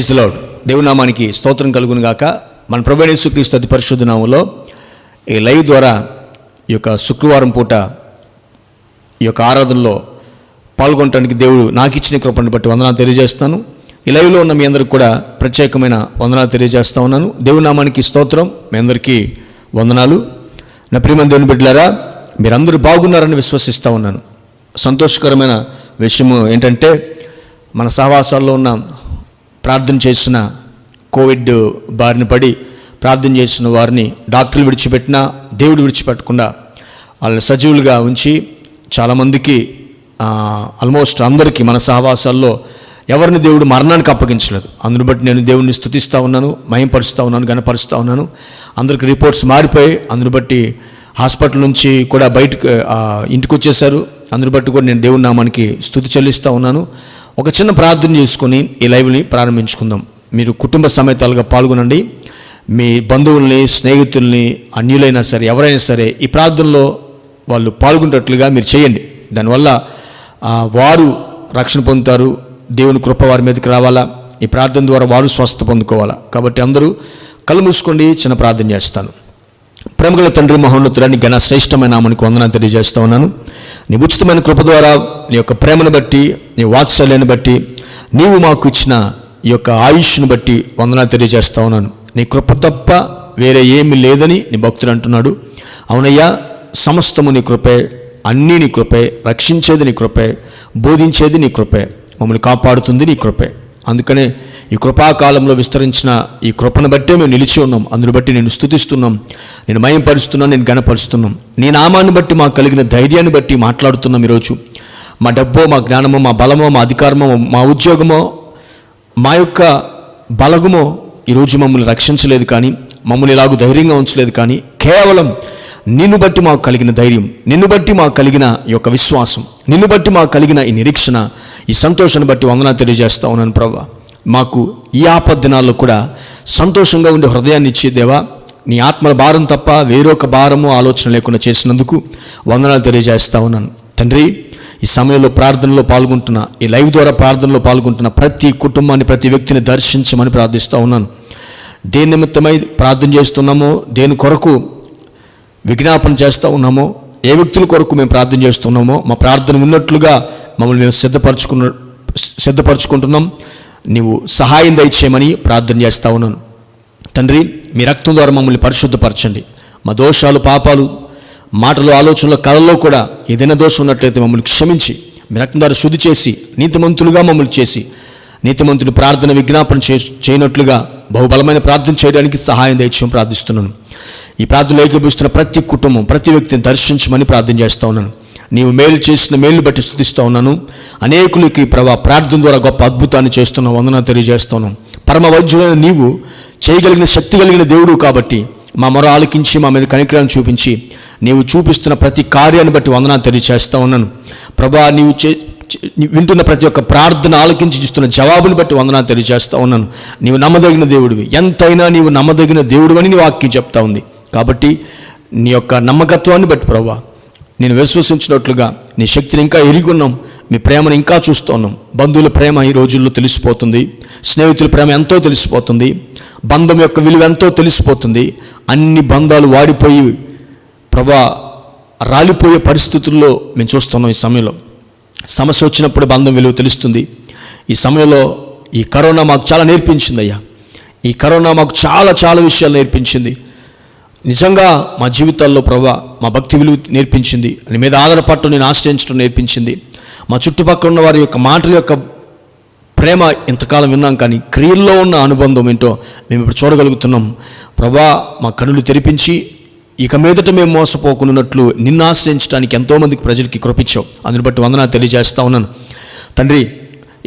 Praise the lord. దేవుని నామానికి స్తోత్రం కలుగును గాక. మన ప్రభువైన యేసుక్రీస్తు అతి పరిశుద్ధ నామములో ఈ లైవ్ ద్వారా ఈ యొక్క శుక్రవారం పూట ఈ యొక్క ఆరాధనలో పాల్గొనడానికి దేవుడు నాకు ఇచ్చిన కృపను బట్టి వందనాలు తెలియజేస్తాను. ఈ లైవ్లో ఉన్న మీ అందరికి కూడా ప్రత్యేకమైన వందనాలు తెలియజేస్తూ ఉన్నాను. దేవుని నామానికి స్తోత్రం. మీ అందరికీ వందనాలు. నా ప్రియమైన దేవుని బిడ్డలారా, మీరందరూ బాగున్నారని విశ్వసిస్తూ ఉన్నాను. సంతోషకరమైన విషయం ఏంటంటే, మన సహవాసాల్లో ఉన్న ప్రార్థన చేసిన కోవిడ్ బారిన పడి ప్రార్థన చేసిన వారిని డాక్టర్లు విడిచిపెట్టినా దేవుడు విడిచిపెట్టకుండా వాళ్ళని సజీవులుగా ఉంచి చాలామందికి ఆల్మోస్ట్ అందరికీ మన సహవాసాల్లో ఎవరిని దేవుడు మరణానికి అప్పగించలేదు. అందుని బట్టి నేను దేవుడిని స్తుతిస్తూ ఉన్నాను, మహింపరుస్తూ ఉన్నాను, ఘనపరుస్తూ ఉన్నాను. అందరికి రిపోర్ట్స్ మారిపోయి అందుని బట్టి హాస్పిటల్ నుంచి కూడా బయటకు ఇంటికి వచ్చేసారు. అందుని బట్టి కూడా నేను దేవుని నామానికి స్తుతి చెల్లిస్తూ ఉన్నాను. ఒక చిన్న ప్రార్థన చేసుకొని ఈ లైవ్ని ప్రారంభించుకుందాం. మీరు కుటుంబ సమేతాలుగా పాల్గొనండి. మీ బంధువుల్ని, స్నేహితుల్ని, అన్యులైనా సరే ఎవరైనా సరే ఈ ప్రార్థనలో వాళ్ళు పాల్గొనేటట్లుగా మీరు చేయండి. దానివల్ల వారు రక్షణ పొందుతారు. దేవుని కృప వారి మీదకి రావాలా. ఈ ప్రార్థన ద్వారా వారు స్వస్థత పొందుకోవాలా. కాబట్టి అందరూ కళ్ళు మూసుకోండి. చిన్న ప్రార్థన చేస్తాను. ప్రేమగల తండ్రి, మహోన్నతురాని ఘన శ్రేష్టమైన నామనికి వందనాలు తెలియజేస్తూ ఉన్నాను. నీ ఉచితమైన కృప ద్వారా, నీ యొక్క ప్రేమను బట్టి, నీ వాత్సల్యాన్ని బట్టి, నీవు మాకు ఇచ్చిన ఈ యొక్క ఆయుష్ను బట్టి వందనాలు తెలియజేస్తూ ఉన్నాను. నీ కృప తప్ప వేరే ఏమీ లేదని నీ భక్తుడు అంటున్నాడు. అవునయ్యా, సమస్తము నీ కృపే, అన్నీ నీ కృపే, రక్షించేది నీ కృపే, బోధించేది నీ కృపే, మమ్మల్ని కాపాడుతుంది నీ కృపే. అందుకనే ఈ కృపాకాలంలో విస్తరించిన ఈ కృపను బట్టే మేము నిలిచి ఉన్నాం. అందుని బట్టి నేను స్తుతిస్తున్నాం, నేను మహింపరుస్తున్నాను, నేను ఘనపరుస్తున్నాం. నీ నామాన్ని బట్టి మాకు కలిగిన ధైర్యాన్ని బట్టి మాట్లాడుతున్నాం. ఈరోజు మా డబ్బో, మా జ్ఞానమో, మా బలమో, మా అధికారమో, మా ఉద్యోగమో, మా యొక్క బలగమో ఈరోజు మమ్మల్ని రక్షించలేదు, కానీ మమ్మల్ని ఇలాగూ ధైర్యంగా ఉంచలేదు. కానీ కేవలం నిన్ను బట్టి మాకు కలిగిన ధైర్యం, నిన్ను బట్టి మాకు కలిగిన ఈ యొక్క విశ్వాసం, నిన్ను బట్టి మాకు కలిగిన ఈ నిరీక్షణ, ఈ సంతోషాన్ని బట్టి వందనాలు తెలియజేస్తా ఉన్నాను. ప్రభువా, మాకు ఈ ఆపద దినాల్లో కూడా సంతోషంగా ఉండే హృదయాన్ని ఇచ్చే దేవా, నీ ఆత్మల భారం తప్ప వేరొక భారము ఆలోచన లేకుండా చేసినందుకు వందనాలు తెలియజేస్తా ఉన్నాను. తండ్రి, ఈ సమయంలో ప్రార్థనలో పాల్గొంటున్న, ఈ లైవ్ ద్వారా ప్రార్థనలో పాల్గొంటున్న ప్రతి కుటుంబాన్ని, ప్రతి వ్యక్తిని దర్శించమని ప్రార్థిస్తూ ఉన్నాను. దేని నిమిత్తమై ప్రార్థన చేస్తున్నామో, దేని కొరకు విజ్ఞాపన చేస్తూ ఉన్నామో, ఏ వ్యక్తుల కొరకు మేము ప్రార్థన చేస్తున్నామో, మా ప్రార్థన ఉన్నట్లుగా మమ్మల్ని మేము సిద్ధపరచుకుంటున్నాం. నీవు సహాయం దయచేయమని ప్రార్థన చేస్తూ ఉన్నాను. తండ్రి, మీ రక్తం ద్వారా మమ్మల్ని పరిశుద్ధపరచండి. మా దోషాలు, పాపాలు, మాటలు, ఆలోచనలు, కళల్లో కూడా ఏదైనా దోషం ఉన్నట్లయితే మమ్మల్ని క్షమించి మీ రక్తం ద్వారా శుద్ధి చేసి నీతిమంతులుగా మమ్మల్ని చేసి, నీతిమంతుని ప్రార్థన విజ్ఞాపన చేయనట్లుగా బహుబలమైన ప్రార్థన చేయడానికి సహాయం దయచేయమని ప్రార్థిస్తున్నాను. ఈ ప్రార్థనలో ఏకీభవిస్తున్న ప్రతి కుటుంబం, ప్రతి వ్యక్తిని దర్శించమని ప్రార్థన చేస్తూ ఉన్నాను. నీవు మేలు చేసిన మేలు బట్టి స్తుతిస్తూ ఉన్నాను. అనేకులకి ప్రార్థన ద్వారా గొప్ప అద్భుతాన్ని చేస్తున్నావు. వందనాలు తెలియజేస్తున్నాను. పరమ వైద్యుడైన నీవు చేయగలిగిన శక్తి కలిగిన దేవుడు కాబట్టి మా మొర ఆలకించి మా మీద కనికరాన్ని చూపించి నీవు చూపిస్తున్న ప్రతి కార్యాన్ని బట్టి వందనాలు తెలియజేస్తూ ఉన్నాను. ప్రభా, నీవు వింటున్న ప్రతి ఒక్క ప్రార్థన ఆలకించి ఇస్తున్న జవాబుని బట్టి వందనాలు తెలియజేస్తూ ఉన్నాను. నీవు నమ్మదగిన దేవుడివి, ఎంతైనా నీవు నమ్మదగిన దేవుడు అని నీ వాక్యం చెప్తా ఉంది. కాబట్టి నీ యొక్క నమ్మకత్వాన్ని బట్టి ప్రభా, నేను విశ్వసించినట్లుగా నీ శక్తిని ఇంకా ఎరిగున్నాం, మీ ప్రేమను ఇంకా చూస్తున్నాం. బంధువుల ప్రేమ ఈ రోజుల్లో తెలిసిపోతుంది, స్నేహితుల ప్రేమ ఎంతో తెలిసిపోతుంది, బంధం యొక్క విలువ ఎంతో తెలిసిపోతుంది. అన్ని బంధాలు వాడిపోయి ప్రభా రాలిపోయే పరిస్థితుల్లో మేము చూస్తున్నాం. ఈ సమయంలో సమస్య వచ్చినప్పుడు బంధం విలువ తెలుస్తుంది. ఈ సమయంలో ఈ కరోనా మాకు చాలా నేర్పించింది అయ్యా. ఈ కరోనా మాకు చాలా విషయాలు నేర్పించింది. నిజంగా మా జీవితాల్లో ప్రభా మా భక్తి విలువ నేర్పించింది. నీ మీద ఆధారపడటం, నేను ఆశ్రయించడం నేర్పించింది. మా చుట్టుపక్కల ఉన్న వారి యొక్క మాటల యొక్క ప్రేమ ఇంతకాలం విన్నాం, కానీ క్రియల్లో ఉన్న అనుబంధం ఏంటో మేము ఇప్పుడు చూడగలుగుతున్నాం. ప్రభా, మా కనులు తెరిపించి ఇక మీదట మేము మోసపోకున్నట్లు నిన్ను ఆశ్రయించడానికి ఎంతోమందికి ప్రజలకి కృపించావు. అందుని బట్టి వందనాలు తెలియజేస్తా ఉన్నాను. తండ్రి,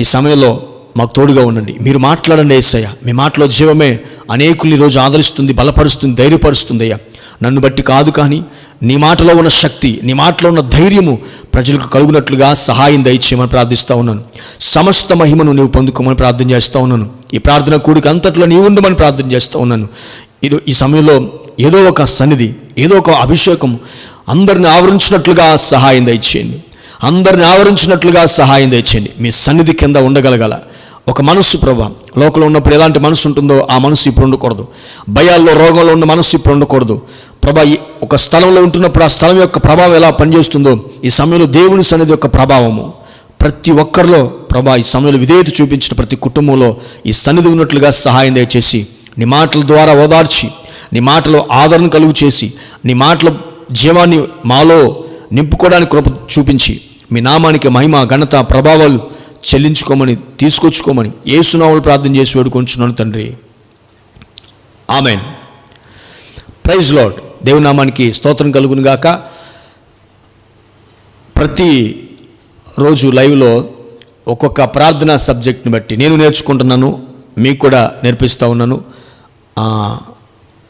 ఈ సమయంలో మాకు తోడుగా ఉండండి. మీరు మాట్లాడండి యేసయ్య. మీ మాటలో జీవమే అనేకుల్ని ఈరోజు ఆదరిస్తుంది, బలపరుస్తుంది, ధైర్యపరుస్తుంది అయ్యా. నన్ను బట్టి కాదు, కానీ నీ మాటలో ఉన్న శక్తి, నీ మాటలో ఉన్న ధైర్యము ప్రజలకు కలుగునట్లుగా సహాయం దయచేయమని ప్రార్థిస్తూ ఉన్నాను. సమస్త మహిమను నీవు పొందుకోమని ప్రార్థన చేస్తూ ఉన్నాను. ఈ ప్రార్థన కూడిక అంతట్లో నీవు ఉండమని ప్రార్థన చేస్తూ ఉన్నాను. ఈ సమయంలో ఏదో ఒక సన్నిధి, ఏదో ఒక అభిషేకం అందరిని ఆవరించినట్లుగా సహాయం దయచేయండి. అందరిని ఆవరించినట్లుగా సహాయం దయచేయండి. మీ సన్నిధి కింద ఉండగలగాల, ఒక మనస్సు ప్రభా, లోకంలో ఉన్నప్పుడు ఎలాంటి మనసు ఉంటుందో ఆ మనసు ఇప్పుడు ఉండకూడదు. భయాల్లో, రోగంలో ఉన్న మనసు ఇప్పుడు ఉండకూడదు ప్రభా. ఒక స్థలంలో ఉంటున్నప్పుడు ఆ స్థలం యొక్క ప్రభావం ఎలా పనిచేస్తుందో ఈ సమయంలో దేవుని సన్నిధి యొక్క ప్రభావము ప్రతి ఒక్కరిలో ప్రభా, ఈ సమయంలో విధేయత చూపించిన ప్రతి కుటుంబంలో ఈ సన్నిధి ఉన్నట్లుగా సహాయం దయచేసి, నీ మాటల ద్వారా ఓదార్చి, నీ మాటలో ఆదరణ కలుగు చేసి, నీ మాటల జీవాన్ని మాలో నింపుకోవడానికి కృప చూపించి, మీ నామానికి మహిమ, ఘనత, ప్రభావాలు చెల్లించుకోమని, తీసుకొచ్చుకోమని యేసు నామములో ప్రార్థన చేసి వేడుకొంచున్నాను తండ్రి. ఆమెన్. Praise Lord. దేవుని నామానికి స్తోత్రం కలుగును గాక. ప్రతి రోజు లైవ్లో ఒక్కొక్క ప్రార్థనా సబ్జెక్ట్ని బట్టి నేను నేర్చుకుంటున్నాను, మీకు కూడా నేర్పిస్తూ ఉన్నాను.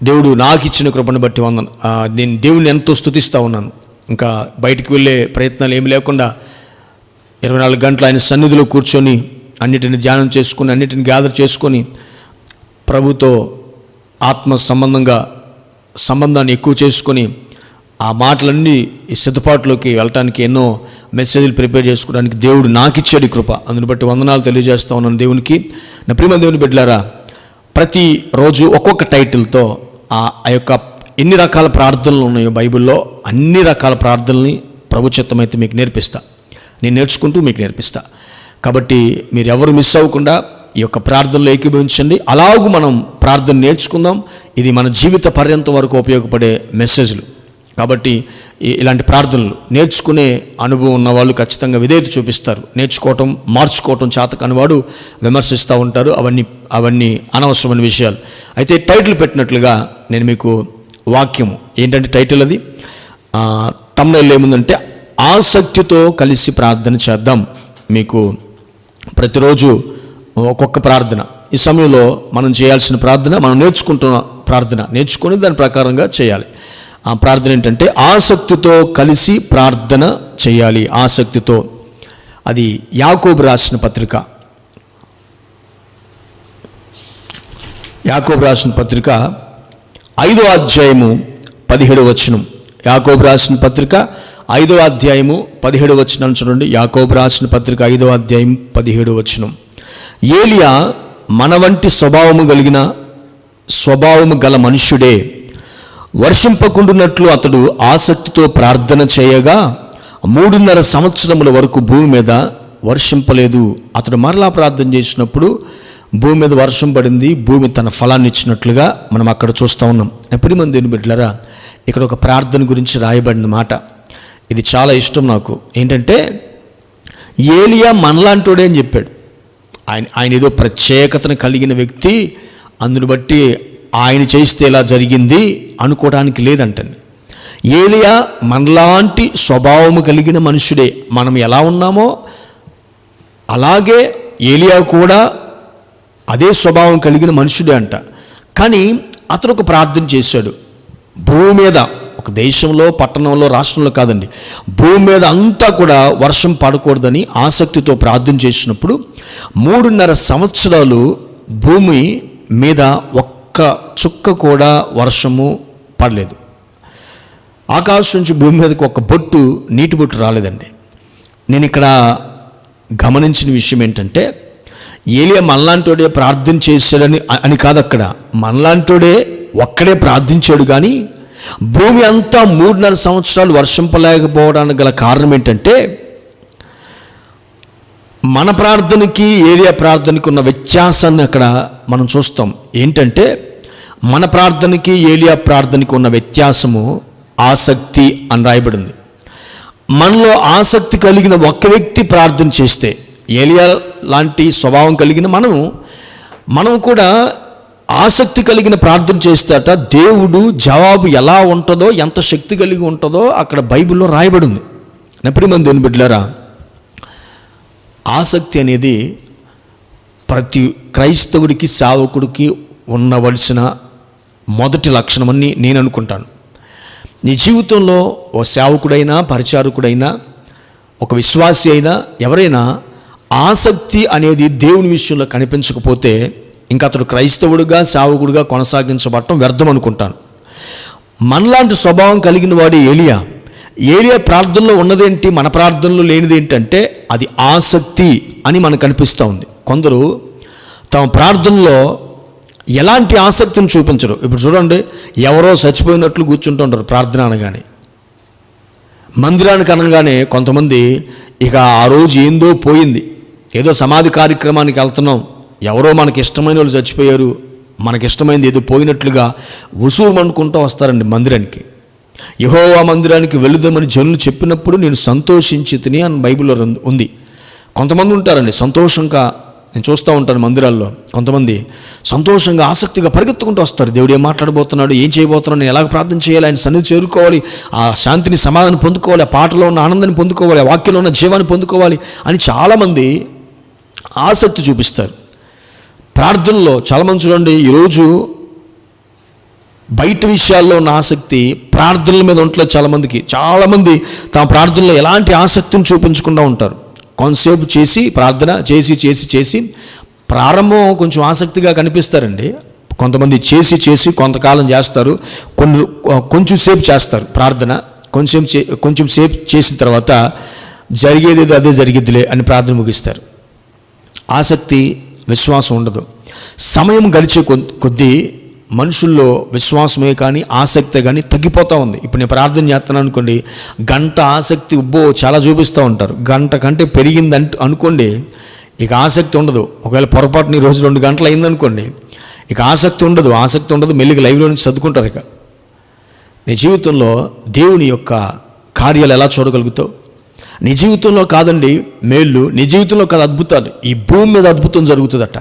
దేవుడు నాకు ఇచ్చిన కృపను బట్టి నేను దేవుని ఎంతో స్తుతిస్తూ ఉన్నాను. ఇంకా బయటికి వెళ్ళే ప్రయత్నాలు ఏమి లేకుండా 24 గంటలు ఆయన సన్నిధిలో కూర్చొని అన్నిటిని ధ్యానం చేసుకొని, అన్నిటిని గ్యాదర్ చేసుకొని ప్రభుతో ఆత్మ సంబంధాన్ని ఎక్కువ చేసుకొని ఆ మాటలన్నీ ఈ సిద్ధపాటులోకి వెళ్ళటానికి ఎన్నో మెసేజ్లు ప్రిపేర్ చేసుకోవడానికి దేవుడు నాకు ఇచ్చాడు కృప. అందుని బట్టి వందనాలు తెలియజేస్తూ ఉన్నాను దేవునికి. నా ప్రియమైన దేవుని బిడ్డలారా, ప్రతిరోజు ఒక్కొక్క టైటిల్తో ఆ యొక్క ఎన్ని రకాల ప్రార్థనలు ఉన్నాయో బైబిల్లో అన్ని రకాల ప్రార్థనల్ని ప్రభు చిత్తమైతే మీకు నేర్పిస్తా. నేను నేర్చుకుంటూ మీకు నేర్పిస్తా. కాబట్టి మీరు ఎవరు మిస్ అవ్వకుండా ఈ యొక్క ప్రార్థనలో ఏకీభవించండి. అలాగూ మనం ప్రార్థన నేర్చుకుందాం. ఇది మన జీవిత పర్యంతం వరకు ఉపయోగపడే మెసేజ్లు. కాబట్టి ఇలాంటి ప్రార్థనలు నేర్చుకునే అనుభవం ఉన్నవాళ్ళు ఖచ్చితంగా విధేయత చూపిస్తారు. నేర్చుకోవటం, మార్చుకోవటం చేతకానివాడు విమర్శిస్తూ ఉంటారు. అవన్నీ అనవసరమైన విషయాలు. అయితే టైటిల్ పెట్టినట్లుగా నేను మీకు వాక్యము ఏంటంటే టైటిల్ అది తమ్నైల్ ఏముందంటే ఆసక్తితో కలిసి ప్రార్థన చేద్దాం. మీకు ప్రతిరోజు ఒక్కొక్క ప్రార్థన, ఈ సమయంలో మనం చేయాల్సిన ప్రార్థన, మనం నేర్చుకుంటున్న ప్రార్థన నేర్చుకొని దాని ప్రకారంగా చేయాలి. ఆ ప్రార్థన ఏంటంటే ఆసక్తితో కలిసి ప్రార్థన చేయాలి. ఆసక్తితో. అది యాకోబు రాసిన పత్రిక 5వ అధ్యాయము 17వ వచనం. యాకోబు రాసిన పత్రిక 5వ అధ్యాయము 17వ వచనం చూడండి. యాకోబు రాసిన పత్రిక 5వ అధ్యాయం 17వ వచనం. ఏలియా మన వంటి స్వభావము గల మనుష్యుడే. వర్షింపకుండునట్లు అతడు ఆసక్తితో ప్రార్థన చేయగా 3.5 సంవత్సరముల వరకు భూమి మీద వర్షింపలేదు. అతడు మరలా ప్రార్థన చేసినప్పుడు భూమి మీద వర్షం పడింది. భూమి తన ఫలాన్ని ఇచ్చినట్లుగా మనం అక్కడ చూస్తూ ఉన్నాం. ప్రియమైన దేవుని బిడ్డలారా, ఇక్కడ ఒక ప్రార్థన గురించి రాయబడిన మాట, ఇది చాలా ఇష్టం నాకు. ఏంటంటే ఏలియా మనలాంటోడే అని చెప్పాడు. ఆయన ఏదో ప్రత్యేకతను కలిగిన వ్యక్తి, అందుని బట్టి ఆయన చేస్తే ఇలా జరిగింది అనుకోవడానికి లేదంటండి. ఏలియా మనలాంటి స్వభావము కలిగిన మనుషుడే. మనం ఎలా ఉన్నామో అలాగే ఏలియా కూడా అదే స్వభావం కలిగిన మనుషుడే అంట. కానీ అతను ఒక ప్రార్థన చేశాడు. భూమి మీద, ఒక దేశంలో, పట్టణంలో, రాష్ట్రంలో కాదండి, భూమి మీద అంతా కూడా వర్షం పడకూడదని ఆసక్తితో ప్రార్థన చేసినప్పుడు 3.5 సంవత్సరాలు భూమి మీద ఒక్క చుక్క కూడా వర్షము పడలేదు. ఆకాశం నుంచి భూమి మీదకి ఒక నీటి బొట్టు రాలేదండి. నేను ఇక్కడ గమనించిన విషయం ఏంటంటే, ఏలియా మనలాంటోడే ప్రార్థన చేశాడని అని కాదు, అక్కడ మనలాంటోడే ఒక్కడే ప్రార్థించాడు. కానీ భూమి అంతా 3.5 సంవత్సరాలు వర్షింపలేకపోవడానికి గల కారణం ఏంటంటే, మన ప్రార్థనకి ఏలియా ప్రార్థనకి ఉన్న వ్యత్యాసాన్ని అక్కడ మనం చూస్తాం. ఏంటంటే, మన ప్రార్థనకి ఏలియా ప్రార్థనకి ఉన్న వ్యత్యాసము ఆసక్తి అని రాయబడింది. మనలో ఆసక్తి కలిగిన ఒక్క వ్యక్తి ప్రార్థన చేస్తే, ఏలియా లాంటి స్వభావం కలిగిన మనం కూడా ఆసక్తి కలిగిన ప్రార్థన చేస్తేట దేవుడు జవాబు ఎలా ఉంటుందో, ఎంత శక్తి కలిగి ఉంటుందో అక్కడ బైబిల్లో రాయబడింది. ప్రియమైన దేవుని బిడ్డలారా, ఆసక్తి అనేది ప్రతి క్రైస్తవుడికి, సేవకుడికి ఉండవలసిన మొదటి లక్షణమని నేను అనుకుంటాను. నీ జీవితంలో ఓ సేవకుడైనా, పరిచారకుడైనా, ఒక విశ్వాసి అయినా, ఎవరైనా ఆసక్తి అనేది దేవుని విషయంలో కనిపించకపోతే ఇంకా అతడు క్రైస్తవుడిగా, సేవకుడిగా కొనసాగించబడటం వ్యర్థం అనుకుంటాను. మనలాంటి స్వభావం కలిగిన వాడు ఏలియా ప్రార్థనలో ఉన్నదేంటి, మన ప్రార్థనలో లేనిది ఏంటంటే అది ఆసక్తి అని మనకు కనిపిస్తూ ఉంది. కొందరు తమ ప్రార్థనలో ఎలాంటి ఆసక్తిని చూపించరు. ఇప్పుడు చూడండి, ఎవరో చచ్చిపోయినట్లు కూర్చుంటుంటారు ప్రార్థన అనగానే. మందిరానికి అనగానే కొంతమంది ఇక ఆ రోజు ఏందో పోయింది, ఏదో సమాధి కార్యక్రమానికి వెళ్తున్నాం, ఎవరో మనకి ఇష్టమైన వాళ్ళు చచ్చిపోయారు, మనకిష్టమైంది ఏదో పోయినట్లుగా ఉసూరు అనుకుంటూ వస్తారండి మందిరానికి. యెహోవా మందిరానికి వెళుదామని జనులు చెప్పినప్పుడు నేను సంతోషించి తిని అని బైబిల్లో ఉంది. కొంతమంది ఉంటారండి సంతోషంగా, నేను చూస్తూ ఉంటాను మందిరాల్లో కొంతమంది సంతోషంగా ఆసక్తిగా పరిగెత్తుకుంటూ వస్తారు. దేవుడు ఏం మాట్లాడబోతున్నాడు, ఏం చేయబోతున్నాడు, నేను ఎలాగ ప్రార్థన చేయాలి, ఆయన సన్నిధి చేరుకోవాలి, ఆ శాంతిని సమాధానం పొందుకోవాలి, ఆ పాటలో ఉన్న ఆనందాన్ని పొందుకోవాలి, ఆ వాక్యంలో ఉన్న జీవాన్ని పొందుకోవాలి అని చాలామంది ఆసక్తి చూపిస్తారు. ప్రార్థనలో చాలామంది చూడండి, ఈరోజు బయట విషయాల్లో ఉన్న ఆసక్తి ప్రార్థనల మీద ఉండలేదు చాలామంది తమ ప్రార్థనలో ఎలాంటి ఆసక్తిని చూపించకుండా ఉంటారు. కొంతసేపు చేసి ప్రార్థన చేసి ప్రారంభం కొంచెం ఆసక్తిగా కనిపిస్తారండి. కొంతమంది చేసి కొంతకాలం చేస్తారు, కొంచెం సేపు చేస్తారు ప్రార్థన, కొంచెం సేపు చేసిన తర్వాత జరిగేది అదే జరిగిద్దిలే అని ప్రార్థన ముగిస్తారు. ఆసక్తి, విశ్వాసం ఉండదు. సమయం గడిచే కొద్దీ మనుషుల్లో విశ్వాసమే కానీ ఆసక్తే కానీ తగ్గిపోతూ ఉంది. ఇప్పుడు నేను ప్రార్థన చేస్తున్నాను అనుకోండి, గంట ఆసక్తి చాలా చూపిస్తూ ఉంటారు. గంట కంటే పెరిగింది అనుకోండి, ఇక ఆసక్తి ఉండదు. ఒకవేళ పొరపాటుని రోజు 2 గంటలు అయిందనుకోండి, ఇక ఆసక్తి ఉండదు. మెల్లిగా లైవ్లో నుంచి చదువుకుంటారు. ఇక నీ జీవితంలో దేవుని యొక్క కార్యాలు ఎలా చూడగలుగుతావు? నీ జీవితంలో కాదండి మేళ్ళు, నీ జీవితంలో కాదు అద్భుతాలు, ఈ భూమి మీద అద్భుతం జరుగుతుందట.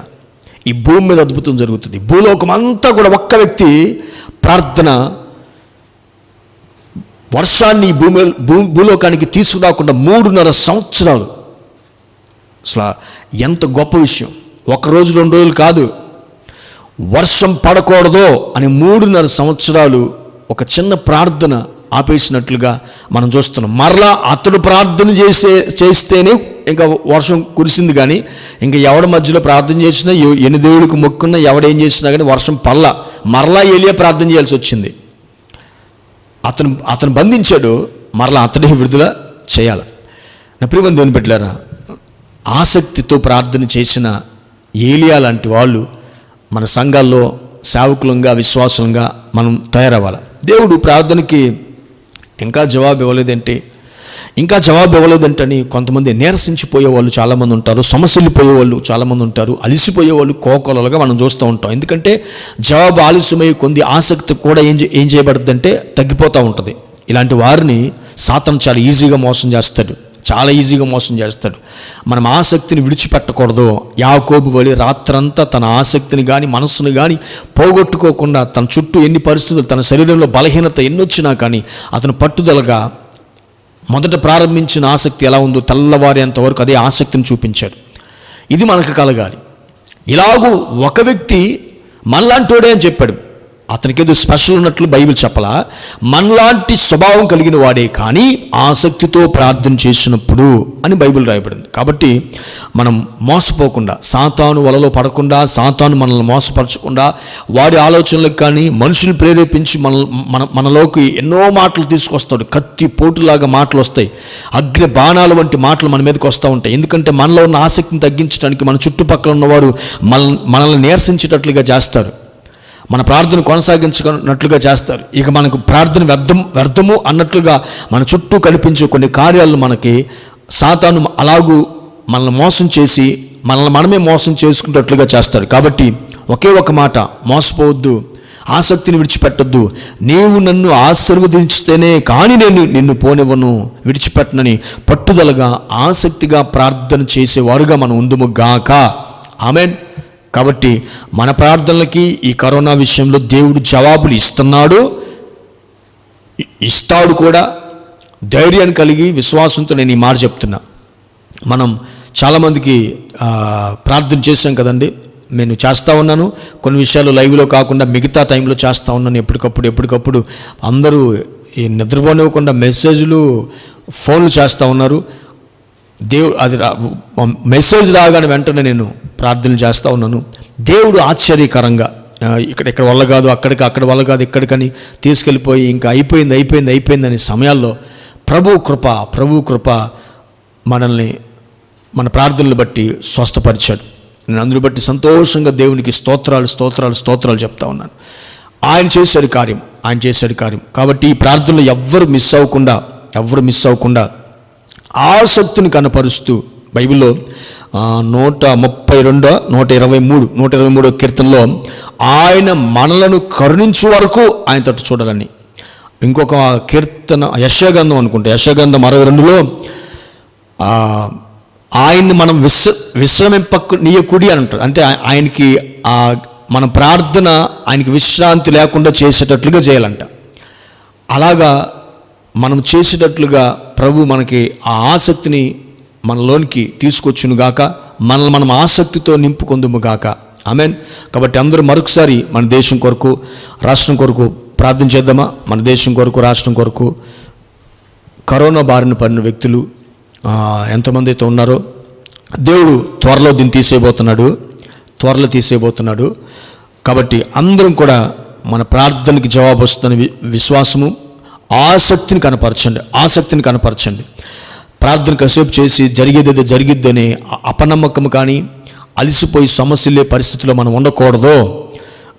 ఈ భూమి మీద అద్భుతం జరుగుతుంది. భూలోకం అంతా కూడా ఒక్క వ్యక్తి ప్రార్థన వర్షాన్ని భూలోకానికి తీసుకురాకుండా 3.5 సంవత్సరాలు. అసలు ఎంత గొప్ప విషయం! 1 రోజు 2 రోజులు కాదు, వర్షం పడకూడదు అని 3.5 సంవత్సరాలు ఒక చిన్న ప్రార్థన ఆపేసినట్లుగా మనం చూస్తున్నాం. మరలా అతడు ప్రార్థన చేస్తేనే ఇంకా వర్షం కురిసింది. కానీ ఇంకా ఎవడ మధ్యలో ప్రార్థన చేసినా, ఎన్ని దేవుడికి మొక్కున్నా, ఎవడేం చేసినా కానీ వర్షం పల్లా. మరలా ఏలియా ప్రార్థన చేయాల్సి వచ్చింది. అతను బంధించాడు, మరలా అతడే విడుదల చేయాలి. నా ప్రియమైన దేవుని బిడ్డలారా, ఆసక్తితో ప్రార్థన చేసిన ఏలియా లాంటి వాళ్ళు మన సంఘాల్లో సేవకులంగా, విశ్వాసంగా మనం తయారవ్వాలి. దేవుడు ప్రార్థనకి ఇంకా జవాబు ఇవ్వలేదంటని కొంతమంది నీరసించిపోయే వాళ్ళు చాలామంది ఉంటారు, సమస్యలు పోయేవాళ్ళు చాలామంది ఉంటారు, అలసిపోయేవాళ్ళు కోకొలలుగా మనం చూస్తూ ఉంటాం. ఎందుకంటే జవాబు ఆలస్యమయ్యే కొంది ఆసక్తి కూడా ఏం చేయబడుతుందంటే తగ్గిపోతూ ఉంటుంది. ఇలాంటి వారిని సాతాను చాలా ఈజీగా మోసం చేస్తాడు. మనం ఆసక్తిని విడిచిపెట్టకూడదు. యాకోబు వలె రాత్రంతా తన ఆసక్తిని కానీ మనస్సుని కానీ పోగొట్టుకోకుండా, తన చుట్టూ ఎన్ని పరిస్థితులు, తన శరీరంలో బలహీనత ఎన్నొచ్చినా కానీ అతను పట్టుదలగా మొదట ప్రారంభించిన ఆసక్తి ఎలా ఉందో తెల్లవారేంతవరకు అదే ఆసక్తిని చూపించాడు. ఇది మనకు కలగాలి. ఇలాగూ ఒక వ్యక్తి మనలాంటోడే అని చెప్పాడు. అతనికి ఏదో స్పెషల్ ఉన్నట్లు బైబిల్ చెప్పలా. మనలాంటి స్వభావం కలిగిన వాడే కానీ ఆసక్తితో ప్రార్థన చేసినప్పుడు అని బైబిల్ రాయబడింది. కాబట్టి మనం మోసపోకుండా, సాతాను వలలో పడకుండా, సాతాను మనల్ని మోసపరచకుండా, వాడి ఆలోచనలకు కానీ మనుషులు ప్రేరేపించి మనలోకి ఎన్నో మాటలు తీసుకొస్తాడు. కత్తి పోటులాగా మాటలు వస్తాయి, అగ్ని బాణాల వంటి మాటలు మన మీదకి వస్తూ ఉంటాయి. ఎందుకంటే మనలో ఉన్న ఆసక్తిని తగ్గించడానికి మన చుట్టుపక్కల ఉన్నవారు మనల్ని నీరసించేటట్లుగా చేస్తారు, మన ప్రార్థన కొనసాగించినట్లుగా చేస్తారు. ఇక మనకు ప్రార్థన వ్యర్థము అన్నట్లుగా మన చుట్టూ కనిపించే కొన్ని కార్యాలను మనకి సాతాను అలాగూ మనల్ని మోసం చేసి మనమే మోసం చేసుకున్నట్లుగా చేస్తాడు. కాబట్టి ఒకే ఒక మాట, మోసపోవద్దు, ఆసక్తిని విడిచిపెట్టద్దు. నీవు నన్ను ఆశీర్వదించితేనే కానీ నేను నిన్ను పోనివ్వను, విడిచిపెట్టనని పట్టుదలగా ఆసక్తిగా ప్రార్థన చేసేవారుగా మనం ఉందుము గాక. ఆమేన్. కాబట్టి మన ప్రార్థనలకి ఈ కరోనా విషయంలో దేవుడు జవాబులు ఇస్తాడు కూడా. ధైర్యాన్ని కలిగి విశ్వాసంతో నేను ఈ మాట చెప్తున్నా. మనం చాలామందికి ప్రార్థన చేశాం కదండి, నేను చేస్తూ ఉన్నాను. కొన్ని విషయాలు లైవ్లో కాకుండా మిగతా టైంలో చేస్తూ ఉన్నాను. ఎప్పటికప్పుడు అందరూ ఈ నిద్రపోనివ్వకుండా మెసేజ్లు, ఫోన్లు చేస్తూ ఉన్నారు. అది మెసేజ్ రాగానే వెంటనే నేను ప్రార్థన చేస్తూ ఉన్నాను. దేవుడు ఆశ్చర్యకరంగా ఇక్కడ వల్ల కాదు, అక్కడ వల్ల కాదు, ఇక్కడికని తీసుకెళ్ళిపోయి ఇంకా అయిపోయింది అనే సమయాల్లో ప్రభు కృప మనల్ని మన ప్రార్థనలు బట్టి స్వస్థపరిచాడు. నేను అందుని బట్టి సంతోషంగా దేవునికి స్తోత్రాలు స్తోత్రాలు స్తోత్రాలు చెప్తా ఉన్నాను. ఆయన చేశాడు కార్యం. కాబట్టి ఈ ప్రార్థనలో ఎవ్వరు మిస్ అవ్వకుండా ఆసక్తిని కనపరుస్తూ బైబిల్లో 123 కీర్తనలో ఆయన మనలను కరుణించు వరకు ఆయన తట్టు చూడాలని. ఇంకొక కీర్తన యెషయా గ్రంథం 62లో ఆయన్ని మనం విశ్రమింపనీయకుడి అని అంటారు. అంటే ఆయనకి మన ప్రార్థన ఆయనకి విశ్రాంతి లేకుండా చేసేటట్లుగా చేయాలంట. అలాగా మనం చేసేటట్లుగా ప్రభు మనకి ఆ ఆసక్తిని మనలోనికి తీసుకొచ్చును గాక, మనల్ని మనం ఆసక్తితో నింపుకొందుము గాక. ఆమేన్. కాబట్టి అందరూ మరొకసారి మన దేశం కొరకు, రాష్ట్రం కొరకు ప్రార్థన చేద్దామా? మన దేశం కొరకు, రాష్ట్రం కొరకు. కరోనా బారిన పడిన వ్యక్తులు ఎంతమంది అయితే ఉన్నారో దేవుడు త్వరలో దీన్ని తీసేయబోతున్నాడు. కాబట్టి అందరం కూడా మన ప్రార్థనకి జవాబు వస్తుందని విశ్వాసము, ఆసక్తిని కనపరచండి. ప్రార్థన కాసేపు చేసి జరిగేదేదో జరిగిద్దనే అపనమ్మకం కానీ అలసిపోయి సమస్యలే పరిస్థితిలో మనం ఉండకూడదు.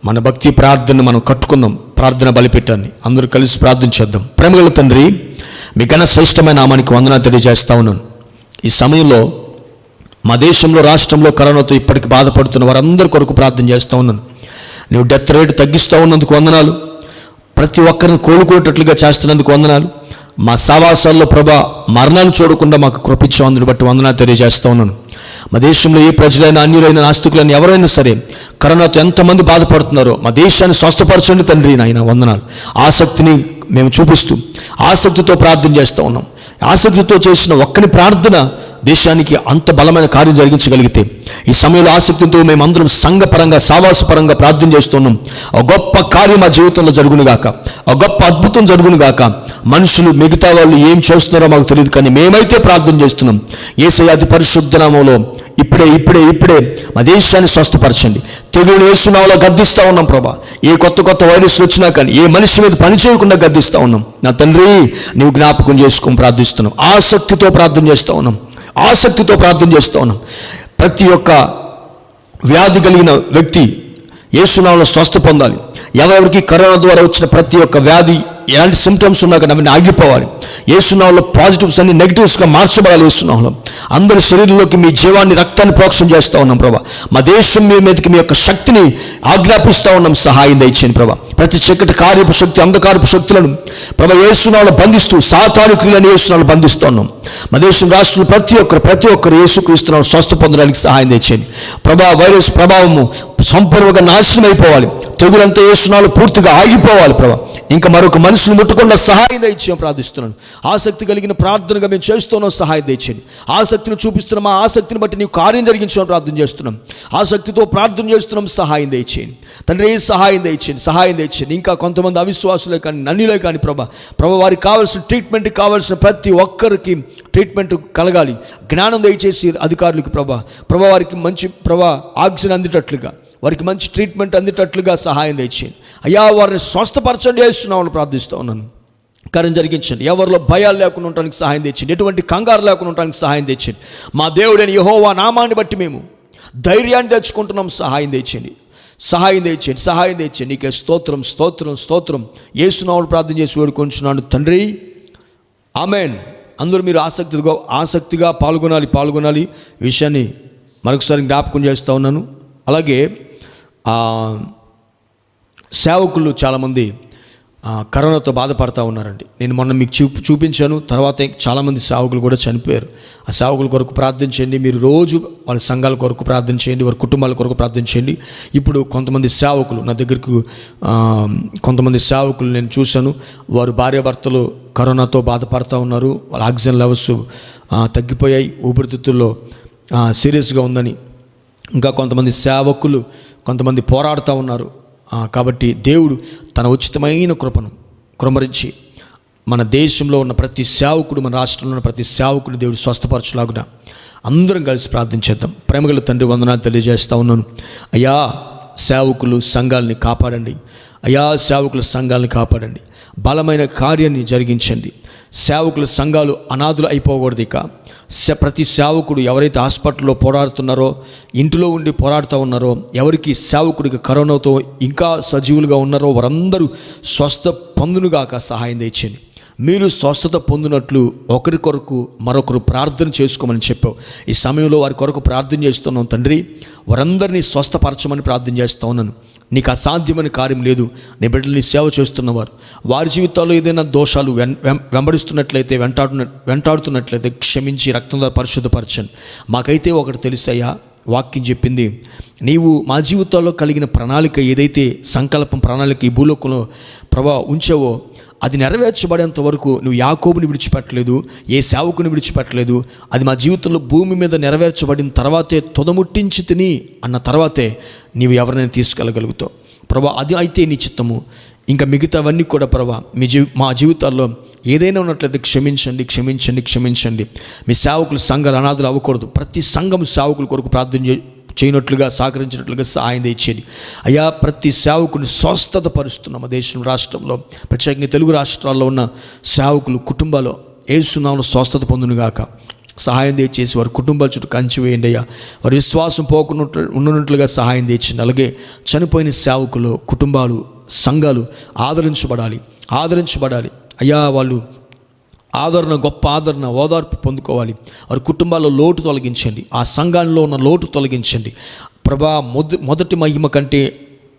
మన భక్తి ప్రార్థన మనం కట్టుకుందాం. ప్రార్థన బలిపెట్టాన్ని అందరూ కలిసి ప్రార్థన చేద్దాం. ప్రేమగల తండ్రి, మీకన్నా శ్రేష్టమైన నామానికి వందనాలు తెలియజేస్తా ఉన్నాను. ఈ సమయంలో మా దేశంలో, రాష్ట్రంలో కరోనాతో ఇప్పటికి బాధపడుతున్న వారందరి కొరకు ప్రార్థన చేస్తూ ఉన్నాను. నువ్వు డెత్ రేట్ తగ్గిస్తూ ఉన్నందుకు వందనాలు. ప్రతి ఒక్కరిని కోలుకునేటట్లుగా చేస్తున్నందుకు వందనాలు. మా సావాసాల్లో ప్రభా మరణాలు చూడకుండా మాకు కృపించావు, అందుని బట్టి వందనాలు తెలియజేస్తూ ఉన్నాను. మా దేశంలో ఏ ప్రజలైనా, అన్యులైన, నాస్తికులైన ఎవరైనా సరే కరోనాతో ఎంతమంది బాధపడుతున్నారో మా దేశాన్ని స్వస్థపరచండి తండ్రి. నాయన వందనాలు. ఆసక్తిని మేము చూపిస్తూ ఆసక్తితో ప్రార్థన చేస్తూ ఉన్నాం. ఆసక్తితో చేసిన ఒక్కని ప్రార్థన దేశానికి అంత బలమైన కార్యం జరిగించగలిగితే, ఈ సమయంలో ఆసక్తితో మేమందరం సంఘపరంగా, సావాసపరంగా ప్రార్థన చేస్తున్నాం. ఒక గొప్ప కార్యం మా జీవితంలో జరుగునుగాక, ఒక గొప్ప అద్భుతం జరుగునుగాక. మనుషులు, మిగతా వాళ్ళు ఏం చేస్తున్నారో మాకు తెలియదు, కానీ మేమైతే ప్రార్థన చేస్తున్నాం. యేసయ్య అతి పరిశుద్ధ నామములో ఇప్పుడే మా దేశాన్ని స్వస్థపరచండి. తెగులు యేసు నామములో గద్దిస్తూ ఉన్నాం ప్రభా. ఏ కొత్త వైరస్లు వచ్చినా కానీ ఏ మనిషి మీద పని చేయకుండా గద్దిస్తూ ఉన్నాం. నా తండ్రి, నీవు జ్ఞాపకం చేసుకొని ప్రార్థిస్తున్నాం. ఆసక్తితో ప్రార్థన చేస్తూ ఉన్నాం. ప్రతి ఒక్క వ్యాధి కలిగిన వ్యక్తి యేసు నామములో స్వస్థ పొందాలి. ఎవరికి కరోనా ద్వారా వచ్చిన ప్రతి ఒక్క వ్యాధి, ఎలాంటి సిమ్టమ్స్ ఉన్నా కానీ అవన్నీ ఆగిపోవాలి. యేసు నామములో పాజిటివ్స్ అన్ని నెగిటివ్స్గా మార్చబడాలి. యేసు నామములో అందరి శరీరంలోకి మీ జీవాన్ని, రక్తాన్ని ప్రోక్షణ చేస్తూ ఉన్నాం ప్రభా. మా దేశం మీదకి మీ యొక్క శక్తిని ఆజ్ఞాపిస్తూ ఉన్నాం. సహాయం దయచేయండి ప్రభా. ప్రతి చీకటి కార్యపు శక్తి, అంధకారపు శక్తులను ప్రభా యేసు నామములో బంధిస్తూ, సాతాను క్రియలను యేసు నామములో బంధిస్తూ ఉన్నాం. మా దేశం, రాష్ట్రంలో ప్రతి ఒక్కరు యేసుక్రీస్తు నామములో స్వస్థ పొందడానికి సహాయం దయచేయండి ప్రభా. వైరస్ ప్రభావము సంపూర్ణంగా నాశనం అయిపోవాలి. తెగులంతా యేసు నామములో పూర్తిగా ఆగిపోవాలి ప్రభా. ఇంకా మరొక మనుషులు ముట్టకుండా సహాయం దయచేయం ప్రార్థిస్తున్నాను. ఆసక్తి కలిగిన ప్రార్థనగా మేము చేస్తున్నాం. సహాయం దయచేయండి. ఆసక్తిని చూపిస్తున్నాం. ఆ ఆసక్తిని బట్టి నీవు కార్యం జరిగించడం ప్రార్థన చేస్తున్నాం. ఆసక్తితో ప్రార్థన చేస్తున్నాం. సహాయం దయచేయండి తండ్రి, సహాయం దయచేయండి. ఇంకా కొంతమంది అవిశ్వాసులే కానీ, నన్నులే కానీ ప్రభా వారికి కావాల్సిన ట్రీట్మెంట్, కావాల్సిన ప్రతి ఒక్కరికి ట్రీట్మెంట్ కలగాలి. జ్ఞానం దయచేసి అధికారులకు ప్రభా వారికి మంచి ఆక్సిజన్ అందేటట్లుగా, వారికి మంచి ట్రీట్మెంట్ అందేటట్లుగా సహాయం దయచేయండి అయ్యా. వారిని స్వస్థపరచండి చేస్తున్నామని ప్రార్థిస్తూ ఉన్నాను. కార్యం జరిగించండి. ఎవరిలో భయాలు లేకుండా ఉండడానికి సహాయం తెచ్చండి. ఎటువంటి కంగారు లేకుండా ఉండడానికి సహాయం తెచ్చండి. మా దేవుడైన యెహోవా నామాన్ని బట్టి మేము ధైర్యాన్ని తెచ్చుకుంటున్నాం. సహాయం తెచ్చండి. నీకే స్తోత్రం. యేసు నామములో ప్రార్థన చేసి వేడుకొంచున్నాను తండ్రి, ఆమేన్. అందరూ మీరు ఆసక్తిగా పాల్గొనాలి. ఈ విషయాన్ని మరొకసారి జ్ఞాపకం చేస్తూ ఉన్నాను. అలాగే సేవకులు చాలామంది కరోనాతో బాధపడతా ఉన్నారండి. నేను మొన్న మీకు చూపించాను. తర్వాత చాలామంది సేవకులు కూడా చనిపోయారు. ఆ సేవకుల కొరకు ప్రార్థించండి. మీరు రోజు వాళ్ళ సంఘాల కొరకు ప్రార్థించండి, వారి కుటుంబాల కొరకు ప్రార్థించండి. ఇప్పుడు కొంతమంది సేవకులు నా దగ్గరకు నేను చూశాను. వారు భార్యాభర్తలు కరోనాతో బాధపడతా ఉన్నారు. వాళ్ళ ఆక్సిజన్ లెవెల్స్ తగ్గిపోయాయి, ఊపిరితిత్తుల్లో సీరియస్గా ఉందని. ఇంకా కొంతమంది సేవకులు పోరాడుతూ ఉన్నారు. కాబట్టి దేవుడు తన ఉచితమైన కృపను కృమరించి మన దేశంలో ఉన్న ప్రతి సేవకుడు, మన రాష్ట్రంలో ఉన్న ప్రతి సేవకుడు దేవుడు స్వస్థపరచులాగున అందరం కలిసి ప్రార్థించేద్దాం. ప్రేమగల తండ్రి, వందనాలు తెలియజేస్తూ ఉన్నాను. అయ్యా, సేవకుల సంఘాలని కాపాడండి. బలమైన కార్యాన్ని జరిగించండి. సేవకులు సంఘాలు అనాథులు అయిపోకూడదు. ఇక ప్రతి సేవకుడు ఎవరైతే హాస్పిటల్లో పోరాడుతున్నారో, ఇంటిలో ఉండి పోరాడుతూ ఉన్నారో, ఎవరికి సేవకుడికి కరోనాతో ఇంకా సజీవులుగా ఉన్నారో వారందరూ స్వస్థ పొందునుగాక సహాయం తెచ్చింది. మీరు స్వస్థత పొందినట్లు ఒకరి కొరకు మరొకరు ప్రార్థన చేసుకోమని చెప్పావు. ఈ సమయంలో వారి కొరకు ప్రార్థన చేస్తున్నాం తండ్రి. వారందరినీ స్వస్థపరచమని ప్రార్థన చేస్తూ ఉన్నాను. నీకు అసాధ్యమైన కార్యం లేదు. నీ బిడ్డల్ని సేవ చేస్తున్నవారు వారి జీవితాల్లో ఏదైనా దోషాలు వెంబడిస్తున్నట్లయితే, వెంటాడుతున్నట్లయితే క్షమించి రక్తం ద్వారా పరిశుద్ధపరచండి. మాకైతే ఒకటి తెలుసయ్యా, వాక్యం చెప్పింది, నీవు మా జీవితాల్లో కలిగిన ప్రణాళిక ఏదైతే సంకల్పం ప్రణాళిక ఈ భూలోకంలో ప్రభా ఉంచావో అది నెరవేర్చబడేంత వరకు నువ్వు యాకోబుని విడిచిపెట్టలేదు, ఏ సేవకుని విడిచిపెట్టలేదు. అది మా జీవితంలో భూమి మీద నెరవేర్చబడిన తర్వాతే తొదముట్టించి తిని అన్న తర్వాతే నీవు ఎవరినైనా తీసుకెళ్ళగలుగుతావు ప్రభా. అది అయితే నీ చిత్తము. ఇంకా మిగతావన్నీ కూడా ప్రభా మా జీవితాల్లో ఏదైనా ఉన్నట్లయితే క్షమించండి. మీ సేవకులు సంఘాలు అనాథులు అవ్వకూడదు. ప్రతి సంఘం సేవకుల కొరకు ప్రార్థన చేయనట్లుగా, సహకరించినట్లుగా సహాయం తెచ్చేది అయ్యా. ప్రతి సేవకుని స్వస్థత పరుస్తున్నాం మా దేశం, రాష్ట్రంలో, ప్రత్యేకంగా తెలుగు రాష్ట్రాల్లో ఉన్న సేవకులు కుటుంబాలు యేసు నామములో స్వస్థత పొందునుగాక సహాయం తెచ్చేసి వారి కుటుంబాల చుట్టూ కంచి వేయండి అయ్యా. వారి విశ్వాసం ఉన్నట్లుగా సహాయం తెచ్చింది. అలాగే చనిపోయిన సేవకులు కుటుంబాలు సంఘాలు ఆదరించబడాలి అయ్యా. వాళ్ళు గొప్ప ఆదరణ ఓదార్పు పొందుకోవాలి. వారి కుటుంబాల్లో లోటు తొలగించండి. ఆ సంఘంలో ఉన్న లోటు తొలగించండి ప్రభా. మొదటి మహిమ కంటే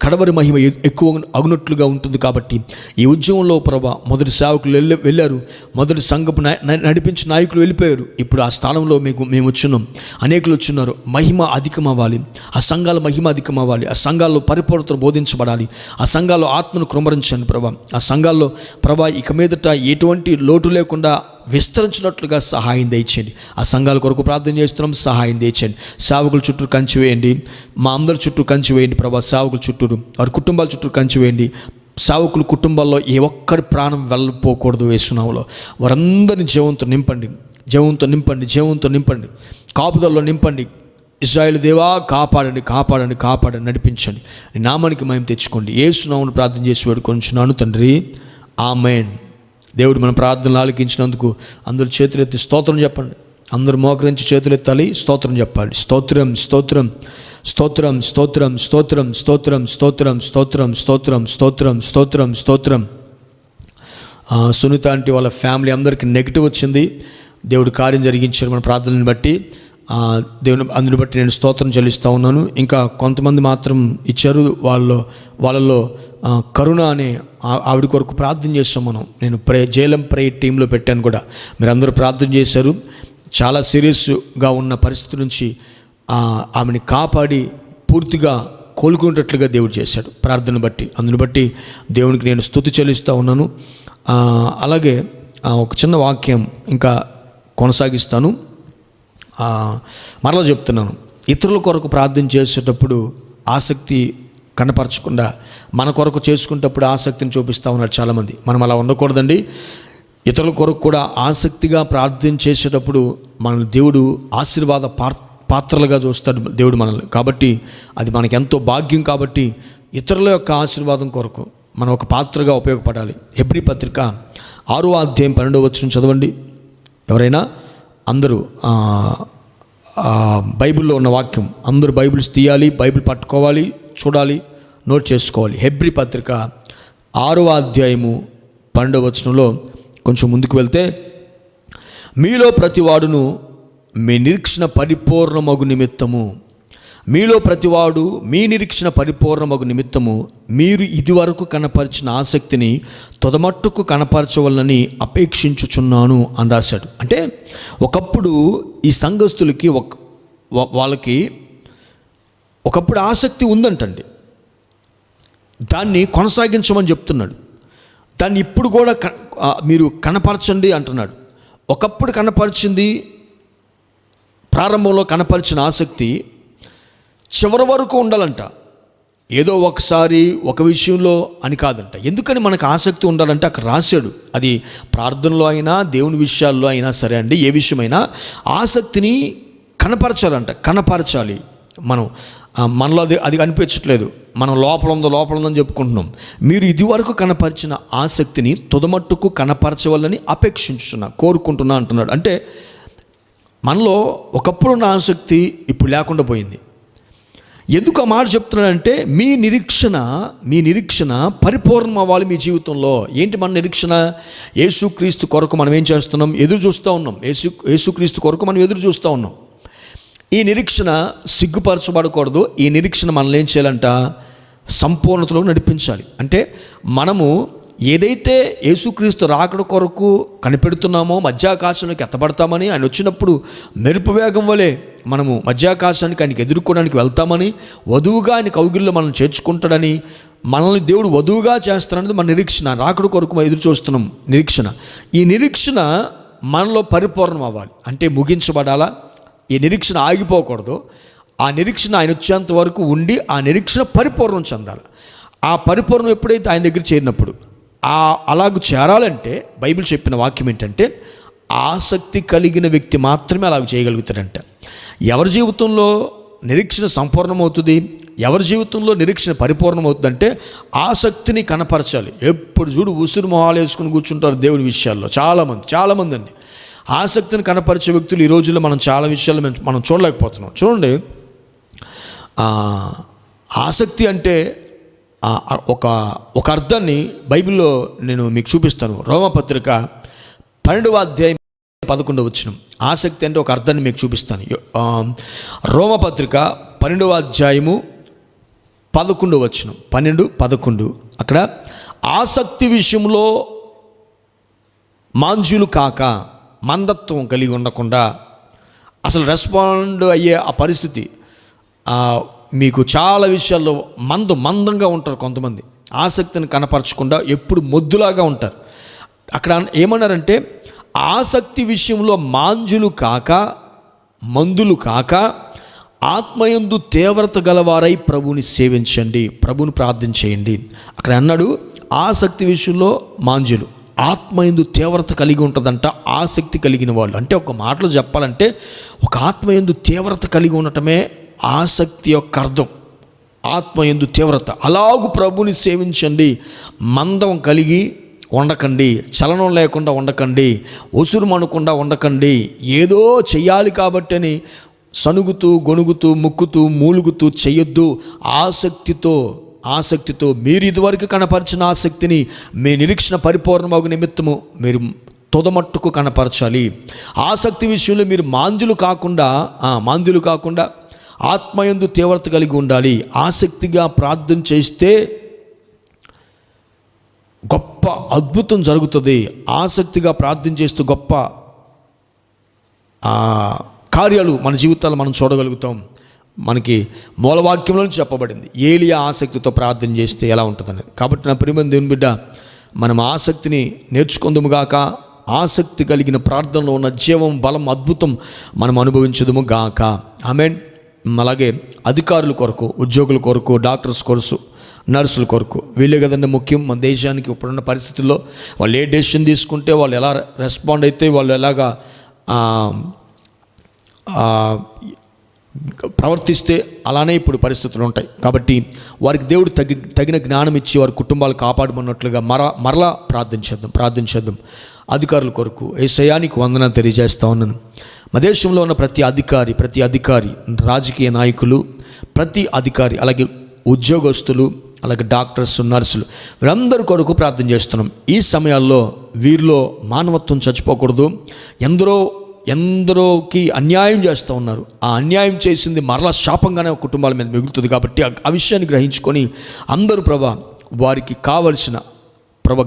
కడవరి మహిమ ఎక్కువ అగునట్లుగా ఉంటుంది. కాబట్టి ఈ ఉద్యమంలో ప్రభా మొదటి సేవకులు వెళ్ళారు, మొదటి సంఘపు నడిపించిన నాయకులు వెళ్ళిపోయారు. ఇప్పుడు ఆ స్థానంలో మేము వచ్చున్నాం, అనేకులు వచ్చున్నారు. మహిమ అధికం అవ్వాలి, ఆ సంఘాల మహిమ అధికం అవ్వాలి, ఆ సంఘాల్లో పరిపూర్ణతను బోధించబడాలి, ఆ సంఘాల్లో ఆత్మను కృమరించండి ప్రభా. ఆ సంఘాల్లో ప్రభా ఇక మీదట ఎటువంటి లోటు లేకుండా విస్తరించినట్లుగా సహాయం తెచ్చండి. ఆ సంఘాల కొరకు ప్రార్థన చేస్తున్నాం, సహాయం తెచ్చండి. సేవకుల చుట్టూ కంచి వేయండి, మా అందరి చుట్టూ కంచి వేయండి ప్రభా. సేవకుల చుట్టూరు వారి కుటుంబాల చుట్టూ కంచి వేయండి. సేవకుల కుటుంబాల్లో ఏ ఒక్కరి ప్రాణం వెళ్ళిపోకూడదు. యేసునామములో వారందరినీ జీవంతో నింపండి, కాపుదల్లో నింపండి. ఇశ్రాయేలు దేవా కాపాడండి, నడిపించండి. నీ నామానికి మహిమ తెచ్చుకోండి. యేసునామమును ప్రార్థన చేసి వేడుకొంచున్నాను తండ్రి, ఆమేన్. దేవుడు మన ప్రార్థనలు ఆలకించినందుకు అందరూ చేతులెత్తి స్తోత్రం చెప్పండి. అందరూ మోకరించి చేతులెత్తాలి, స్తోత్రం చెప్పాలి. స్తోత్రం. సునీత అంటే వాళ్ళ ఫ్యామిలీ అందరికీ నెగిటివ్ వచ్చింది. దేవుడు కార్యం జరిగించారు మన ప్రార్థనని బట్టి. దేవుని అందుని బట్టి నేను స్తోత్రం చెల్లిస్తూ ఉన్నాను. ఇంకా కొంతమంది మాత్రం ఇచ్చారు. వాళ్ళలో కరుణ అనే ఆవిడ కొరకు ప్రార్థన చేస్తాం మనం. నేను జైలం ప్రేయర్ టీంలో పెట్టాను కూడా. మీరు అందరూ ప్రార్థన చేశారు. చాలా సీరియస్గా ఉన్న పరిస్థితి నుంచి ఆమెని కాపాడి పూర్తిగా కోలుకునేటట్లుగా దేవుడు చేశాడు ప్రార్థన బట్టి. అందుని బట్టి దేవునికి నేను స్తుతి చెల్లిస్తూ ఉన్నాను. అలాగే ఒక చిన్న వాక్యం ఇంకా కొనసాగిస్తాను. మరలా చెప్తున్నాను, ఇతరుల కొరకు ప్రార్థన చేసేటప్పుడు ఆసక్తి కనపరచకుండా మన కొరకు చేసుకునేటప్పుడు ఆసక్తిని చూపిస్తూ ఉన్నారు చాలామంది. మనం అలా ఉండకూడదండి. ఇతరుల కొరకు కూడా ఆసక్తిగా ప్రార్థన చేసేటప్పుడు మనల్ని దేవుడు ఆశీర్వాద పాత్రలుగా చూస్తాడు దేవుడు మనల్ని. కాబట్టి అది మనకి ఎంతో భాగ్యం. కాబట్టి ఇతరుల యొక్క ఆశీర్వాదం కొరకు మనం ఒక పాత్రగా ఉపయోగపడాలి. హెబ్రీ పత్రిక 6వ అధ్యాయం 12వ వచనం చదవండి ఎవరైనా. అందరూ బైబిల్లో ఉన్న వాక్యం అందరూ బైబిల్స్ తీయాలి, బైబిల్ పట్టుకోవాలి, చూడాలి, నోట్ చేసుకోవాలి. హెబ్రీ పత్రిక 6వ అధ్యాయము 12వ వచనంలో కొంచెం ముందుకు వెళ్తే, మీలో ప్రతివాడును మీ నిరీక్షణ పరిపూర్ణమగు నిమిత్తము మీరు ఇదివరకు కనపరిచిన ఆసక్తిని తొదమట్టుకు కనపరచవలనని అపేక్షించుచున్నాను అని రాశాడు. అంటే ఒకప్పుడు ఈ సంఘస్థులకి వాళ్ళకి ఒకప్పుడు ఆసక్తి ఉందంటండి. దాన్ని కొనసాగించమని చెప్తున్నాడు. దాన్ని ఇప్పుడు కూడా మీరు కనపరచండి అంటున్నాడు. ఒకప్పుడు కనపరిచింది, ప్రారంభంలో కనపరిచిన ఆసక్తి చివరి వరకు ఉండాలంట. ఏదో ఒకసారి ఒక విషయంలో అని కాదంట. ఎందుకని మనకు ఆసక్తి ఉండాలంటే అక్కడ రాశాడు. అది ప్రార్థనలో అయినా దేవుని విషయాల్లో అయినా సరే అండి, ఏ విషయమైనా ఆసక్తిని కనపరచాలి. మనం మనలో అది కనిపించట్లేదు. మనం లోపల ఉందని చెప్పుకుంటున్నాం. మీరు ఇదివరకు కనపరిచిన ఆసక్తిని తుదమట్టుకు కనపరచవాలని అపేక్షించుతున్నా, కోరుకుంటున్నా అంటున్నాడు. అంటే మనలో ఒకప్పుడు ఉన్న ఆసక్తి ఇప్పుడు లేకుండా పోయింది. ఎందుకు ఆ మాట చెప్తున్నాడంటే మీ నిరీక్షణ పరిపూర్ణం అవ్వాలి మీ జీవితంలో. ఏంటి మన నిరీక్షణ? యేసుక్రీస్తు కొరకు మనం ఏం చేస్తున్నాం? ఎదురు చూస్తూ ఉన్నాం. యేసుక్రీస్తు కొరకు మనం ఎదురు చూస్తూ ఉన్నాం. ఈ నిరీక్షణ సిగ్గుపరచబడకూడదు. ఈ నిరీక్షణ మనల్ని ఏం చేయాలంట? సంపూర్ణతలో నడిపించాలి. అంటే మనము ఏదైతే యేసుక్రీస్తు రాకడ కొరకు కనిపెడుతున్నామో, మధ్యాకాశంలోకి ఎత్తబడతామని, ఆయన వచ్చినప్పుడు మెరుపు వేగం వలె మనము మధ్యాకాశానికి ఆయనకి ఎదుర్కోవడానికి వెళ్తామని, వధువుగా ఆయన కౌగిల్లో మనం చేర్చుకుంటాడని, మనల్ని దేవుడు వధువుగా చేస్తాడనేది మన నిరీక్షణ. రాకడ కొరకు ఎదురు చూస్తున్నాం నిరీక్షణ. ఈ నిరీక్షణ మనలో పరిపూర్ణం అవ్వాలి. అంటే ముగించబడాలా? ఈ నిరీక్షణ ఆగిపోకూడదు. ఆ నిరీక్షణ ఆయన వచ్చేంత వరకు ఉండి ఆ నిరీక్షణ పరిపూర్ణం చెందాలి. ఆ పరిపూర్ణం ఎప్పుడైతే ఆయన దగ్గర చేరినప్పుడు, అలాగ చేరాలంటే బైబిల్ చెప్పిన వాక్యం ఏంటంటే, ఆసక్తి కలిగిన వ్యక్తి మాత్రమే అలాగ చేయగలుగుతాడంట. ఎవరి జీవితంలో నిరీక్షణ సంపూర్ణమవుతుంది, ఎవరి జీవితంలో నిరీక్షణ పరిపూర్ణమవుతుందంటే ఆసక్తిని కనపరచాలి. ఎప్పుడు చూడు ఉసురు మొహాలు వేసుకుని కూర్చుంటారు దేవుని విషయాల్లో చాలామంది అండి. ఆసక్తిని కనపరిచే వ్యక్తులు ఈ రోజుల్లో మనం చాలా విషయాలు మనం చూడలేకపోతున్నాం. చూడండి, ఆసక్తి అంటే ఒక అర్థాన్ని బైబిల్లో నేను మీకు చూపిస్తాను. రోమపత్రిక 12వ అధ్యాయం 11వ వచనం. ఆసక్తి అంటే ఒక అర్థాన్ని మీకు చూపిస్తాను. రోమపత్రిక 12వ అధ్యాయము 11వ వచనం, 12-11. అక్కడ ఆసక్తి విషయంలో మాంజులు కాక, మందత్వం కలిగి ఉండకుండా, అసలు రెస్పాండ్ అయ్యే ఆ పరిస్థితి, మీకు చాలా విషయాల్లో మందంగా ఉంటారు కొంతమంది. ఆసక్తిని కనపరచకుండా ఎప్పుడు మొద్దులాగా ఉంటారు. అక్కడ ఏమన్నారంటే, ఆసక్తి విషయంలో మందులు కాక ఆత్మయందు తీవ్రత గలవారై ప్రభుని సేవించండి, ప్రభుని ప్రార్థన చేయండి. అక్కడ అన్నాడు ఆసక్తి విషయంలో మాంజులు, ఆత్మయందు తీవ్రత కలిగి ఉంటుందంట. ఆసక్తి కలిగిన వాళ్ళు అంటే, ఒక మాటలో చెప్పాలంటే, ఒక ఆత్మయందు తీవ్రత కలిగి ఉండటమే ఆసక్తి యొక్క అర్థం. ఆత్మయందు తీవ్రత. అలాగూ ప్రభుని సేవించండి. మందం కలిగి ఉండకండి, చలనం లేకుండా ఉండకండి, ఒసురుమనకుండా ఉండకండి. ఏదో చెయ్యాలి కాబట్టి అని సనుగుతూ, గొణుగుతూ, ముక్కుతూ, మూలుగుతూ చెయ్యొద్దు. ఆసక్తితో మీరు ఇదివరకు కనపరిచిన ఆసక్తిని మీ నిరీక్షణ పరిపూర్ణమగు నిమిత్తము మీరు తుదమట్టుకు కనపరచాలి. ఆసక్తి విషయంలో మీరు మాంద్యులు కాకుండా ఆత్మయందు తీవ్రత కలిగి ఉండాలి. ఆసక్తిగా ప్రార్థన చేస్తే గొప్ప అద్భుతం జరుగుతుంది. ఆసక్తిగా ప్రార్థన చేస్తూ గొప్ప కార్యాలు మన జీవితాల్లో మనం చూడగలుగుతాం. మనకి మూలవాక్యంలో చెప్పబడింది ఏలియా ఆసక్తితో ప్రార్థన చేస్తే ఎలా ఉంటుందనేది. కాబట్టి నా ప్రియమైన దేవుని బిడ్డ, మనం ఆసక్తిని నేర్చుకుందుముగాక. ఆసక్తి కలిగిన ప్రార్థనలో ఉన్న జీవం, బలం, అద్భుతం మనం అనుభవించదుము గాక. ఆమేన్. అలాగే అధికారుల కొరకు, ఉద్యోగుల కొరకు, డాక్టర్స్ కొరకు, నర్సుల కొరకు, వీళ్ళే కదండి ముఖ్యం మన దేశానికి. ఇప్పుడున్న పరిస్థితుల్లో వాళ్ళు ఏ డెసిషన్ తీసుకుంటే, వాళ్ళు ఎలా రెస్పాండ్ అయితే, వాళ్ళు ఎలాగా ప్రవర్తిస్తే అలానే ఇప్పుడు పరిస్థితులు ఉంటాయి. కాబట్టి వారికి దేవుడు తగిన జ్ఞానం ఇచ్చి వారి కుటుంబాలు కాపాడమన్నట్లుగా మరలా ప్రార్థన చేద్దాం. అధికారుల కొరకు యేసయ్యానికి వందనాలు తెలియజేస్తా ఉన్నాను. మా దేశంలో ఉన్న ప్రతి అధికారి, రాజకీయ నాయకులు, ప్రతి అధికారి, అలాగే ఉద్యోగస్తులు, అలాగే డాక్టర్స్, నర్సులు, వీరందరి కొరకు ప్రార్థన చేస్తున్నాం. ఈ సమయాల్లో వీరిలో మానవత్వం చచ్చిపోకూడదు. ఎందరోకి అన్యాయం చేస్తూ ఉన్నారు. ఆ అన్యాయం చేసింది మరలా శాపంగానే కుటుంబాల మీద మిగులుతుంది. కాబట్టి ఆ విషయాన్ని గ్రహించుకొని అందరూ వారికి కావలసిన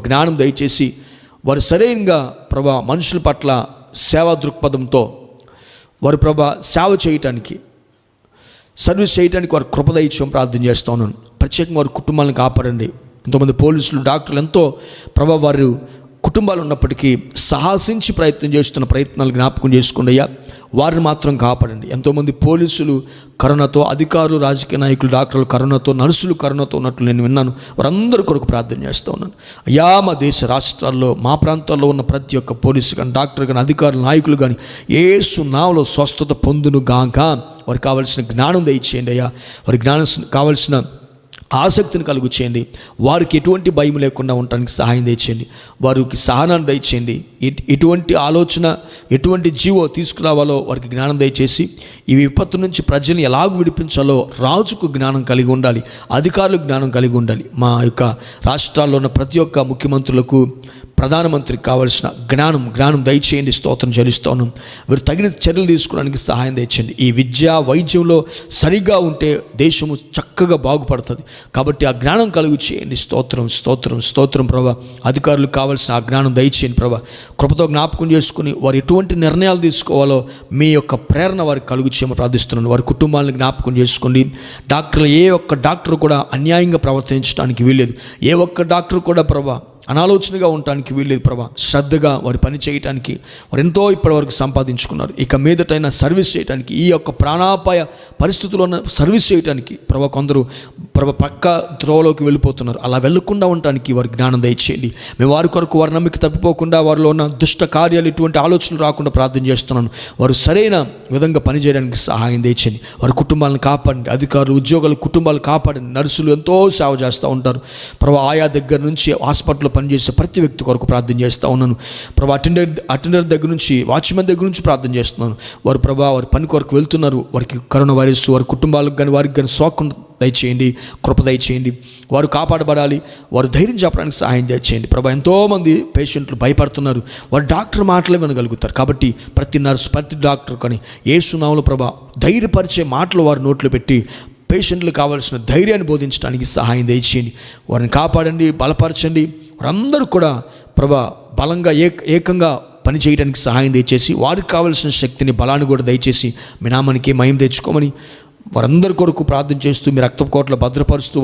జ్ఞానం దయచేసి వారు సరైనగా మనుషుల పట్ల సేవా దృక్పథంతో వారు సేవ చేయటానికి, సర్వీస్ చేయడానికి వారు కృప దయచేయమని ప్రార్థన చేస్తూ ఉన్నాను. ప్రత్యేకంగా వారి కుటుంబాలను కాపాడండి. ఎంతోమంది పోలీసులు, డాక్టర్లు ఎంతో వారు కుటుంబాలు ఉన్నప్పటికీ సాహసించి ప్రయత్నం చేస్తున్న ప్రయత్నాలు జ్ఞాపకం చేసుకోండి అయ్యా. వారిని మాత్రం కాపాడండి. ఎంతోమంది పోలీసులు కరోనాతో, అధికారులు, రాజకీయ నాయకులు, డాక్టర్లు కరోనాతో, నర్సులు కరోనాతో ఉన్నట్లు నేను విన్నాను. వారందరూ కొరకు ప్రార్థన చేస్తూ ఉన్నాను అయ్యా. మా దేశ రాష్ట్రాల్లో, మా ప్రాంతాల్లో ఉన్న ప్రతి ఒక్క పోలీసు కానీ, డాక్టర్ కానీ, అధికారులు, నాయకులు కానీ యేసు నామములో స్వస్థత పొందును గాక. వారికి కావాల్సిన జ్ఞానం దయచేయండి అయ్యా. వారికి కావాల్సిన ఆసక్తిని కలుగు చేయండి. వారికి ఎటువంటి భయం లేకుండా ఉండడానికి సహాయం దయచేయండి. వారికి సహనాన్ని దయచేయండి. ఎటువంటి ఆలోచన, ఎటువంటి జీవో తీసుకురావాలో వారికి జ్ఞానం దయచేసి ఈ విపత్తు నుంచి ప్రజల్ని ఎలాగ విడిపించాలో రాజుకు జ్ఞానం కలిగి ఉండాలి, అధికారులకు జ్ఞానం కలిగి ఉండాలి. మా యొక్క రాష్ట్రాల్లో ఉన్న ప్రతి ఒక్క ముఖ్యమంత్రులకు, ప్రధానమంత్రికి కావాల్సిన జ్ఞానం దయచేయండి. స్తోత్రం చెల్లిస్తాను. వీరు తగిన చర్యలు తీసుకోవడానికి సహాయం దయచేయండి. ఈ విద్య, వైద్యంలో సరిగా ఉంటే దేశము చక్కగా బాగుపడుతుంది. కాబట్టి ఆ జ్ఞానం కలుగు చేయండి. స్తోత్రం ప్రభా. అధికారులకు కావాల్సిన ఆ జ్ఞానం దయచేయండి ప్రభా. కృపతో జ్ఞాపకం చేసుకుని వారు ఎటువంటి నిర్ణయాలు తీసుకోవాలో మీ యొక్క ప్రేరణ వారికి కలుగు చేయమని ప్రార్థిస్తున్నాను. వారి కుటుంబాలను జ్ఞాపకం చేసుకోండి. డాక్టర్లు, ఏ ఒక్క డాక్టర్ కూడా అన్యాయంగా ప్రవర్తించడానికి వీల్లేదు. ఏ ఒక్క డాక్టర్ కూడా ప్రభా అనాలోచనగా ఉండటానికి వీల్లేదు ప్రభా. శ్రద్ధగా వారి పని చేయటానికి వారు ఎంతో ఇప్పటివరకు సంపాదించుకున్నారు. ఇక మీదటైనా సర్వీస్ చేయడానికి, ఈ యొక్క ప్రాణాపాయ పరిస్థితుల్లో ఉన్న సర్వీస్ చేయడానికి ప్రభా కొందరు పక్క త్రోవలోకి వెళ్ళిపోతున్నారు. అలా వెళ్ళకుండా ఉండటానికి వారి జ్ఞానం దయచేయండి. మేము వారి కొరకు వారి నమ్మిక తప్పిపోకుండా, వారిలో ఉన్న దుష్ట కార్యాలు, ఇటువంటి ఆలోచనలు రాకుండా ప్రార్థన చేస్తున్నాను. వారు సరైన విధంగా పనిచేయడానికి సహాయం దయచేయండి. వారి కుటుంబాలను కాపాడండి. అధికారులు, ఉద్యోగులు, కుటుంబాలు కాపాడండి. నర్సులు ఎంతో సేవ చేస్తూ ఉంటారు ప్రభా. ఆయా దగ్గర నుంచి హాస్పిటల్లో పనిచేసే ప్రతి వ్యక్తి కొరకు ప్రార్థన చేస్తూ ఉన్నాను ప్రభా. అటెండర్ దగ్గర నుంచి, వాచ్మెన్ దగ్గర నుంచి ప్రార్థన చేస్తున్నాను. వారు ప్రభా వారి పని కొరకు వెళ్తున్నారు. వారికి కరోనా వైరస్ వారి కుటుంబాలకు కానీ వారికి కానీ సోకకుండా దయచేయండి, కృప దయచేయండి. వారు కాపాడబడాలి. వారు ధైర్యం చెప్పడానికి సహాయం దయచేయండి ప్రభా. ఎంతోమంది పేషెంట్లు భయపడుతున్నారు. వారు డాక్టర్ మాటలే వినగలుగుతారు. కాబట్టి ప్రతి నర్సు, ప్రతి డాక్టర్ కానీ యేసు నామములో ప్రభా ధైర్యపరిచే మాటలు వారి నోట్లో పెట్టి పేషెంట్లు కావాల్సిన ధైర్యాన్ని బోధించడానికి సహాయం దయచేయండి. వారిని కాపాడండి, బలపరచండి. వారందరూ కూడా ప్రభా బలంగా ఏకంగా పని చేయడానికి సహాయం దయచేసి వారికి కావాల్సిన శక్తిని, బలాన్ని కూడా దయచేసి మీ నామానికి మహిమ తెచ్చుకోమని వారందరి కొరకు ప్రార్థన చేస్తూ మీ రక్తకోటలో భద్రపరుస్తూ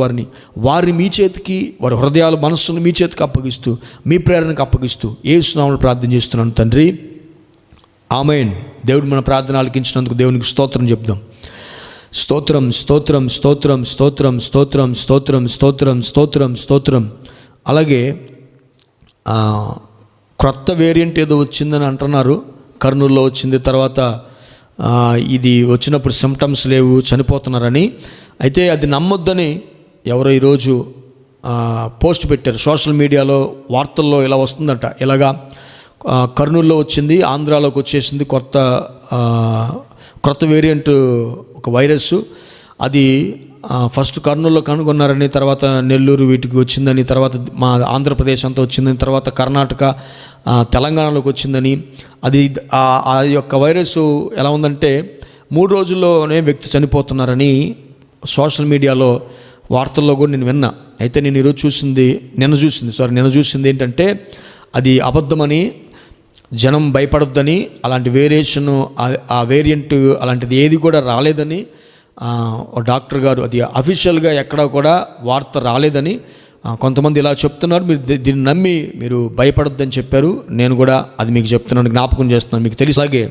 వారిని మీ చేతికి, వారి హృదయాలు, మనస్సును మీ చేతికి అప్పగిస్తూ, మీ ప్రేరణకు అప్పగిస్తూ యేసు నామములో ప్రార్థన చేస్తున్నాను తండ్రి. ఆమేన్. దేవుడు మన ప్రార్థన ఆలకించినందుకు దేవునికి స్తోత్రం చెప్దాం. స్తోత్రం. అలాగే క్రొత్త వేరియంట్ ఏదో వచ్చిందని అంటున్నారు. కర్నూలులో వచ్చింది. తర్వాత ఇది వచ్చినప్పుడు సిమ్టమ్స్ లేవు, చనిపోతున్నారని. అయితే అది నమ్మొద్దని ఎవరో ఈరోజు పోస్ట్ పెట్టారు సోషల్ మీడియాలో. వార్తల్లో ఇలా వస్తుందట, ఇలాగా కర్నూలులో వచ్చింది, ఆంధ్రాలోకి వచ్చేసింది క్రొత్త వేరియంట్ ఒక వైరస్. అది ఫస్ట్ కర్నూలులో కనుగొన్నారని, తర్వాత నెల్లూరు వీటికి వచ్చిందని, తర్వాత మా ఆంధ్రప్రదేశ్ అంతా వచ్చిందని, తర్వాత కర్ణాటక, తెలంగాణలోకి వచ్చిందని. అది ఆ యొక్క వైరస్ ఎలా ఉందంటే 3 రోజుల్లోనే వ్యక్తి చనిపోతున్నారని సోషల్ మీడియాలో వార్తల్లో కూడా నేను విన్నా. అయితే నేను ఈరోజు నిన్న చూసింది ఏంటంటే అది అబద్ధమని, జనం భయపడొద్దని, అలాంటి వేరియేషను, ఆ వేరియంట్ అలాంటిది ఏది కూడా రాలేదని డాక్టర్ గారు, అది అఫీషియల్గా ఎక్కడా కూడా వార్త రాలేదని కొంతమంది ఇలా చెప్తున్నారు. మీరు దీన్ని నమ్మి మీరు భయపడొద్దని చెప్పారు. నేను కూడా అది మీకు చెప్తున్నాను, జ్ఞాపకం చేస్తున్నాను. మీకు తెలిసాగే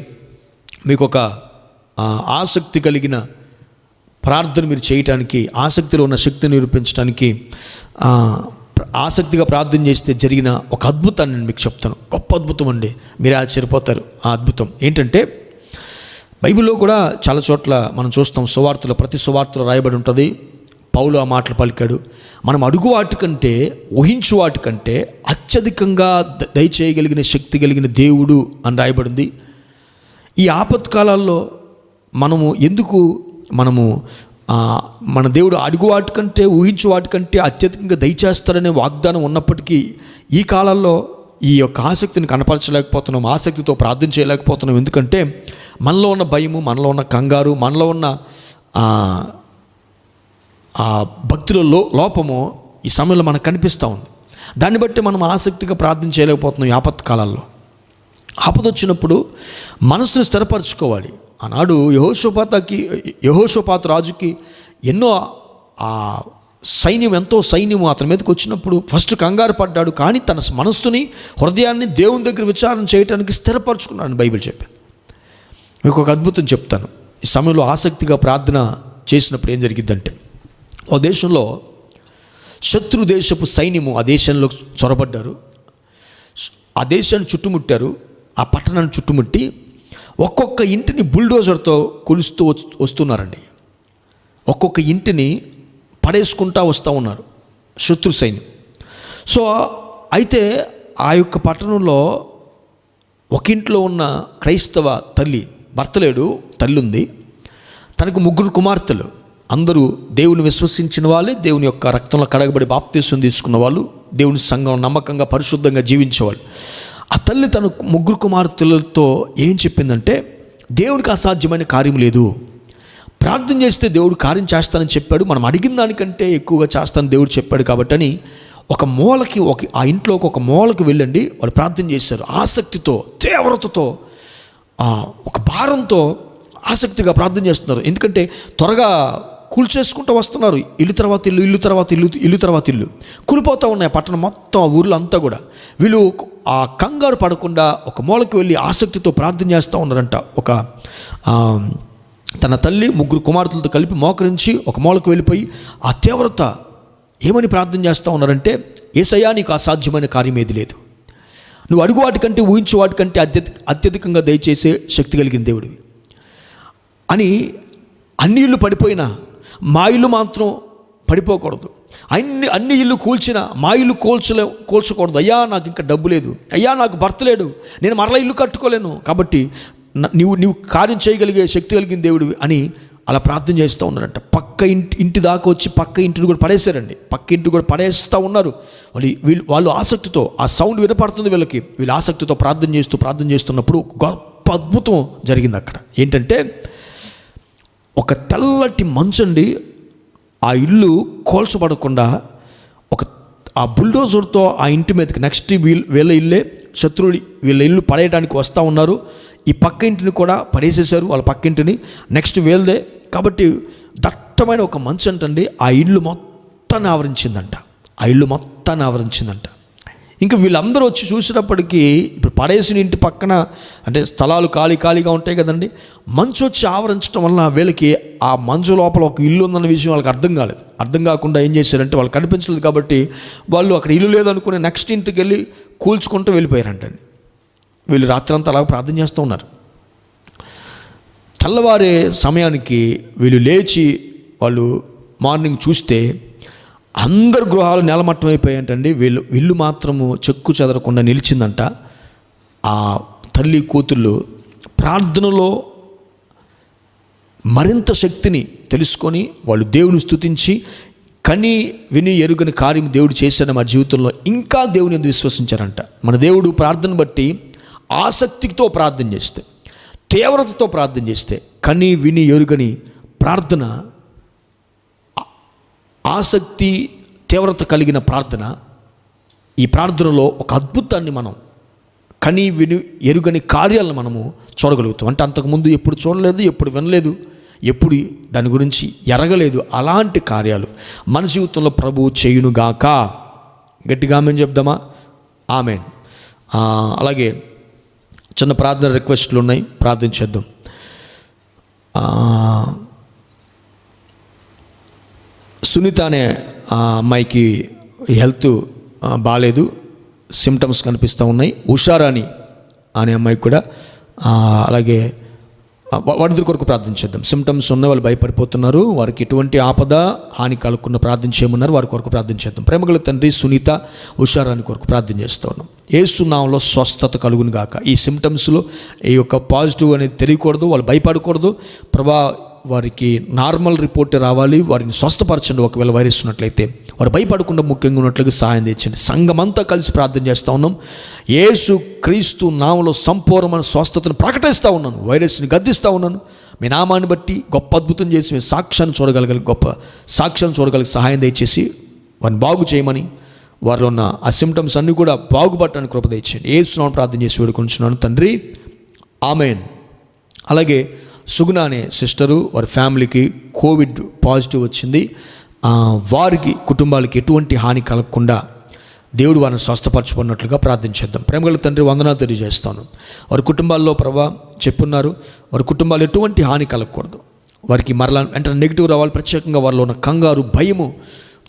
మీకు ఒక ఆసక్తి కలిగిన ప్రార్థన మీరు చేయటానికి, ఆసక్తిలో ఉన్న శక్తిని నిరూపించడానికి, ఆసక్తిగా ప్రార్థన చేస్తే జరిగిన ఒక అద్భుతాన్ని నేను మీకు చెప్తాను. గొప్ప అద్భుతం అండి, మీరు ఆశ్చర్యపోతారు. ఆ అద్భుతం ఏంటంటే, బైబిల్లో కూడా చాలా చోట్ల మనం చూస్తాం, సువార్తలో, ప్రతి సువార్తలో రాయబడి ఉంటుంది. పౌలు ఆ మాటలు పలికాడు, మనం అడుగు వాటికంటే, ఊహించు వాటికంటే అత్యధికంగా దయచేయగలిగిన శక్తి కలిగిన దేవుడు అని రాయబడింది. ఈ ఆపత్కాలాల్లో మనము మన దేవుడు అడుగు వాటికంటే, ఊహించు వాటికంటే అత్యధికంగా దయచేస్తాడనే వాగ్దానం ఉన్నప్పటికీ ఈ కాలాల్లో ఈ యొక్క ఆసక్తిని కనపరచలేకపోతున్నాం, ఆసక్తితో ప్రార్థన చేయలేకపోతున్నాం. ఎందుకంటే మనలో ఉన్న భయము, మనలో ఉన్న కంగారు, మనలో ఉన్న భక్తుల లోపము ఈ సమయంలో మనకు కనిపిస్తూ ఉంది. దాన్ని బట్టి మనం ఆసక్తిగా ప్రార్థన చేయలేకపోతున్నాం. ఈ ఆపత్కాలాల్లో ఆపద వచ్చినప్పుడు మనసును స్థిరపరచుకోవాలి. ఆనాడు యెహోషాపాతు రాజుకి ఎన్నో ఎంతో సైన్యము అతని మీదకి వచ్చినప్పుడు ఫస్ట్ కంగారు పడ్డాడు, కానీ తన మనస్సుని, హృదయాన్ని దేవుని దగ్గర విచారణ చేయడానికి స్థిరపరచుకున్నాడు బైబిల్ చెప్పింది. మీకు ఒక అద్భుతం చెప్తాను. ఈ సమయంలో ఆసక్తిగా ప్రార్థన చేసినప్పుడు ఏం జరిగిద్దంటే, ఆ దేశంలో శత్రు దేశపు సైన్యము ఆ దేశంలో చొరబడ్డారు. ఆ దేశాన్ని చుట్టుముట్టారు. ఆ పట్టణాన్ని చుట్టుముట్టి ఒక్కొక్క ఇంటిని బుల్డోజర్తో కొలుస్తూ వస్తున్నారండి. ఒక్కొక్క ఇంటిని పడేసుకుంటూ వస్తూ ఉన్నారు శత్రు సైన్యం. సో అయితే ఆ యొక్క పట్టణంలో ఒక ఇంట్లో ఉన్న క్రైస్తవ తల్లి, భర్త లేడు, తల్లి ఉంది. తనకు 3 కుమార్తెలు. అందరూ దేవుని విశ్వసించిన వాళ్ళే, దేవుని యొక్క రక్తంలో కడగబడి బాప్తీసం తీసుకున్న వాళ్ళు, దేవుని సంఘం నమ్మకంగా పరిశుద్ధంగా జీవించేవాళ్ళు. ఆ తల్లి తన 3 కుమార్తెలతో ఏం చెప్పిందంటే, దేవునికి అసాధ్యమైన కార్యం లేదు, ప్రార్థన చేస్తే దేవుడు కార్యం చేస్తానని చెప్పాడు, మనం అడిగిన దానికంటే ఎక్కువగా చేస్తానని దేవుడు చెప్పాడు కాబట్టి అని ఒక మూలకి, ఆ ఇంట్లోకి ఒక మూలకి వెళ్ళండి. వాళ్ళు ప్రార్థన చేశారు. ఆసక్తితో, తీవ్రతతో, ఒక భారంతో ఆసక్తిగా ప్రార్థన చేస్తున్నారు. ఎందుకంటే త్వరగా కూల్చేసుకుంటూ వస్తున్నారు. ఇల్లు తర్వాత ఇల్లు, ఇల్లు తర్వాత ఇల్లు, ఇల్లు తర్వాత ఇల్లు కూలిపోతూ ఉన్నాయి పట్టణం మొత్తం, ఆ ఊర్లో అంతా కూడా. వీళ్ళు ఆ కంగారు పడకుండా ఒక మూలకి వెళ్ళి ఆసక్తితో ప్రార్థన చేస్తూ ఉన్నారంట. తన తల్లి 3 కుమార్తెలతో కలిపి మోకరించి ఒక మూలకు వెళ్ళిపోయి ఆ తీవ్రత ఏమని ప్రార్థన చేస్తూ ఉన్నారంటే, యేసయ్యా నీకు అసాధ్యమైన కార్యం ఏది లేదు, నువ్వు అడుగు వాటికంటే ఊహించు వాటికంటే అత్యధికంగా దయచేసే శక్తి కలిగిన దేవుడివి అని. అన్ని ఇల్లు పడిపోయినా మా ఇల్లు మాత్రం పడిపోకూడదు, అన్ని ఇల్లు కూల్చినా మా ఇల్లు కూల్చకూడదు. అయ్యా నాకు ఇంకా డబ్బు లేదు, అయ్యా నాకు భర్త లేడు, నేను మరలా ఇల్లు కట్టుకోలేను, కాబట్టి నీవు కార్యం చేయగలిగే శక్తి కలిగిన దేవుడివి అని అలా ప్రార్థన చేస్తూ ఉన్నారంట. పక్క ఇంటి దాకా వచ్చి పక్క ఇంటిని కూడా పడేశారండి. పక్క ఇంటిని కూడా పడేస్తూ ఉన్నారు. వాళ్ళు ఆసక్తితో, ఆ సౌండ్ వినపడుతుంది వీళ్ళు ఆసక్తితో ప్రార్థన చేస్తున్నప్పుడు గొప్ప అద్భుతం జరిగింది అక్కడ. ఏంటంటే, ఒక తెల్లటి మంచండి ఆ ఇల్లు కోల్చబడకుండా ఆ బుల్డోజర్తో ఆ ఇంటి మీదకి నెక్స్ట్ వీళ్ళ ఇల్లే శత్రువుడి వీళ్ళ ఇల్లు పడేయడానికి వస్తూ ఉన్నారు. ఈ పక్క ఇంటిని కూడా పడేసేశారు, వాళ్ళ పక్క ఇంటిని. నెక్స్ట్ వీళ్ళదే కాబట్టి దట్టమైన ఒక మంచు అంటండి ఆ ఇల్లు మొత్తాన్ని ఆవరించిందంట. ఇంకా వీళ్ళందరూ వచ్చి చూసినప్పటికీ, ఇప్పుడు పడేసిన ఇంటి పక్కన అంటే స్థలాలు ఖాళీగా ఉంటాయి కదండి, మంచు వచ్చి ఆవరించడం వలన వీళ్ళకి ఆ మంచు లోపల ఒక ఇల్లు ఉందన్న విషయం వాళ్ళకి అర్థం కాకుండా ఏం చేశారంటే, వాళ్ళకి కనిపించలేదు కాబట్టి వాళ్ళు అక్కడ ఇల్లు లేదనుకుని నెక్స్ట్ ఇంటికి వెళ్ళి కూల్చుకుంటూ వెళ్ళిపోయారంటండి. వీళ్ళు రాత్రంతా అలా ప్రార్థన చేస్తూ ఉన్నారు. తెల్లవారే సమయానికి వీళ్ళు లేచి వాళ్ళు మార్నింగ్ చూస్తే అందరు గృహాలు నేలమట్టం అయిపోయాయంటండి. ఇల్లు మాత్రము చెక్కు చెదరకుండా నిలిచిందంట. ఆ తల్లి కూతుళ్ళు ప్రార్థనలో మరింత శక్తిని తెలుసుకొని వాళ్ళు దేవుని స్తుతించి, కని విని ఎరుగని కార్యం దేవుడు చేశాడు మా జీవితంలో, ఇంకా దేవుని ఎందుకు విశ్వసించారంట. మన దేవుడు ప్రార్థన బట్టి ఆసక్తితో ప్రార్థన చేస్తే, తీవ్రతతో ప్రార్థన చేస్తే, కని విని ఎరుగని ప్రార్థన, ఆసక్తి తీవ్రత కలిగిన ప్రార్థన, ఈ ప్రార్థనలో ఒక అద్భుతాన్ని మనం కని విని ఎరుగని కార్యాలను మనము చూడగలుగుతాం. అంటే అంతకుముందు ఎప్పుడు చూడలేదు, ఎప్పుడు వినలేదు, ఎప్పుడు దాని గురించి ఎరగలేదు. అలాంటి కార్యాలు మన జీవితంలో ప్రభువు చేయునుగాక. గట్టిగా ఆమెన్ చెప్దామా? ఆమెన్. అలాగే చిన్న ప్రార్థన రిక్వెస్ట్లు ఉన్నాయి, ప్రార్థన చేద్దాం. సునీత అనే అమ్మాయికి హెల్త్ బాగాలేదు, సిమ్టమ్స్ కనిపిస్తూ ఉన్నాయి. ఉషారాణి అనే అమ్మాయికి కూడా అలాగే వారిద్దరి కొరకు ప్రార్థన చేద్దాం. సిమ్టమ్స్ ఉన్న వాళ్ళు భయపడిపోతున్నారు, వారికి ఎటువంటి ఆపద హాని కలుగుకుండా ప్రార్థన చేయమన్నారు, వారి కొరకు ప్రార్థన చేద్దాం. ప్రేమగల తండ్రి, సునీత ఉషారాణి కొరకు ప్రార్థన చేస్తూ ఉన్నాం. యేసు నామములో స్వస్థత కలుగును గాక. ఈ సిమ్టమ్స్లో ఈ యొక్క పాజిటివ్ అనేది తెలియకూడదు, వాళ్ళు భయపడకూడదు ప్రభా. వారికి నార్మల్ రిపోర్ట్ రావాలి, వారిని స్వస్థపరచండి. ఒకవేళ వైరస్ ఉన్నట్లయితే వారు భయపడకుండా ముఖ్యంగా ఉన్నట్లుగా సహాయం తెచ్చండి. సంఘమంతా కలిసి ప్రార్థన చేస్తూ ఉన్నాం. యేసు క్రీస్తు నామములో సంపూర్ణమైన స్వస్థతను ప్రకటిస్తూ ఉన్నాను, వైరస్ని గద్దిస్తూ ఉన్నాను. మీ నామాన్ని బట్టి గొప్ప అద్భుతం చేసి మీ సాక్ష్యాన్ని చూడగలిగే సహాయం దయచేసి వారిని బాగు చేయమని, వారిలో ఉన్న ఆ సిమ్టమ్స్ అన్నీ కూడా బాగుపడటానికి కృప దయచేయండి. యేసు నామములో ప్రార్థన చేసి వేడుకొంచున్నాను తండ్రి, ఆమెన్. అలాగే సుగుణ అనే సిస్టరు, వారి ఫ్యామిలీకి కోవిడ్ పాజిటివ్ వచ్చింది. వారికి కుటుంబాలకి ఎటువంటి హాని కలగకుండా దేవుడు వారిని స్వస్థపరచుకున్నట్లుగా ప్రార్థించేద్దాం. ప్రేమగల తండ్రి, వందనాలు తెలియజేస్తాను. వారి కుటుంబాల్లో ప్రభా చెప్పున్నారు, వారి కుటుంబాలు ఎటువంటి హాని కలగకూడదు. వారికి మరలా వెంటనే నెగిటివ్ రావాలి. ప్రత్యేకంగా వారిలో ఉన్న కంగారు, భయము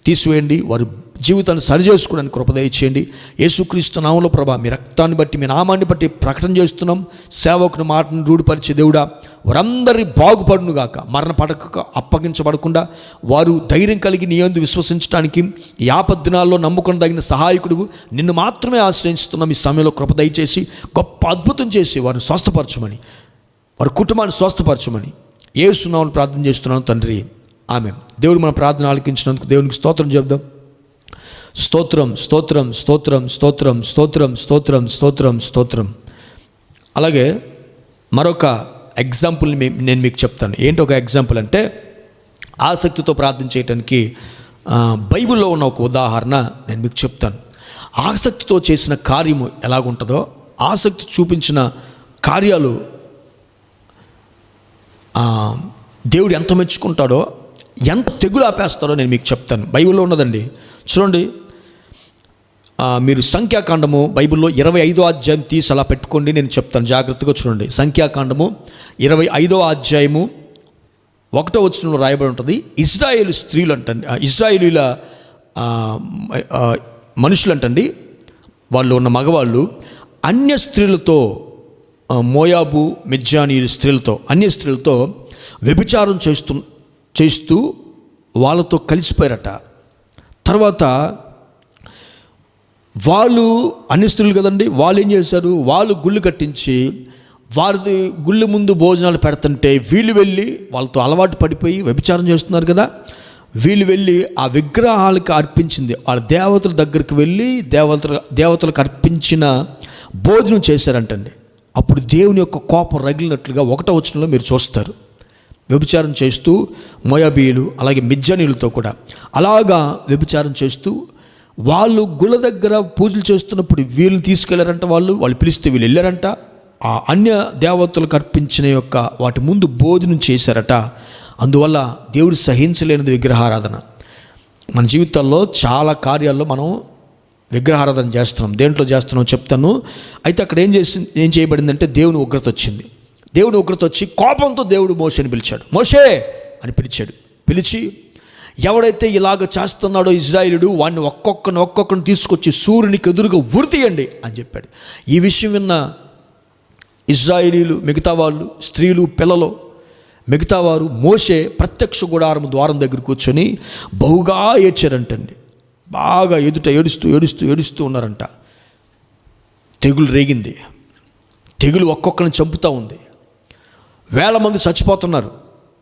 తీసివేయండి. వారి జీవితాన్ని సరిచేసుకోవడానికి కృప దయచేయండి. యేసుక్రీస్తు నామములో ప్రభా, మీ రక్తాన్ని బట్టి, మీ నామాన్ని బట్టి ప్రకటన చేస్తున్నాం. సేవకుని మాటను రూఢిపరిచే దేవుడా, వారందరి బాగుపడునుగాక. మరణ పడక అప్పగించబడకుండా వారు ధైర్యం కలిగి నీ యందు విశ్వసించడానికి ఈ ఆపద్దినాల్లో నమ్ముకొనదగిన సహాయకుడు నిన్ను మాత్రమే ఆశ్రయిస్తున్నాం. ఈ సమయంలో కృప దయచేసి గొప్ప అద్భుతం చేసి వారిని స్వస్థపరచమని, వారి కుటుంబాన్ని స్వస్థపరచమని యేసు నామములో ప్రార్థన చేస్తున్నాను తండ్రి, ఆమేన్. దేవుడు మన ప్రార్థన ఆలకించినందుకు దేవునికి స్తోత్రం చెప్దాం. స్తోత్రం, స్తోత్రం, స్తోత్రం, స్తోత్రం, స్తోత్రం, స్తోత్రం, స్తోత్రం, స్తోత్రం. అలాగే మరొక ఎగ్జాంపుల్ని నేను మీకు చెప్తాను. ఏంటి ఒక ఎగ్జాంపుల్ అంటే, ఆసక్తితో ప్రార్థన చేయడానికి బైబిల్లో ఉన్న ఒక ఉదాహరణ నేను మీకు చెప్తాను. ఆసక్తితో చేసిన కార్యము ఎలాగుంటుందో, ఆసక్తి చూపించిన కార్యాలు దేవుడు ఎంత మెచ్చుకుంటాడో, ఎంత తెగులు ఆపేస్తాడో నేను మీకు చెప్తాను. బైబిల్లో ఉన్నదండి, చూడండి. మీరు సంఖ్యాకాండము బైబిల్లో 25వ అధ్యాయం తీసి అలా పెట్టుకోండి, నేను చెప్తాను. జాగ్రత్తగా చూడండి. సంఖ్యాకాండము 25వ అధ్యాయము 1వ వచనంలో రాయబడి ఉంటుంది. ఇశ్రాయేలు స్త్రీలు అంటండి, ఇశ్రాయేలీల మనుషులు అంటండి, వాళ్ళు ఉన్న మగవాళ్ళు అన్య స్త్రీలతో, మోయాబు మిద్యానీయుల స్త్రీలతో, అన్య స్త్రీలతో వ్యభిచారం చేస్తూ వాళ్ళతో కలిసిపోయారట. తర్వాత వాళ్ళు అన్ని స్త్రీలు కదండి, వాళ్ళు ఏం చేశారు, వాళ్ళు గుళ్ళు కట్టించి వారిది గుళ్ళు ముందు భోజనాలు పెడుతుంటే వీళ్ళు వెళ్ళి వాళ్ళతో అలవాటు పడిపోయి వ్యభిచారం చేస్తున్నారు కదా, వీళ్ళు వెళ్ళి ఆ విగ్రహాలకు అర్పించింది వాళ్ళ దేవతల దగ్గరికి వెళ్ళి దేవతలకు అర్పించిన భోజనం చేశారంటండి. అప్పుడు దేవుని యొక్క కోపం రగిలినట్లుగా 1వ వచనంలో మీరు చూస్తారు. వ్యభిచారం చేస్తూ మోయాబీయులు అలాగే మిద్యానీయులతో కూడా అలాగా వ్యభిచారం చేస్తూ వాళ్ళు గుళ్ళ దగ్గర పూజలు చేస్తున్నప్పుడు వీళ్ళు తీసుకెళ్లారంట. వాళ్ళు పిలిస్తే వీళ్ళు వెళ్ళారంట. ఆ అన్య దేవతలకు అర్పించిన యొక్క వాటి ముందు భోజనం చేశారట. అందువల్ల దేవుడు సహించలేనిది విగ్రహారాధన. మన జీవితాల్లో చాలా కార్యాల్లో మనం విగ్రహారాధన చేస్తున్నాం. దేంట్లో చేస్తున్నాం చెప్తాను. అయితే అక్కడ ఏం చేయబడిందంటే దేవుని ఉగ్రత వచ్చింది. దేవుని ఉగ్రత వచ్చి కోపంతో దేవుడు మోషేని పిలిచాడు. మోషే అని పిలిచి ఎవడైతే ఇలాగ చేస్తున్నాడో ఇజ్రాయేలుడు, వాడిని ఒక్కొక్కరిని తీసుకొచ్చి సూర్యునికి ఎదురుగా ఉరితీయండి అని చెప్పాడు. ఈ విషయం విన్న ఇజ్రాయేలీలు, మిగతా వాళ్ళు, స్త్రీలు, పిల్లలు, మిగతా వారు మోషే ప్రత్యక్ష గుడారం ద్వారం దగ్గర కూర్చొని బహుగా ఏడ్చారంటండి. బాగా ఏడుస్తూ ఉన్నారంట. తెగులు రేగింది. తెగులు ఒక్కొక్కరిని చంపుతూ ఉంది. వేల మంది చచ్చిపోతున్నారు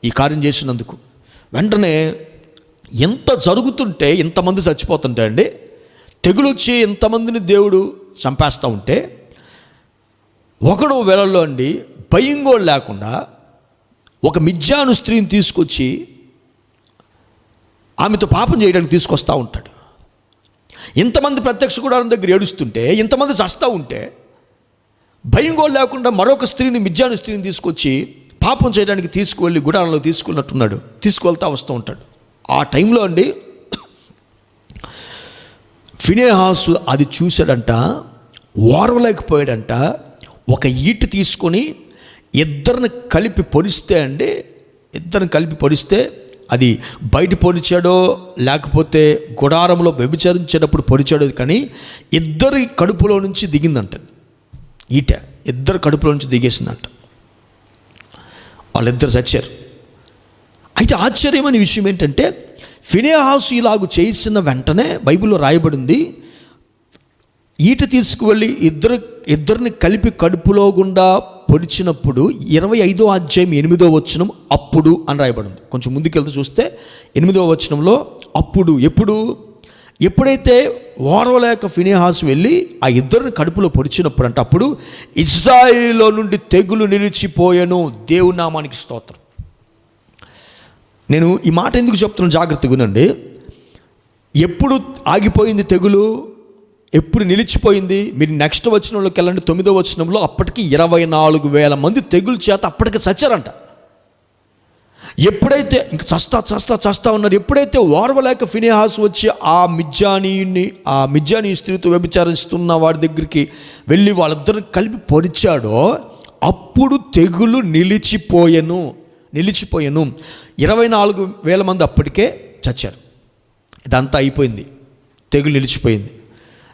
ఈ కార్యం చేసినందుకు. వెంటనే ఎంత జరుగుతుంటే, ఇంతమంది చచ్చిపోతుంటే అండి, తెగులు వచ్చి ఇంతమందిని దేవుడు చంపేస్తూ ఉంటే, ఒకడు వేళల్లో అండి భయం కూడా లేకుండా ఒక మిద్యాను స్త్రీని తీసుకొచ్చి ఆమెతో పాపం చేయడానికి తీసుకొస్తూ ఉంటాడు. ఇంతమంది ప్రత్యక్ష గుడారం దగ్గర ఏడుస్తుంటే, ఇంతమంది చస్తూ ఉంటే భయం కూడా లేకుండా మరొక స్త్రీని, మిద్యాను స్త్రీని తీసుకొచ్చి పాపం చేయడానికి తీసుకువెళ్ళి గుడారంలో తీసుకువెళ్తా వస్తూ ఉంటాడు. ఆ టైంలో అండి ఫినెహాసు అది చూశాడంట, ఓర్వలేకపోయాడంట. ఒక ఈటు తీసుకొని ఇద్దరిని కలిపి పొడిస్తే అది బయట పొడిచాడో లేకపోతే గుడారంలో వ్యభిచరించేటప్పుడు పొడిచాడో కానీ ఇద్దరి కడుపులో నుంచి దిగిందంట ఈట. ఇద్దరు కడుపులో నుంచి దిగేసిందంట. వాళ్ళిద్దరు చచ్చారు. అయితే ఆశ్చర్యమైన విషయం ఏంటంటే, ఫినెహాసు ఇలాగూ చేసిన వెంటనే బైబిల్లో రాయబడింది, ఈట తీసుకువెళ్ళి ఇద్దరిని కలిపి కడుపులో గుండా పొడిచినప్పుడు 25వ అధ్యాయం 8వ వచనం అప్పుడు అని రాయబడింది. కొంచెం ముందుకెళ్తూ చూస్తే 8వ వచనంలో అప్పుడు, ఎప్పుడైతే ఓర్వలేక ఫినెహాసు వెళ్ళి ఆ ఇద్దరిని కడుపులో పొడిచినప్పుడు అంటే అప్పుడు ఇజ్రాయేలులో నుండి తెగులు నిలిచిపోయాను. దేవుని నామానికి స్తోత్రం. నేను ఈ మాట ఎందుకు చెప్తున్నాను జాగ్రత్తగా వినండి. ఎప్పుడు ఆగిపోయింది తెగులు, ఎప్పుడు నిలిచిపోయింది? మీరు నెక్స్ట్ వచనంలోకి వెళ్ళండి. 9వ వచనంలో అప్పటికి 24,000 మంది తెగులు చేత అప్పటికి చచ్చారంట. ఎప్పుడైతే ఇంక చస్తా ఉన్నారు, ఎప్పుడైతే ఓర్వలేక ఫినెహాసు వచ్చి ఆ మిద్యానీ స్త్రీతో వ్యభిచారిస్తున్న వాడి దగ్గరికి వెళ్ళి వాళ్ళిద్దరిని కలిపి పొడిచాడో అప్పుడు తెగులు నిలిచిపోయెను. 24,000 మంది అప్పటికే చచ్చారు. ఇదంతా అయిపోయింది, తెగులు నిలిచిపోయింది.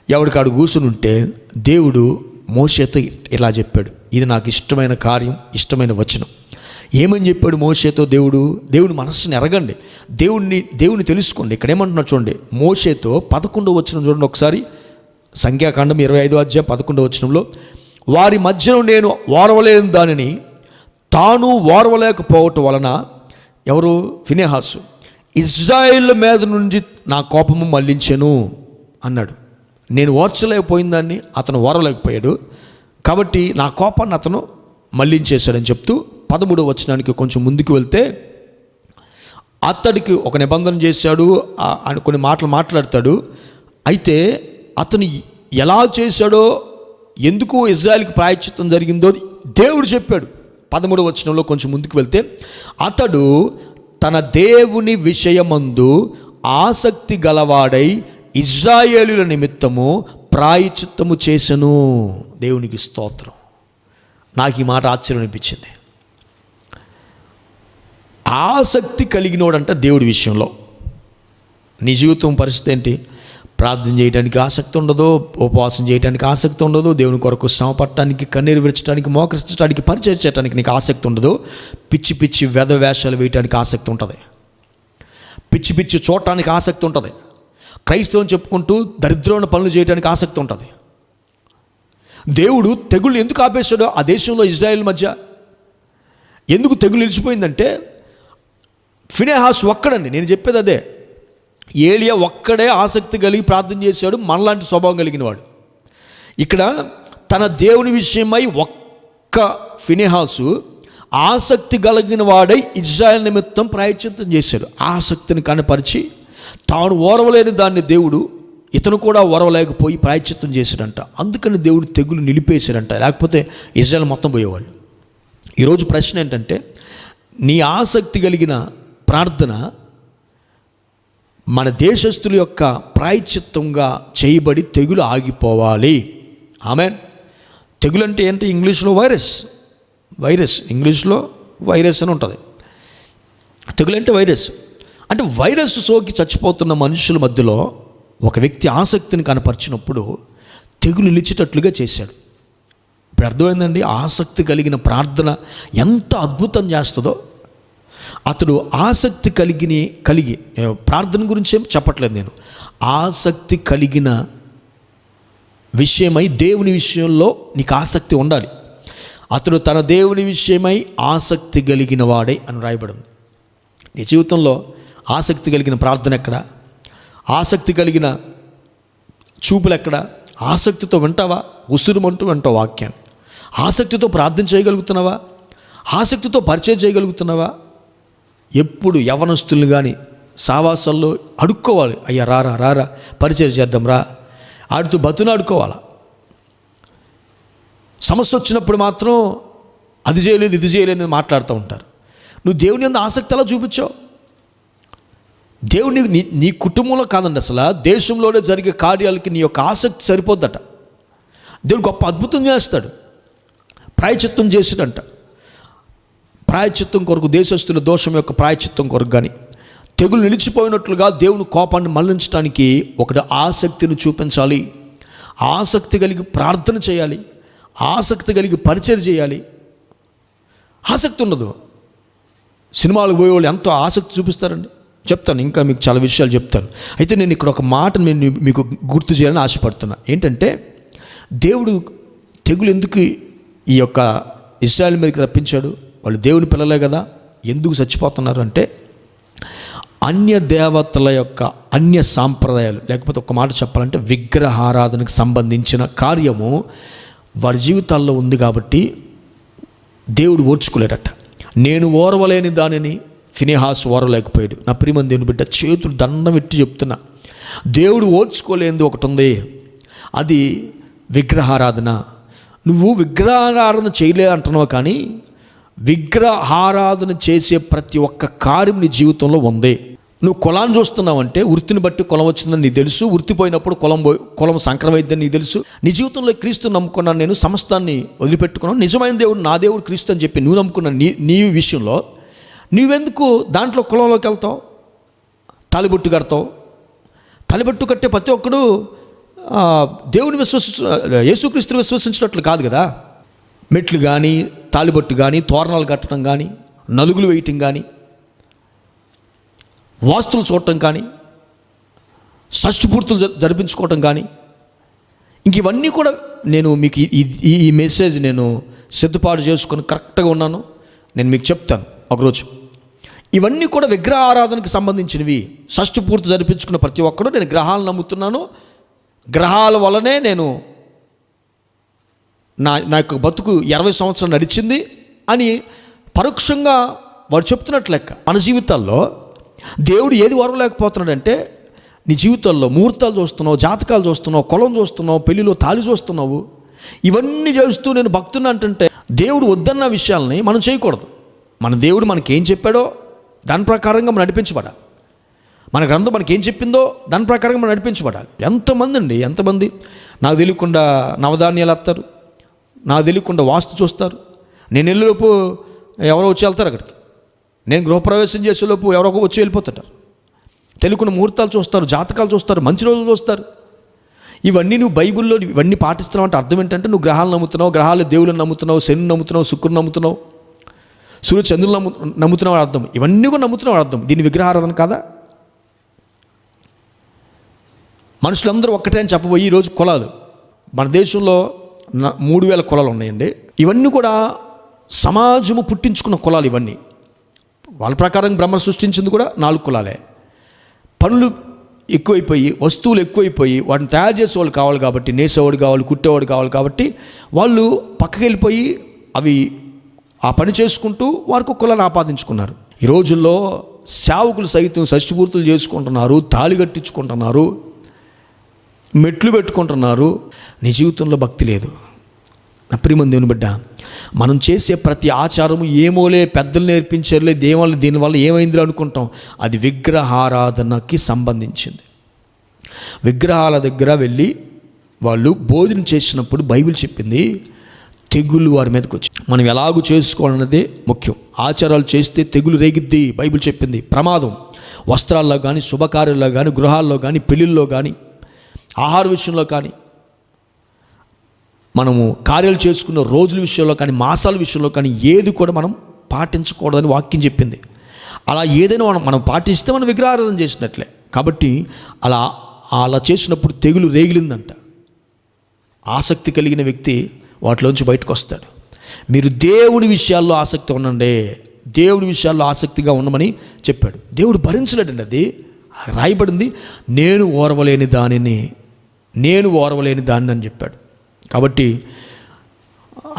ఎవడికాడు కూర్చుని ఉంటే దేవుడు మోషేతో ఇలా చెప్పాడు, ఇది నాకు ఇష్టమైన కార్యం, ఇష్టమైన వచనం. ఏమని చెప్పాడు మోషేతో? దేవుని మనస్సుని ఎరగండి, దేవుని తెలుసుకోండి. ఇక్కడ ఏమంటున్నాడు చూడండి, మోషేతో 11వ వచనం చూడండి ఒకసారి. సంఖ్యాకాండం 25వ అధ్యాయం 11వ వచనంలో, వారి మధ్యలో నేను ఓర్వలేని దానిని తాను ఓర్వలేకపోవటం వలన, ఎవరు? ఫినెహాసు, ఇజ్రాయేల్ మీద నుండి నా కోపము మళ్లించెను అన్నాడు. నేను ఓర్చలేకపోయిన దాన్ని అతను ఓర్వలేకపోయాడు, కాబట్టి నా కోపాన్ని అతను మళ్లించేశాడని చెప్తూ 13వ వచనానికి కొంచెం ముందుకు వెళ్తే, అతడికి ఒక నిబంధన చేశాడు అని కొన్ని మాటలు మాట్లాడతాడు. అయితే అతను ఎలా చేశాడో, ఎందుకు ఇజ్రాయెల్కి ప్రాయశ్చిత్తం జరిగిందో దేవుడు చెప్పాడు. 13వ వచనంలో కొంచెం ముందుకు వెళ్తే, అతడు తన దేవుని విషయమందు ఆసక్తి గలవాడై ఇజ్రాయేలుల నిమిత్తము ప్రాయశ్చిత్తము చేసెను. దేవునికి స్తోత్రం. నాకు ఈ మాట ఆశ్చర్యం అనిపించింది. ఆసక్తి కలిగినోడంట దేవుడి విషయంలో. నీ జీవితం పరిస్థితి ఏంటి? ప్రార్థన చేయడానికి ఆసక్తి ఉండదు, ఉపవాసం చేయడానికి ఆసక్తి ఉండదు, దేవుని కొరకు శ్రమ పట్టడానికి, కన్నీరు విరచడానికి, మోకరించడానికి, పరిచయం చేయడానికి నీకు ఆసక్తి ఉండదు. పిచ్చి పిచ్చి వెధ వేషాలు వేయడానికి ఆసక్తి ఉంటుంది, పిచ్చి పిచ్చి చూడటానికి ఆసక్తి ఉంటుంది, క్రైస్తవం చెప్పుకుంటూ దరిద్రమైన పనులు చేయడానికి ఆసక్తి ఉంటుంది. దేవుడు తెగుళ్ళు ఎందుకు ఆపేశాడో ఆ దేశంలో ఇజ్రాయెల్ మధ్య ఎందుకు తెగులు నిలిచిపోయిందంటే, ఫినెహాసు ఒక్కడండి, నేను చెప్పేది అదే. ఏలియా ఒక్కడే ఆసక్తి కలిగి ప్రార్థన చేశాడు, మనలాంటి స్వభావం కలిగిన వాడు. ఇక్కడ తన దేవుని విషయమై ఒక్క ఫినెహాసు ఆసక్తి కలిగిన వాడై ఇజ్రాయెల్ నిమిత్తం ప్రాయశ్చిత్తం చేశాడు. ఆసక్తిని కనపరిచి తాను ఓర్వలేని దాన్ని దేవుడు ఇతను కూడా ఓర్వలేకపోయి ప్రాయశ్చిత్తం చేశాడంట. అందుకని దేవుడు తెగులు నిలిపేశాడంట, లేకపోతే ఇజ్రాయెల్ మొత్తం పోయేవాళ్ళు. ఈరోజు ప్రశ్న ఏంటంటే, నీ ఆసక్తి కలిగిన ప్రార్థన మన దేశస్తుల యొక్క ప్రాయశ్చిత్తంగా చేయబడి తెగులు ఆగిపోవాలి. ఆమేన్. తెగులు అంటే ఏంటి? ఇంగ్లీష్లో వైరస్ ఇంగ్లీష్లో వైరస్ అని ఉంటుంది. తెగులు అంటే వైరస్. అంటే వైరస్ సోకి చచ్చిపోతున్న మనుషుల మధ్యలో ఒక వ్యక్తి ఆసక్తిని కనపరిచినప్పుడు తెగులు నిలిచేటట్లుగా చేశాడు. ఇప్పుడు అర్థమైందండి, ఆసక్తి కలిగిన ప్రార్థన ఎంత అద్భుతం చేస్తుందో. అతడు ఆసక్తి కలిగి ప్రార్థన గురించి ఏం చెప్పట్లేదు నేను, ఆసక్తి కలిగిన విషయమై దేవుని విషయంలో నీకు ఆసక్తి ఉండాలి. అతడు తన దేవుని విషయమై ఆసక్తి కలిగిన వాడే అని రాయబడింది. నీ జీవితంలో ఆసక్తి కలిగిన ప్రార్థన ఎక్కడ? ఆసక్తి కలిగిన చూపులు ఎక్కడ? ఆసక్తితో వింటావా? ఉసురుమంటూ వింటావు వాక్యాన్ని. ఆసక్తితో ప్రార్థన చేయగలుగుతున్నావా? ఆసక్తితో పరిచయం చేయగలుగుతున్నావా? ఎప్పుడు యవనస్తులు కానీ సావాసాల్లో అడుక్కోవాలి, అయ్యా రారా పరిచయం చేద్దాం రా, ఆడుతూ బతును అడుక్కోవాలా. సమస్య వచ్చినప్పుడు మాత్రం అది చేయలేదు ఇది చేయలేదు అని మాట్లాడుతూ ఉంటారు. నువ్వు దేవుని యందు ఆసక్తి ఎలా చూపించావు? దేవుని నీ కుటుంబంలో కాదండి, అసలు దేశంలోనే జరిగే కార్యాలకి నీ యొక్క ఆసక్తి సరిపోద్దట. దేవుడు గొప్ప అద్భుతం చేస్తాడు. ప్రాయశ్చిత్తం చేసాడంట. ప్రాయశ్చిత్తం కొరకు, దేశస్తుల దోషం యొక్క ప్రాయశ్చిత్తం కొరకు కానీ, తెగులు నిలిచిపోయినట్లుగా దేవుని కోపాన్ని మళ్లించడానికి ఒకటి ఆసక్తిని చూపించాలి. ఆసక్తి కలిగి ప్రార్థన చేయాలి, ఆసక్తి కలిగి పరిచయం చేయాలి. ఆసక్తి ఉండదు. సినిమాలకు పోయేవాళ్ళు ఎంతో ఆసక్తి చూపిస్తారండి. చెప్తాను, ఇంకా మీకు చాలా విషయాలు చెప్తాను. అయితే నేను ఇక్కడ ఒక మాట మీకు గుర్తు చేయాలని ఆశపడుతున్నా. ఏంటంటే, దేవుడు తెగులు ఎందుకు ఈ యొక్క ఇశ్రాయేలు మీదకి రప్పించాడు? వాళ్ళు దేవుని పిల్లలే కదా, ఎందుకు చచ్చిపోతున్నారు అంటే, అన్య దేవతల యొక్క అన్య సాంప్రదాయాలు, లేకపోతే ఒక మాట చెప్పాలంటే విగ్రహారాధనకు సంబంధించిన కార్యము వారి జీవితాల్లో ఉంది కాబట్టి దేవుడు ఓర్చుకోలేడట. నేను ఓర్వలేని దానిని ఫినెహాసు ఓర్వలేకపోయాడు. నా ప్రియమైన దేవుని బిడ్డ, చేతులు దండం పెట్టి చెప్తున్నా, దేవుడు ఓర్చుకోలేనిది ఒకటి ఉంది, అది విగ్రహారాధన. నువ్వు విగ్రహారాధన చేయలే అంటున్నావు, కానీ విగ్రహారాధన చేసే ప్రతి ఒక్క కార్యం నీ జీవితంలో ఉంది. నువ్వు కులాన్ని చూస్తున్నావంటే వృత్తిని బట్టి కులం వచ్చిందని నీకు తెలుసు. వృత్తి పోయినప్పుడు కులం సంక్రమైద్దని నీకు తెలుసు. నీ జీవితంలో క్రీస్తు నమ్ముకున్నాను, నేను సమస్తాన్ని వదిలిపెట్టుకున్నాను, నిజమైన దేవుడు నా దేవుడు క్రీస్తు అని చెప్పి నువ్వు నమ్ముకున్న నీ విషయంలో నువ్వెందుకు దాంట్లో కులంలోకి వెళ్తావు? తాలిబొట్టు కడతావు. తాలిబొట్టు కట్టే ప్రతి ఒక్కడు దేవుని యేసుక్రీస్తుని విశ్వసించినట్లు కాదు కదా. మెట్లు కానీ, తాలిబొట్టు కానీ, తోరణాలు కట్టడం కానీ, నలుగులు వేయటం కానీ, వాస్తులు చూడటం కానీ, షష్ఠపూర్తులు జరిపించుకోవటం కానీ, ఇంక ఇవన్నీ కూడా నేను మీకు ఈ మెసేజ్ నేను సిద్ధపాటు చేసుకొని కరెక్ట్గా ఉన్నాను. నేను మీకు చెప్తాను ఒకరోజు. ఇవన్నీ కూడా విగ్రహ ఆరాధనకు సంబంధించినవి. షష్ఠపూర్తి జరిపించుకున్న ప్రతి ఒక్కరు నేను గ్రహాలను నమ్ముతున్నాను, గ్రహాల వల్లనే నేను నా యొక్క బతుకు 20 సంవత్సరాలు నడిచింది అని పరోక్షంగా వాడు చెప్తున్నట్లు లెక్క. మన జీవితాల్లో దేవుడు ఏది వరవలేకపోతున్నాడంటే, నీ జీవితాల్లో ముహూర్తాలు చూస్తున్నావు, జాతకాలు చూస్తున్నావు, కులం చూస్తున్నావు, పెళ్ళిలో తాళి చూస్తున్నావు, ఇవన్నీ చేస్తూ నేను భక్తున్నా అంటే దేవుడు వద్దన్న విషయాలని మనం చేయకూడదు. మన దేవుడు మనకేం చెప్పాడో దాని ప్రకారంగా మనం నడిపించబడాలి. మన గ్రంథం మనకేం చెప్పిందో దాని ప్రకారంగా మనం నడిపించబడాలి. ఎంతమంది నాకు తెలియకుండా నవధాన్యాలు వస్తారు, నాకు తెలియకుండా వాస్తు చూస్తారు. నేను వెళ్ళేలోపు ఎవరో వచ్చి వెళ్తారు అక్కడికి. నేను గృహప్రవేశం చేసేలోపు ఎవరో వచ్చి వెళ్ళిపోతుంటారు. తెలియకుండా ముహూర్తాలు చూస్తారు, జాతకాలు చూస్తారు, మంచి రోజులు చూస్తారు. ఇవన్నీ నువ్వు బైబిల్లో ఇవన్నీ పాటిస్తున్నావు అంటే అర్థం ఏంటంటే నువ్వు గ్రహాలు నమ్ముతున్నావు, గ్రహాలు దేవుళ్ళని నమ్ముతున్నావు, శని నమ్ముతున్నావు, శుక్రుని నమ్ముతున్నావు, సూర్య చంద్రులు నమ్ముతున్నావు అర్థం. ఇవన్నీ కూడా నమ్ముతున్నావు అర్థం. దీన్ని విగ్రహారాధన కాదా? మనుషులందరూ ఒక్కటే అని చెప్పబోయి ఈరోజు కులాలు మన దేశంలో 3000 కులాలు ఉన్నాయండి. ఇవన్నీ కూడా సమాజము పుట్టించుకున్న కులాలు. ఇవన్నీ వాళ్ళ ప్రకారం బ్రహ్మ సృష్టించింది కూడా 4 కులాలే. పనులు ఎక్కువైపోయి, వస్తువులు ఎక్కువైపోయి, వాటిని తయారు చేసేవాళ్ళు కావాలి కాబట్టి, నేసేవాడు కావాలి, కుట్టేవాడు కావాలి కాబట్టి వాళ్ళు పక్కకి వెళ్ళిపోయి అవి ఆ పని చేసుకుంటూ వారికి కులాన్ని ఆపాదించుకున్నారు. ఈ రోజుల్లో సేవకులు సైతం షష్ఠపూర్తులు చేసుకుంటున్నారు, తాళి కట్టించుకుంటున్నారు, మెట్లు పెట్టుకుంటున్నారు. నీ జీవితంలో భక్తి లేదు. నా ప్రియమైన దేవుని బిడ్డ, మనం చేసే ప్రతి ఆచారము ఏమోలే, పెద్దలు నేర్పించారులే, దీనివల్ల ఏమైందిరా అనుకుంటాం. అది విగ్రహారాధనకి సంబంధించింది. విగ్రహాల దగ్గర వెళ్ళి వాళ్ళు భోజనం చేసినప్పుడు బైబిల్ చెప్పింది తెగులు వారి మీదకి వచ్చి. మనం ఎలాగూ చేసుకోవాలన్నదే ముఖ్యం. ఆచారాలు చేస్తే తెగులు రేగిద్ది బైబిల్ చెప్పింది. ప్రమాదం. వస్త్రాల్లో కానీ, శుభకార్యాల్లో కానీ, గృహాల్లో కానీ, పెళ్ళిళ్ళలో కానీ, ఆహార విషయంలో కానీ, మనము కార్యాలు చేసుకున్న రోజుల విషయంలో కానీ, మాసాల విషయంలో కానీ ఏది కూడా మనం పాటించకూడదని వాక్యం చెప్పింది. అలా ఏదైనా మనం పాటిస్తే మనం విగ్రహారాధన చేసినట్లే. కాబట్టి అలా చేసినప్పుడు తెగులు రేగిలిందంట. ఆసక్తి కలిగిన వ్యక్తి వాటిలోంచి బయటకు వస్తాడు. మీరు దేవుని విషయాల్లో ఆసక్తి ఉండండి, దేవుని విషయాల్లో ఆసక్తిగా ఉండమని చెప్పాడు. దేవుడు భరించలేడండి. అది రాయబడింది, నేను ఓర్వలేని దానిని అని చెప్పాడు. కాబట్టి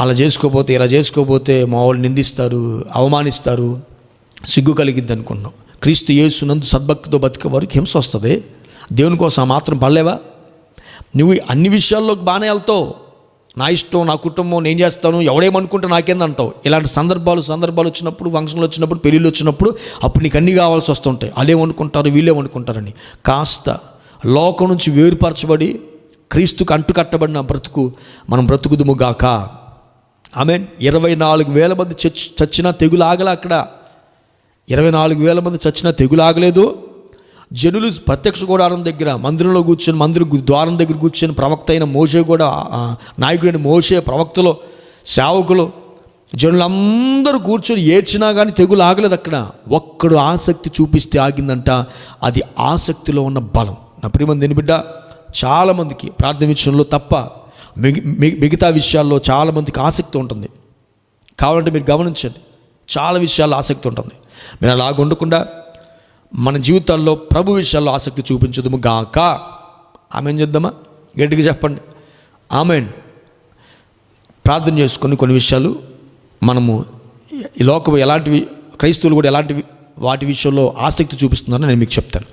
అలా చేసుకోపోతే, ఇలా చేసుకోపోతే మా వాళ్ళు నిందిస్తారు, అవమానిస్తారు, సిగ్గు కలిగిద్ది అనుకున్నాం. క్రీస్తు యేసునందు సద్భక్తితో బతికే వారికి హింస వస్తుంది. దేవుని కోసం మాత్రం పడలేవా? నువ్వు అన్ని విషయాల్లోకి బాగానే వెళ్తావు. నా ఇష్టం, నా కుటుంబం, నేను చేస్తాను, ఎవడేమనుకుంటే నాకేందంటావు. ఇలాంటి సందర్భాలు వచ్చినప్పుడు, ఫంక్షన్లు వచ్చినప్పుడు, పెళ్ళిళ్ళు వచ్చినప్పుడు అప్పుడు నీకు అన్నీ కావాల్సి వస్తుంటాయి. వాళ్ళేమనుకుంటారు, వీళ్ళేమనుకుంటారని. కాస్త లోకం నుంచి వేరుపరచబడి క్రీస్తుకు అంటుకట్టబడిన మనం బ్రతుకుదుముగాక. ఆమేన్. 24,000 మంది చచ్చినా తెగులు ఆగలే. అక్కడ 24,000 మంది చచ్చినా తెగులు ఆగలేదు. జనులు ప్రత్యక్ష గుడారం దగ్గర మందిరంలో కూర్చొని, మందిర ద్వారం దగ్గర కూర్చొని, ప్రవక్త అయిన మోషే కూడా, నాయకుడైన మోషే, ప్రవక్తలు, సేవకులు, జనులందరూ కూర్చొని ఏడ్చినా కానీ తెగులు ఆగలేదు. అక్కడ ఒక్కడు ఆసక్తి చూపిస్తే ఆగిందంట. అది ఆసక్తిలో ఉన్న బలం. నా ప్రియమైన దేని బిడ్డ, చాలామందికి ప్రార్థన విషయంలో తప్ప మిగతా విషయాల్లో చాలామందికి ఆసక్తి ఉంటుంది. కావాలంటే మీరు గమనించండి, చాలా విషయాల్లో ఆసక్తి ఉంటుంది. మీరు అలాగ ఉండకుండా మన జీవితాల్లో ప్రభు విషయాల్లో ఆసక్తి చూపించదుము గాక. ఆమెన్ చేద్దామా? గట్టిగా చెప్పండి ఆమెన్. ప్రార్థన చేసుకొని కొన్ని విషయాలు మనము ఈ లోకం ఎలాంటివి, క్రైస్తవులు కూడా ఎలాంటివి వాటి విషయంలో ఆసక్తి చూపిస్తున్నారని నేను మీకు చెప్తాను.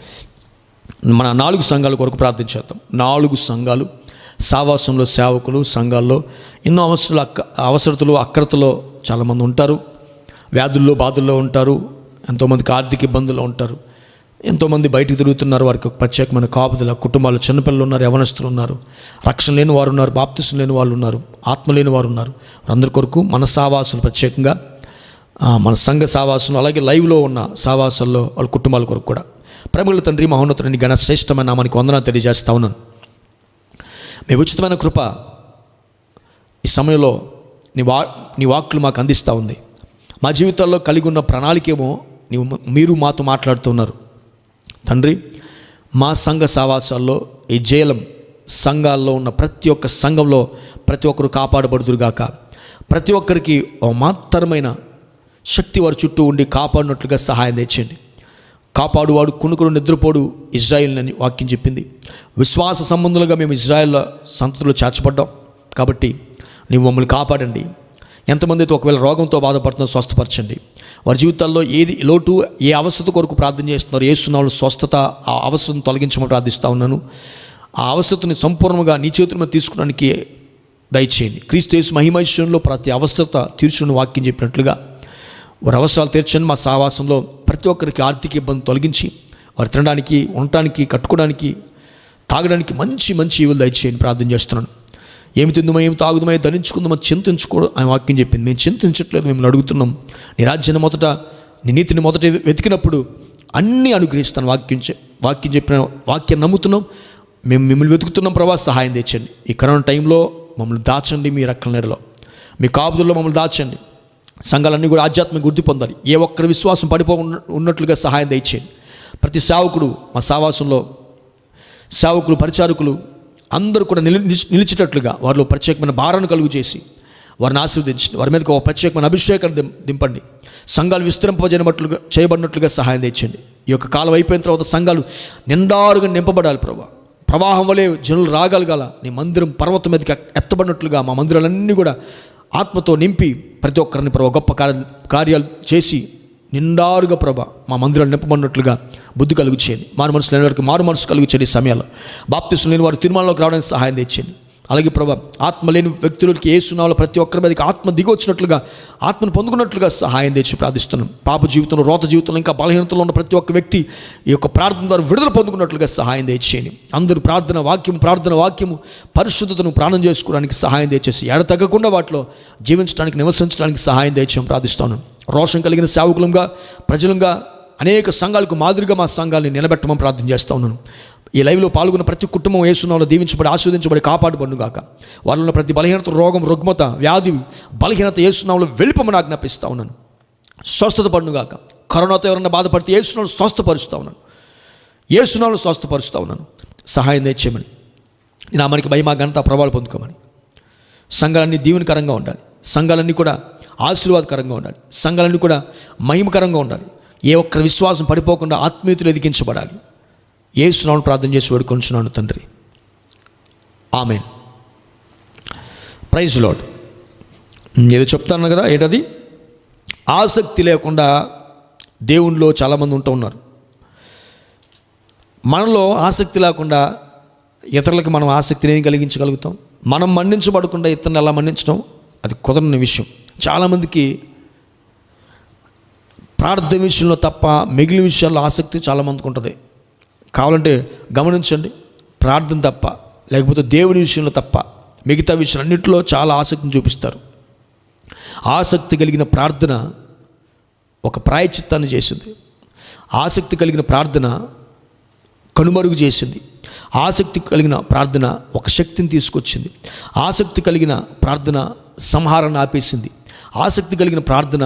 మన 4 సంఘాల కొరకు ప్రార్థన చేద్దాం. 4 సంఘాలు, సావాసంలో సేవకులు, సంఘాల్లో ఎన్నో అవసరతలు, అక్రతలో చాలామంది ఉంటారు. వ్యాధుల్లో బాధల్లో ఉంటారు, ఎంతోమందికి ఆర్థిక ఇబ్బందుల్లో ఉంటారు, ఎంతోమంది బయటకు తిరుగుతున్నారు. వారికి ఒక ప్రత్యేకమైన కాపుదల, కుటుంబాలు, చిన్నపిల్లలు ఉన్నారు, యవనస్తులు ఉన్నారు, రక్షణ లేని వారు ఉన్నారు, బాప్తిసం లేని వాళ్ళు ఉన్నారు, ఆత్మ లేని వారు ఉన్నారు. వారందరి కొరకు మన సావాసులు, ప్రత్యేకంగా మన సంఘ సావాసులు, అలాగే లైవ్లో ఉన్న సావాసాల్లో వాళ్ళ కుటుంబాల కొరకు కూడా ప్రేమగల తండ్రి, మహోన్నతుని ఘన శ్రేష్టమైన నామానికి వందనాలు తెలియజేస్తా ఉన్నాను. మీ ఉచితమైన కృప ఈ సమయంలో నీ వాక్కులు మాకు అందిస్తూ ఉంది. మా జీవితాల్లో కలిగి ఉన్న ప్రణాళికేమో మీరు మాతో మాట్లాడుతున్నారు తండ్రి. మా సంఘ సావాసాల్లో, ఈ జైలం సంఘాల్లో ఉన్న ప్రతి ఒక్క సంఘంలో ప్రతి ఒక్కరు కాపాడబడుదురుగాక. ప్రతి ఒక్కరికి ఓ మాత్రమైన శక్తి వారి చుట్టూ ఉండి కాపాడినట్లుగా సహాయం తెచ్చండి. కాపాడువాడు కునుకుడు నిద్రపోడు ఇజ్రాయిల్ అని వాక్యం చెప్పింది. విశ్వాస సంబంధులుగా మేము ఇజ్రాయిల్ సంతతిలో చేర్చబడ్డాం కాబట్టి నీవు మమ్మల్ని కాపాడండి. ఎంతమంది అయితే ఒకవేళ రోగంతో బాధపడుతున్నారో స్వస్థపరచండి. వారి జీవితాల్లో ఏది లోటు, ఏ అవస్థత కొరకు ప్రార్థన చేస్తున్నారో యేసునామములో స్వస్థత, ఆ అవస్థను తొలగించమని ప్రార్థిస్తూ ఉన్నాను. ఆ అవస్థని సంపూర్ణంగా నీ చేతుల మీద తీసుకోవడానికి దయచేయండి. క్రీస్తు యేసు మహిమైశ్వర్యంలో ప్రతి అవస్థత తీర్చుని వాక్యం చెప్పినట్లుగా వారి అవసరాలు తీర్చండి. మా సహవాసంలో ప్రతి ఒక్కరికి ఆర్థిక ఇబ్బంది తొలగించి వారు తినడానికి, ఉండటానికి, కట్టుకోవడానికి, తాగడానికి మంచి మంచి ఈవులు దయచేయండి ప్రార్థన చేస్తున్నాను. ఏమి తిందుమో, ఏమి తాగుదామో, ధరించుకుందామో చింతించుకోవడం అని వాక్యం చెప్పింది. మేము చింతించట్లేదు, మిమ్మల్ని అడుగుతున్నాం. నీ రాజ్యాన్ని మొదట, నీ నీతిని మొదట వెతికినప్పుడు అన్నీ అనుగ్రహిస్తాను. వాక్యం చెప్పిన వాక్యం నమ్ముతున్నాం. మేము మిమ్మల్ని వెతుకుతున్నాం ప్రభా, సహాయం తెచ్చండి. ఈ కరోనా టైంలో మమ్మల్ని దాచండి, మీ రెక్కల నీడలో, మీ కాపుదల్లో మమ్మల్ని దాచండి. సంఘాలన్నీ కూడా ఆధ్యాత్మిక వృద్ధి పొందాలి. ఏ ఒక్కరి విశ్వాసం ఉన్నట్లుగా సహాయం దయచేయండి. ప్రతి సేవకుడు, మా సావాసంలో సేవకులు, పరిచారకులు అందరూ కూడా నిలిచేటట్లుగా వారిలో ప్రత్యేకమైన భారాన్ని కలుగు చేసి వారిని ఆశీర్వదించండి. వారి మీదకి ఒక ప్రత్యేకమైన అభిషేకాన్ని దింపండి. సంఘాలు చేయబడినట్లుగా సహాయం తెచ్చండి. ఈ యొక్క కాలం అయిపోయిన తర్వాత సంఘాలు నిండారుగా నింపబడాలి ప్రభా. ప్రవాహం వలె జనులు రాగలగాల. నీ మందిరం పర్వతం మీదకి ఎత్తబడినట్లుగా మా మందిరాలన్నీ కూడా ఆత్మతో నింపి ప్రతి ఒక్కరిని ప్రభా గొప్ప కార్యాలు చేసి నిండారుగా ప్రభా మా మందిరాలు నింపబడినట్లుగా బుద్ధి కలుగు చేయండి. మారు మనసు లేని వారికి మారు మనసు కలుగు చేయండి. సమయాల్లో బాప్తిసం లేని వారు తీర్మానంలోకి రావడానికి సహాయం తెచ్చండి. అలాగే ప్రభా ఆత్మ లేని వ్యక్తులకి యేసునామములో ప్రతి ఒక్కరి మీదకి ఆత్మ దిగి వచ్చినట్లుగా, ఆత్మను పొందుకున్నట్లుగా సహాయం తెచ్చి ప్రార్థిస్తున్నాం. పాప జీవితంలో, రోత జీవితంలో, ఇంకా బలహీనతలో ఉన్న ప్రతి ఒక్క వ్యక్తి ఈ యొక్క ప్రార్థన ద్వారా విడుదల పొందుకున్నట్లుగా సహాయం తెచ్చేయండి. అందరూ ప్రార్థన వాక్యము పరిశుద్ధతను ప్రాణం చేసుకోవడానికి సహాయం తెచ్చేసి ఎడతగ్గకుండా వాటిలో జీవించడానికి, నివసించడానికి సహాయం తెచ్చాము ప్రార్థిస్తున్నాను. రోషం కలిగిన సేవకులంగా, ప్రజలంగా అనేక సంఘాలకు మాదిరిగా మా సంఘాన్ని నిలబెట్టమని ప్రార్థన చేస్తూ ఉన్నాను. ఈ లైవ్లో పాల్గొన్న ప్రతి కుటుంబం యేసునామములో దీవించబడి, ఆశీర్వదించబడి, కాపాడబడునుగాక. వారిలో ఉన్న ప్రతి బలహీనత, రోగం, రుగ్మత, వ్యాధి, బలహీనత యేసునామములో వెళ్ళిపోమని ఆజ్ఞాపిస్తూ ఉన్నాను. స్వస్థత పడునుగాక. కరోనాతో ఎవరైనా బాధపడితే యేసునామములో స్వస్థపరుస్తూ ఉన్నాను. యేసునామములో స్వస్థపరుస్తూ ఉన్నాను. సహాయం తెచ్చేయమని, నీ నామానికి మహిమ, ఘనత, ప్రభావాలు పొందుకోమని. సంఘాలన్నీ దీవెనకరంగా ఉండాలి. సంఘాలన్నీ కూడా ఆశీర్వాదకరంగా ఉండాలి. సంఘాలన్నీ కూడా మహిమకరంగా ఉండాలి. ఏ ఒక్కరి విశ్వాసం పడిపోకుండా ఆత్మీయతలు ఎదిగించబడాలి. యేసునామములో ప్రార్థన చేసి వేడుకొంచున్నాను తండ్రి, ఆమేన్. Praise lord. ఏదో చెప్తాను కదా, ఏంటది? ఆసక్తి లేకుండా దేవునిలో చాలామంది ఉంటూ ఉన్నారు. మనలో ఆసక్తి లేకుండా ఇతరులకు మనం ఆసక్తిని ఏం కలిగించగలుగుతాం? మనం మన్నించబడకుండా ఇతరులను ఎలా మన్నించడం? అది కుదరని విషయం. చాలామందికి ప్రార్థన విషయంలో తప్ప మిగిలిన విషయాల్లో ఆసక్తి చాలామందికి ఉంటుంది. కావాలంటే గమనించండి, ప్రార్థన తప్ప, లేకపోతే దేవుని విషయంలో తప్ప మిగతా విషయాలన్నింటిలో చాలా ఆసక్తిని చూపిస్తారు. ఆసక్తి కలిగిన ప్రార్థన ఒక ప్రాయశ్చిత్తాన్ని చేసింది. ఆసక్తి కలిగిన ప్రార్థన కనుమరుగు చేసింది. ఆసక్తి కలిగిన ప్రార్థన ఒక శక్తిని తీసుకొచ్చింది. ఆసక్తి కలిగిన ప్రార్థన సంహారాన్ని ఆపేసింది. ఆసక్తి కలిగిన ప్రార్థన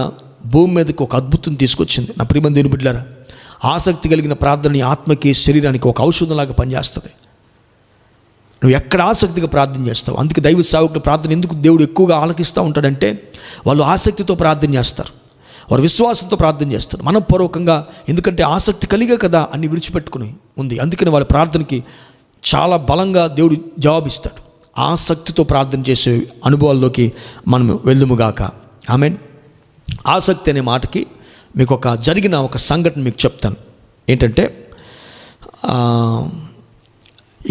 భూమి మీదకి ఒక అద్భుతం తీసుకొచ్చింది. నా ప్రియమైన దేవుని బిడ్డలారా, ఆసక్తి కలిగిన ప్రార్థన ఆత్మకి, శరీరానికి ఒక ఔషధంలాగా పనిచేస్తుంది. నువ్వు ఎక్కడ ఆసక్తిగా ప్రార్థన చేస్తావు. అందుకే దైవ సేవకుల ప్రార్థన ఎందుకు దేవుడు ఎక్కువగా ఆలకిస్తూ ఉంటాడంటే, వాళ్ళు ఆసక్తితో ప్రార్థన చేస్తారు, వారు విశ్వాసంతో ప్రార్థన చేస్తారు, మనపూర్వకంగా. ఎందుకంటే ఆసక్తి కలిగే కదా అన్ని విడిచిపెట్టుకుని ఉంది. అందుకని వాళ్ళ ప్రార్థనకి చాలా బలంగా దేవుడు జవాబిస్తాడు. ఆసక్తితో ప్రార్థన చేసే అనుభవాల్లోకి మనం వెళ్దుముగాక. ఆమేన్. ఆసక్తి అనే మాటకి మీకు జరిగిన ఒక సంఘటన మీకు చెప్తాను. ఏంటంటే,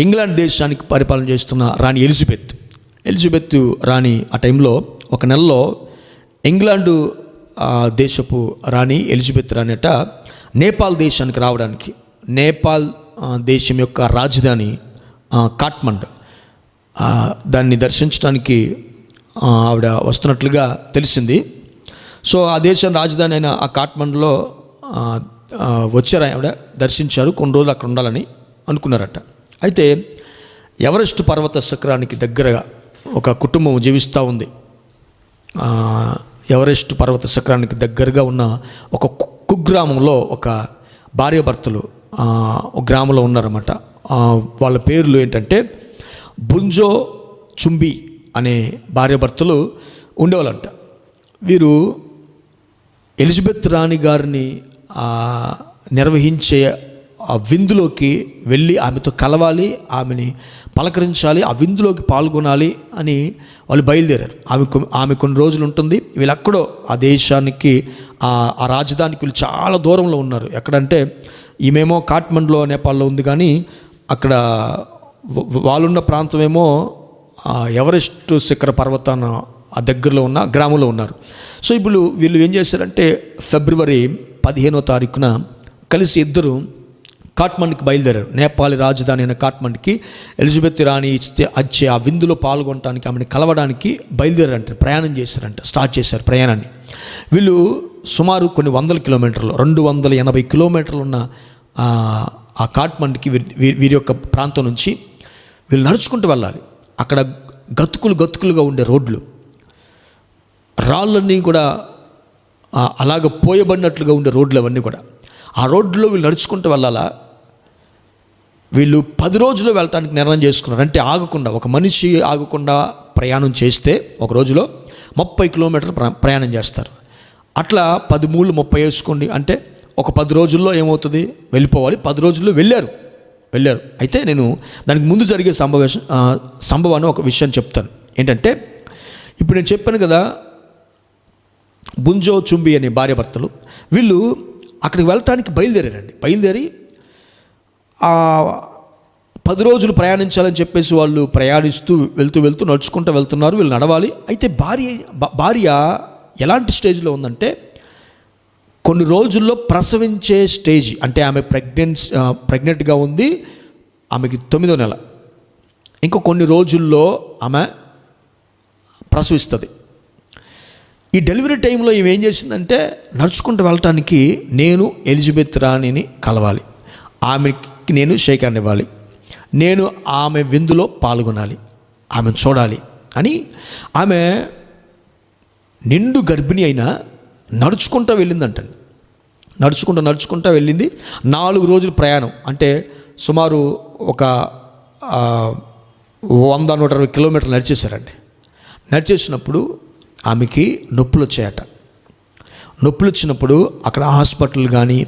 ఇంగ్లాండ్ దేశానికి పరిపాలన చేస్తున్న రాణి ఎలిజబెత్ రాణి ఆ టైంలో ఒక నెలలో ఇంగ్లాండు దేశపు రాణి ఎలిజబెత్ రాణి అట నేపాల్ దేశానికి రావడానికి, నేపాల్ దేశం యొక్క రాజధాని కాఠ్మండు, దాన్ని దర్శించడానికి ఆవిడ వస్తున్నట్లుగా తెలిసింది. సో ఆ దేశం రాజధాని అయిన ఆ కాఠ్మండులో వచ్చారు, ఆవిడ దర్శించారు, కొన్ని రోజులు అక్కడ ఉండాలని అనుకున్నారట. అయితే ఎవరెస్ట్ పర్వత శిఖరానికి దగ్గరగా ఒక కుటుంబం జీవిస్తూ ఉంది. ఎవరెస్ట్ పర్వత శిఖరానికి దగ్గరగా ఉన్న ఒక కుగ్రామంలో ఒక భార్యాభర్తలు ఒక గ్రామంలో ఉన్నారన్నమాట. వాళ్ళ పేర్లు ఏంటంటే బుంజో చుంబి అనే భార్యాభర్తలు ఉండేవాళ్ళంట. వీరు ఎలిజబెత్ రాణి గారిని నిర్వహించే ఆ విందులోకి వెళ్ళి ఆమెతో కలవాలి, ఆమెని పలకరించాలి, ఆ విందులోకి పాల్గొనాలి అని వాళ్ళు బయలుదేరారు. ఆమె కొన్ని రోజులు ఉంటుంది. వీళ్ళెక్కడో ఆ దేశానికి ఆ రాజధానికి వీళ్ళు చాలా దూరంలో ఉన్నారు. ఎక్కడంటే ఈమెమో కాఠ్మండులో నేపాల్లో ఉంది, కానీ అక్కడ వాళ్ళున్న ప్రాంతమేమో ఎవరెస్ట్ శిఖర పర్వతాన ఆ దగ్గరలో ఉన్న గ్రామంలో ఉన్నారు. సో ఇప్పుడు వీళ్ళు ఏం చేశారంటే ఫిబ్రవరి 15వ తారీఖున కలిసి ఇద్దరు కాఠ్మండుకి బయలుదేరారు. నేపాల్ రాజధాని అయిన కాఠ్మండుకి ఎలిజబెత్ రాణి వచ్చే ఆ విందులో పాల్గొనడానికి, ఆమెను కలవడానికి బయలుదేరారంట, ప్రయాణం చేశారంట, స్టార్ట్ చేశారు ప్రయాణాన్ని. వీళ్ళు సుమారు కొన్ని వందల కిలోమీటర్లు, 280 కిలోమీటర్లు ఉన్న ఆ కాఠ్మండుకి వీరి యొక్క ప్రాంతం నుంచి వీళ్ళు నడుచుకుంటూ వెళ్ళాలి. అక్కడ గతుకులుగా ఉండే రోడ్లు, రాళ్ళన్నీ కూడా అలాగ పోయబడినట్లుగా ఉండే రోడ్లు అవన్నీ కూడా. ఆ రోడ్లో వీళ్ళు నడుచుకుంటూ వెళ్ళాలా. వీళ్ళు 10 రోజులు వెళ్ళటానికి నిర్ణయం చేసుకున్నారు. అంటే ఆగకుండా, ఒక మనిషి ఆగకుండా ప్రయాణం చేస్తే ఒక రోజులో 30 కిలోమీటర్లు ప్రయాణం చేస్తారు. అట్లా 10 3 30 వేసుకోండి, అంటే ఒక 10 రోజుల్లో ఏమవుతుంది, వెళ్ళిపోవాలి. 10 రోజుల్లో వెళ్ళారు. అయితే నేను దానికి ముందు జరిగే సంభవాన్ని ఒక విషయం చెప్తాను. ఏంటంటే ఇప్పుడు నేను చెప్పాను కదా, బుంజో చుంబి అనే భార్యాభర్తలు వీళ్ళు అక్కడికి వెళ్ళటానికి బయలుదేరి 10 రోజులు ప్రయాణించాలని చెప్పేసి వాళ్ళు ప్రయాణిస్తూ వెళ్తూ నడుచుకుంటూ వెళ్తున్నారు. వీళ్ళు నడవాలి. అయితే భార్య ఎలాంటి స్టేజ్లో ఉందంటే, కొన్ని రోజుల్లో ప్రసవించే స్టేజ్, అంటే ఆమె ప్రెగ్నెంట్గా ఉంది, ఆమెకి 9వ నెల, ఇంకో కొన్ని రోజుల్లో ఆమె ప్రసవిస్తుంది. ఈ డెలివరీ టైంలో ఈమె ఏం చేసిందంటే, నడుచుకుంటూ వెళ్ళటానికి నేను ఎలిజబెత్ రాణిని కలవాలి, ఆమెకి నేను షేక్ హ్యాండ్ ఇవ్వాలి, నేను ఆమె విందులో పాల్గొనాలి, ఆమెను చూడాలి అని ఆమె నిండు గర్భిణి అయినా నడుచుకుంటూ వెళ్ళిందంటండి. నడుచుకుంటూ వెళ్ళింది. 4 రోజులు ప్రయాణం, అంటే సుమారు ఒక 100-120 కిలోమీటర్లు నడిచేశారండి. నడిచేసినప్పుడు ఆమెకి నొప్పులు వచ్చాయట. నొప్పులు వచ్చినప్పుడు అక్కడ హాస్పిటల్ కానీ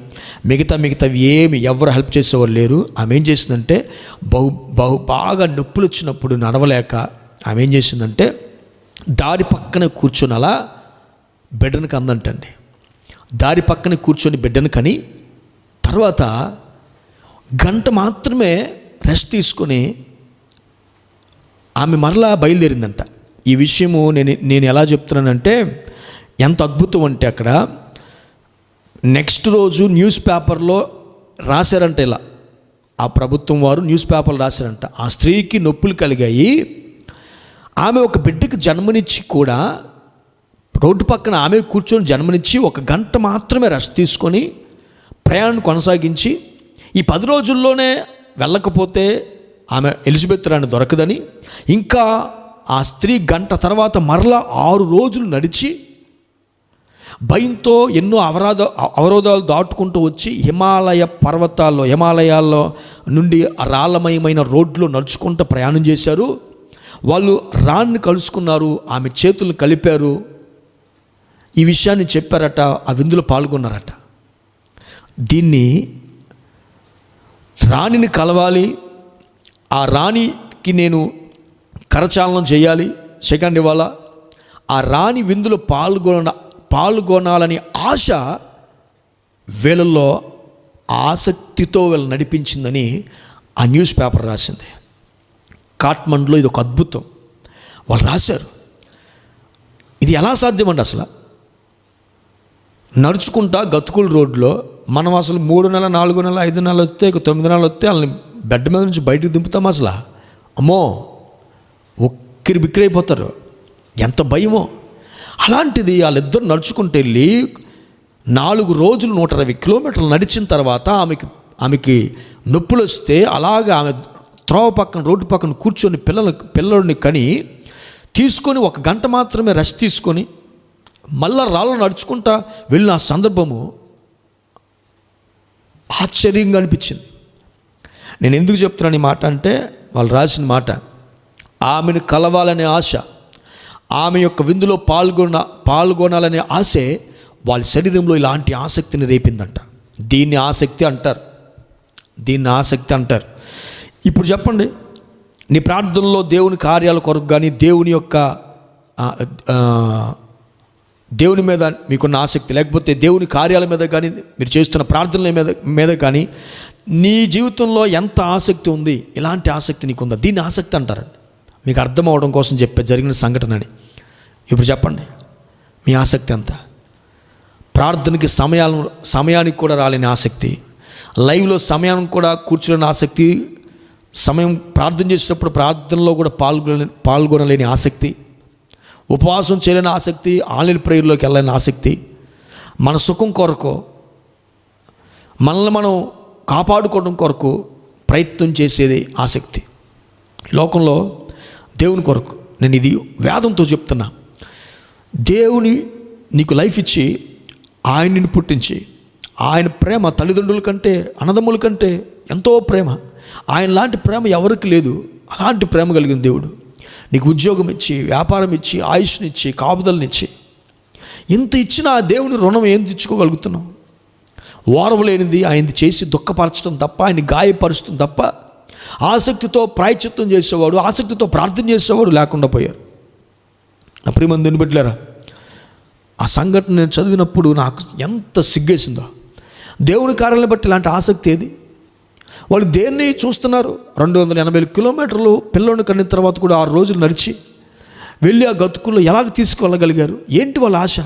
మిగతావి ఏమి ఎవరు హెల్ప్ చేసేవారు లేరు. ఆమె ఏం చేసిందంటే, బాగా నొప్పులు వచ్చినప్పుడు నడవలేక ఆమె ఏం చేసిందంటే, దారి పక్కన కూర్చొని అలా బిడ్డను కందంటండి. దారి పక్కన కూర్చొని బిడ్డను కని తర్వాత గంట మాత్రమే రెస్ట్ తీసుకొని ఆమె మరలా బయలుదేరిందంట. ఈ విషయము నేను ఎలా చెప్తున్నానంటే, ఎంత అద్భుతం అంటే, అక్కడ నెక్స్ట్ రోజు న్యూస్ పేపర్లో రాశారంట, ఇలా ఆ ప్రభుత్వం వారు న్యూస్ పేపర్లు రాశారంట, ఆ స్త్రీకి నొప్పులు కలిగాయి, ఆమె ఒక బిడ్డకు జన్మనిచ్చి కూడా రోడ్డు పక్కన ఆమె కూర్చొని జన్మనిచ్చి 1 గంట మాత్రమే రెస్ట్ తీసుకొని ప్రయాణం కొనసాగించి, ఈ 10 రోజుల్లోనే వెళ్ళకపోతే ఆమె ఎలిజబెత్ రాణి దొరకదని, ఇంకా ఆ స్త్రీ గంట తర్వాత మరలా 6 రోజులు నడిచి భయంతో ఎన్నో అవరోధాలు దాటుకుంటూ వచ్చి హిమాలయాల్లో నుండి రాళ్ళమయమైన రోడ్లో నడుచుకుంటూ ప్రయాణం చేశారు. వాళ్ళు రాణ్ణి కలుసుకున్నారు, ఆమె చేతులు కలిపారు, ఈ విషయాన్ని చెప్పారట, ఆ విందులో పాల్గొన్నారట. దీన్ని రాణిని కలవాలి, ఆ రాణికి నేను కరచాలనం చేయాలి, సెకండ్ ఇవ్వాలా, ఆ రాణి విందులో పాల్గొనాలని ఆశ వీళ్ళల్లో ఆసక్తితో వీళ్ళు నడిపించిందని ఆ న్యూస్ పేపర్ రాసింది. కాఠ్మండులో ఇది ఒక అద్భుతం. వాళ్ళు రాశారు, ఇది ఎలా సాధ్యమండి అసలు? నడుచుకుంటా గతుకుల రోడ్లో మనం అసలు 3 నెలలు 4 నెలలు 5 నెలలు వస్తే 9 నెలలు వస్తే వాళ్ళని బెడ్ మీద నుంచి బయటకు దింపుతాం. అసలు అమ్మో ఒక్కిరి బిక్కిరి అయిపోతారు, ఎంత భయమో. అలాంటిది వాళ్ళిద్దరు నడుచుకుంటూ వెళ్ళి 4 రోజులు 120 కిలోమీటర్లు నడిచిన తర్వాత ఆమెకి నొప్పులు వస్తే అలాగా ఆమె త్రోవ పక్కన రోడ్డు పక్కన కూర్చొని పిల్లడిని కని తీసుకొని 1 గంట మాత్రమే రెస్ట్ తీసుకొని మళ్ళా రాళ్ళు నడుచుకుంటా వెళ్ళిన ఆ సందర్భము ఆశ్చర్యంగా అనిపించింది. నేను ఎందుకు చెప్తున్నాను ఈ మాట అంటే, వాళ్ళు రాసిన మాట, ఆమెను కలవాలనే ఆశ, ఆమె యొక్క విందులో పాల్గొనాలనే ఆశే వాళ్ళ శరీరంలో ఇలాంటి ఆసక్తిని రేపిందంట. దీన్ని ఆసక్తి అంటారు. ఇప్పుడు చెప్పండి, నీ ప్రార్థనలో దేవుని కార్యాల కొరకు కానీ దేవుని మీద మీకున్న ఆసక్తి, లేకపోతే దేవుని కార్యాల మీద కానీ మీరు చేస్తున్న ప్రార్థనల మీద కానీ నీ జీవితంలో ఎంత ఆసక్తి ఉంది, ఇలాంటి ఆసక్తి నీకుందా, దీన్ని ఆసక్తి అంటారండి. మీకు అర్థం అవడం కోసం జరిగిన సంఘటనని ఇప్పుడు చెప్పండి, మీ ఆసక్తి ఎంత? ప్రార్థనకి సమయానికి కూడా రాలేని ఆసక్తి, లైవ్లో సమయానికి కూడా కూర్చోలేని ఆసక్తి, సమయం ప్రార్థన చేసేటప్పుడు ప్రార్థనలో కూడా పాల్గొనలేని ఆసక్తి, ఉపవాసం చేయలేని ఆసక్తి, ఆన్లైన్ ప్రేయర్లోకి వెళ్ళలేని ఆసక్తి, మన సుఖం కొరకు మనల్ని మనం కాపాడుకోవడం కొరకు ప్రయత్నం చేసేది ఆసక్తి. లోకంలో దేవుని కొరకు నేను ఇది వేదంతో చెప్తున్నా, దేవుని నీకు లైఫ్ ఇచ్చి ఆయన్ని పుట్టించి ఆయన ప్రేమ తల్లిదండ్రుల కంటే అన్నదమ్ముల కంటే ఎంతో ప్రేమ, ఆయన లాంటి ప్రేమ ఎవరికి లేదు. అలాంటి ప్రేమ కలిగిన దేవుడు నీకు ఉద్యోగం ఇచ్చి, వ్యాపారం ఇచ్చి, ఆయుష్నిచ్చి, కాపుదలనిచ్చి, ఇంత ఇచ్చిన ఆ దేవుని రుణం ఏం తెచ్చుకోగలుగుతున్నాం? ఓర్వలేనిది ఆయనది చేసి దుఃఖపరచడం తప్ప, ఆయన్ని గాయపరుచడం తప్ప, ఆసక్తితో ప్రాయశ్చిత్తం చేసేవాడు, ఆసక్తితో ప్రార్థన చేసేవాడు లేకుండా పోయారు. నా ప్రియమందుని బిడ్డలారా, ఆ సంఘటన నేను చదివినప్పుడు నాకు ఎంత సిగ్గేసిందో. దేవుని కార్యాలను బట్టి ఇలాంటి ఆసక్తి ఏది? వాళ్ళు దేన్ని చూస్తున్నారు? 280 కిలోమీటర్లు పిల్లలను కన్న తర్వాత కూడా 6 రోజులు నడిచి వెళ్ళి ఆ గతుకుల్లో ఎలాగ తీసుకువెళ్ళగలిగారు? ఏంటి వాళ్ళ ఆశ?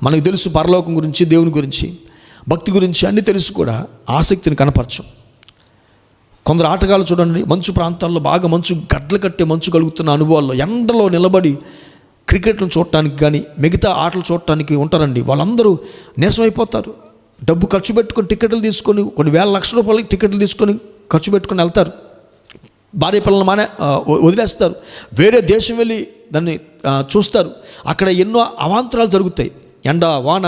మనకు తెలుసు పరలోకం గురించి, దేవుని గురించి, భక్తి గురించి అన్నీ తెలుసు, కూడా ఆసక్తిని కనపరచం. కొందరు ఆటగాళ్ళు చూడండి, మంచు ప్రాంతాల్లో బాగా మంచు గడ్డలు కట్టే మంచు కలుగుతున్న అనుభవాల్లో ఎండలో నిలబడి క్రికెట్ను చూడటానికి కానీ మిగతా ఆటలు చూడటానికి ఉంటారండి. వాళ్ళందరూ నీరసమైపోతారు. డబ్బు ఖర్చు పెట్టుకొని టికెట్లు తీసుకొని, కొన్ని వేల లక్షల రూపాయలకి టికెట్లు తీసుకొని ఖర్చు పెట్టుకొని వెళ్తారు. భార్య పిల్లలు వదిలేస్తారు, వేరే దేశం వెళ్ళి దాన్ని చూస్తారు. అక్కడ ఎన్నో అవాంతరాలు జరుగుతాయి, ఎండ వాన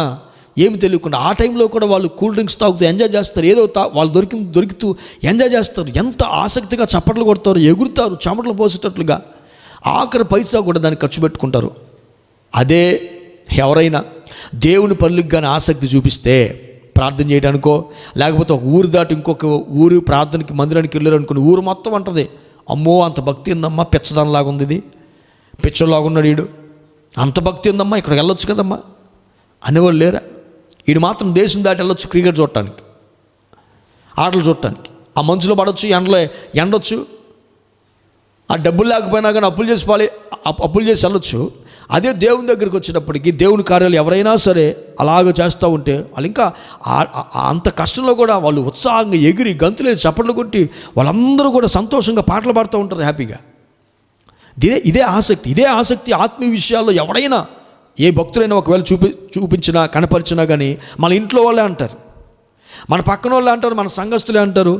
ఏమి తెలియకుండా. ఆ టైంలో కూడా వాళ్ళు కూల్ డ్రింక్స్ తాగుతూ ఎంజాయ్ చేస్తారు, ఏదో వాళ్ళు దొరుకుతూ ఎంజాయ్ చేస్తారు. ఎంత ఆసక్తిగా చప్పట్లు కొడతారు, ఎగురుతారు చెమటలు పోసేటట్లుగా. ఆఖరి పైసా కూడా దాన్ని ఖర్చు పెట్టుకుంటారు. అదే ఎవరైనా దేవుని పనులకు కానీ ఆసక్తి చూపిస్తే, ప్రార్థన చేయడానికో లేకపోతే ఒక ఊరు దాటి ఇంకొక ఊరు ప్రార్థనకి మందిరానికి వెళ్ళారు అనుకుని ఊరు మొత్తం అంటది, అమ్మో అంత భక్తి ఉందమ్మా, పిచ్చదానిలాగా ఉంది, ఇది పిచ్చలాగా ఉన్నాడు వీడు, అంత భక్తి ఉందమ్మా, ఇక్కడికి వెళ్ళొచ్చు కదమ్మా అనేవాళ్ళు లేరా? వీడు మాత్రం దేశం దాటి వెళ్ళొచ్చు క్రికెట్ చూడటానికి, ఆటలు చూడటానికి, ఆ మంచులో పడవచ్చు, ఎండొచ్చు, ఆ డబ్బులు లేకపోయినా కానీ అప్పులు చేసి వెళ్ళొచ్చు. అదే దేవుని దగ్గరికి వచ్చేటప్పటికి దేవుని కార్యాలు ఎవరైనా సరే అలాగ చేస్తూ ఉంటే వాళ్ళు ఇంకా అంత కష్టంలో కూడా వాళ్ళు ఉత్సాహంగా ఎగిరి గంతులేసి చప్పట్లు కొట్టి వాళ్ళందరూ కూడా సంతోషంగా పాటలు పాడుతూ ఉంటారు హ్యాపీగా. ఇదే ఆసక్తి ఆత్మీయ విషయాల్లో ఎవరైనా ఏ భక్తులైనా ఒకవేళ చూపించినా కనపరిచినా కానీ మన ఇంట్లో వాళ్ళే అంటారు, మన పక్కన వాళ్ళే అంటారు, మన సంఘస్థులే అంటారు,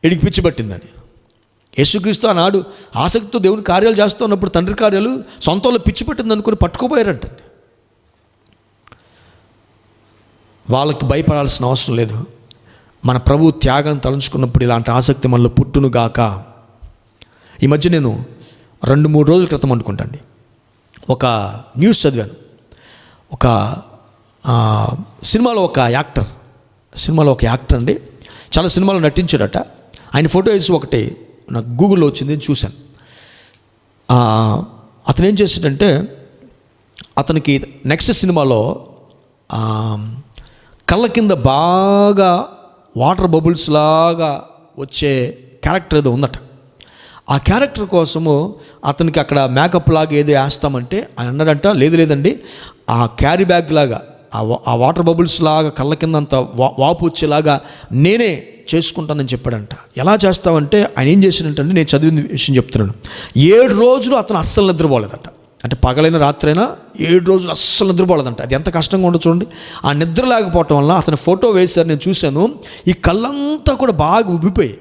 ఎడికి పిచ్చి పట్టిందని. యేసుక్రీస్తు ఆనాడు ఆసక్తితో దేవుని కార్యాలు చేస్తూ ఉన్నప్పుడు తండ్రి కార్యాలు సొంతంలో పిచ్చి పట్టింది అనుకుని పట్టుకోపోయారంటండి. వాళ్ళకి భయపడాల్సిన అవసరం లేదు. మన ప్రభు త్యాగం తలంచుకున్నప్పుడు ఇలాంటి ఆసక్తి మనలో పుట్టును గాక. ఈ మధ్య నేను 2-3 రోజుల క్రితం అనుకుంటాండి ఒక న్యూస్ చదివాను. ఒక సినిమాలో ఒక యాక్టర్ అండి, చాలా సినిమాలో నటించాడట. ఆయన ఫోటో వేసి ఒకటి నాకు గూగుల్లో వచ్చింది, చూశాను. అతను ఏం చేశాడంటే, అతనికి నెక్స్ట్ సినిమాలో కళ్ళ కింద బాగా వాటర్ బబుల్స్ లాగా వచ్చే క్యారెక్టర్ ఏదో ఉందట. ఆ క్యారెక్టర్ కోసము అతనికి అక్కడ మేకప్ లాగా ఏదో వేస్తామంటే ఆయన అన్నాడంట, లేదండి ఆ క్యారీ బ్యాగ్ లాగా ఆ వాటర్ బబుల్స్ లాగా కళ్ళ కిందంత వాపు వచ్చేలాగా నేనే చేసుకుంటానని చెప్పాడంట. ఎలా చేస్తావంటే ఆయన ఏం చేసినట్టే, నేను చదివిన విషయం చెప్తున్నాను. 7 రోజులు అతను అస్సలు నిద్రపోలేదట. అంటే పగలైన రాత్రైనా 7 రోజులు అస్సలు నిద్రపోలేదంట. అది ఎంత కష్టంగా ఉండదు చూడండి. ఆ నిద్ర లేకపోవటం వల్ల అతను ఫోటో వేశారు, నేను చూశాను, ఈ కళ్ళంతా కూడా బాగా ఉబ్బిపోయాయి.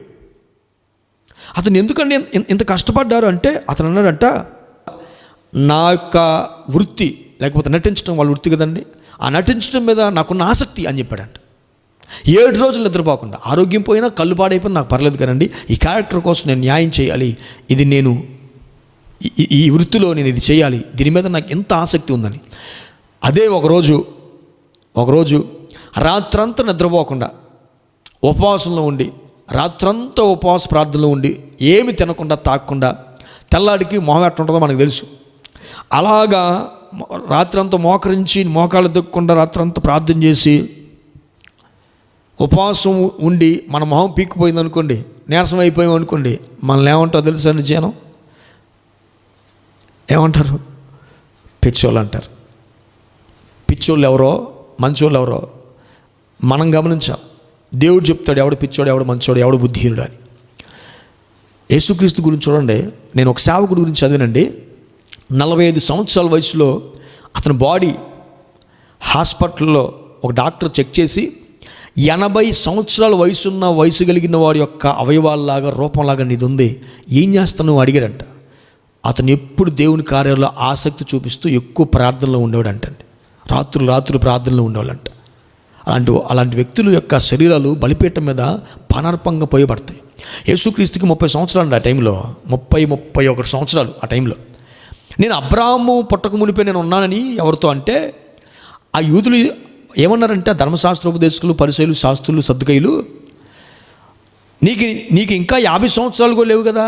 అతను ఎందుకంటే ఇంత కష్టపడ్డారు అంటే అతను అన్నాడంట, నా యొక్క వృత్తి లేకపోతే నటించడం వాళ్ళ వృత్తి కదండి, ఆ నటించడం మీద నాకున్న ఆసక్తి అని చెప్పాడంట. 7 రోజులు నిద్రపోకుండా, ఆరోగ్యం పోయినా కళ్ళు పాడైపోయినా నాకు పర్లేదు కదండి, ఈ క్యారెక్టర్ కోసం నేను న్యాయం చేయాలి, ఇది నేను ఈ వృత్తిలో నేను ఇది చేయాలి, దీని మీద నాకు ఎంత ఆసక్తి ఉందని. అదే ఒకరోజు రాత్రంతా నిద్రపోకుండా ఉపవాసంలో ఉండి, రాత్రంతా ఉపవాస ప్రార్థనలో ఉండి, ఏమి తినకుండా తాగకుండా, తెల్లాడికి మొహం ఎట్లా ఉంటుందో మనకు తెలుసు, అలాగా రాత్రంతా మోకరించి మోకాళ్ళు దిక్కకుండా రాత్రంతా ప్రార్థన చేసి ఉపవాసం ఉండి మన మొహం పీక్కుపోయింది అనుకోండి, నీరసం అయిపోయాం అనుకోండి, మనల్ని ఏమంటారో తెలుసా అండి? జనం ఏమంటారు? పిచ్చోళ్ళు అంటారు. పిచ్చోళ్ళు ఎవరో మంచోళ్ళు ఎవరో మనం గమనించాలి. దేవుడు చెప్తాడు ఎవడు పిచ్చోడు, ఎవడు మంచోడు, ఎవడు బుద్ధిహీనుడు అని. యేసుక్రీస్తు గురించి చూడండి, నేను ఒక సేవకుడి గురించి చదివినండి. 45 సంవత్సరాల వయసులో అతని బాడీ హాస్పిటల్లో ఒక డాక్టర్ చెక్ చేసి 80 సంవత్సరాల వయసు కలిగిన వాడి యొక్క అవయవాల్లాగా రూపంలాగా నీది ఉంది, ఏం చేస్తాను అడిగాడంట. అతను ఎప్పుడు దేవుని కార్యాల్లో ఆసక్తి చూపిస్తూ ఎక్కువ ప్రార్థనలో ఉండేవాడంటండి. రాత్రులు ప్రార్థనలో ఉండేవాళ్ళంట. అలాంటి వ్యక్తుల యొక్క శరీరాలు బలిపీఠం మీద పానార్పంగా పోయబడతాయి. యేసుక్రీస్తుకి 30 సంవత్సరాలు ఆ టైంలో, 31 సంవత్సరాలు ఆ టైంలో. నేను అబ్రాహాము పుట్టక మునిపే నేను ఉన్నానని ఎవరితో అంటే, ఆ యూదులు ఏమన్నారంటే, ధర్మశాస్త్రోపదేశకులు, పరిసయ్యులు, శాస్త్రులు, సద్దుకయ్యులు, నీకు ఇంకా 50 సంవత్సరాలు కూడా లేవు కదా,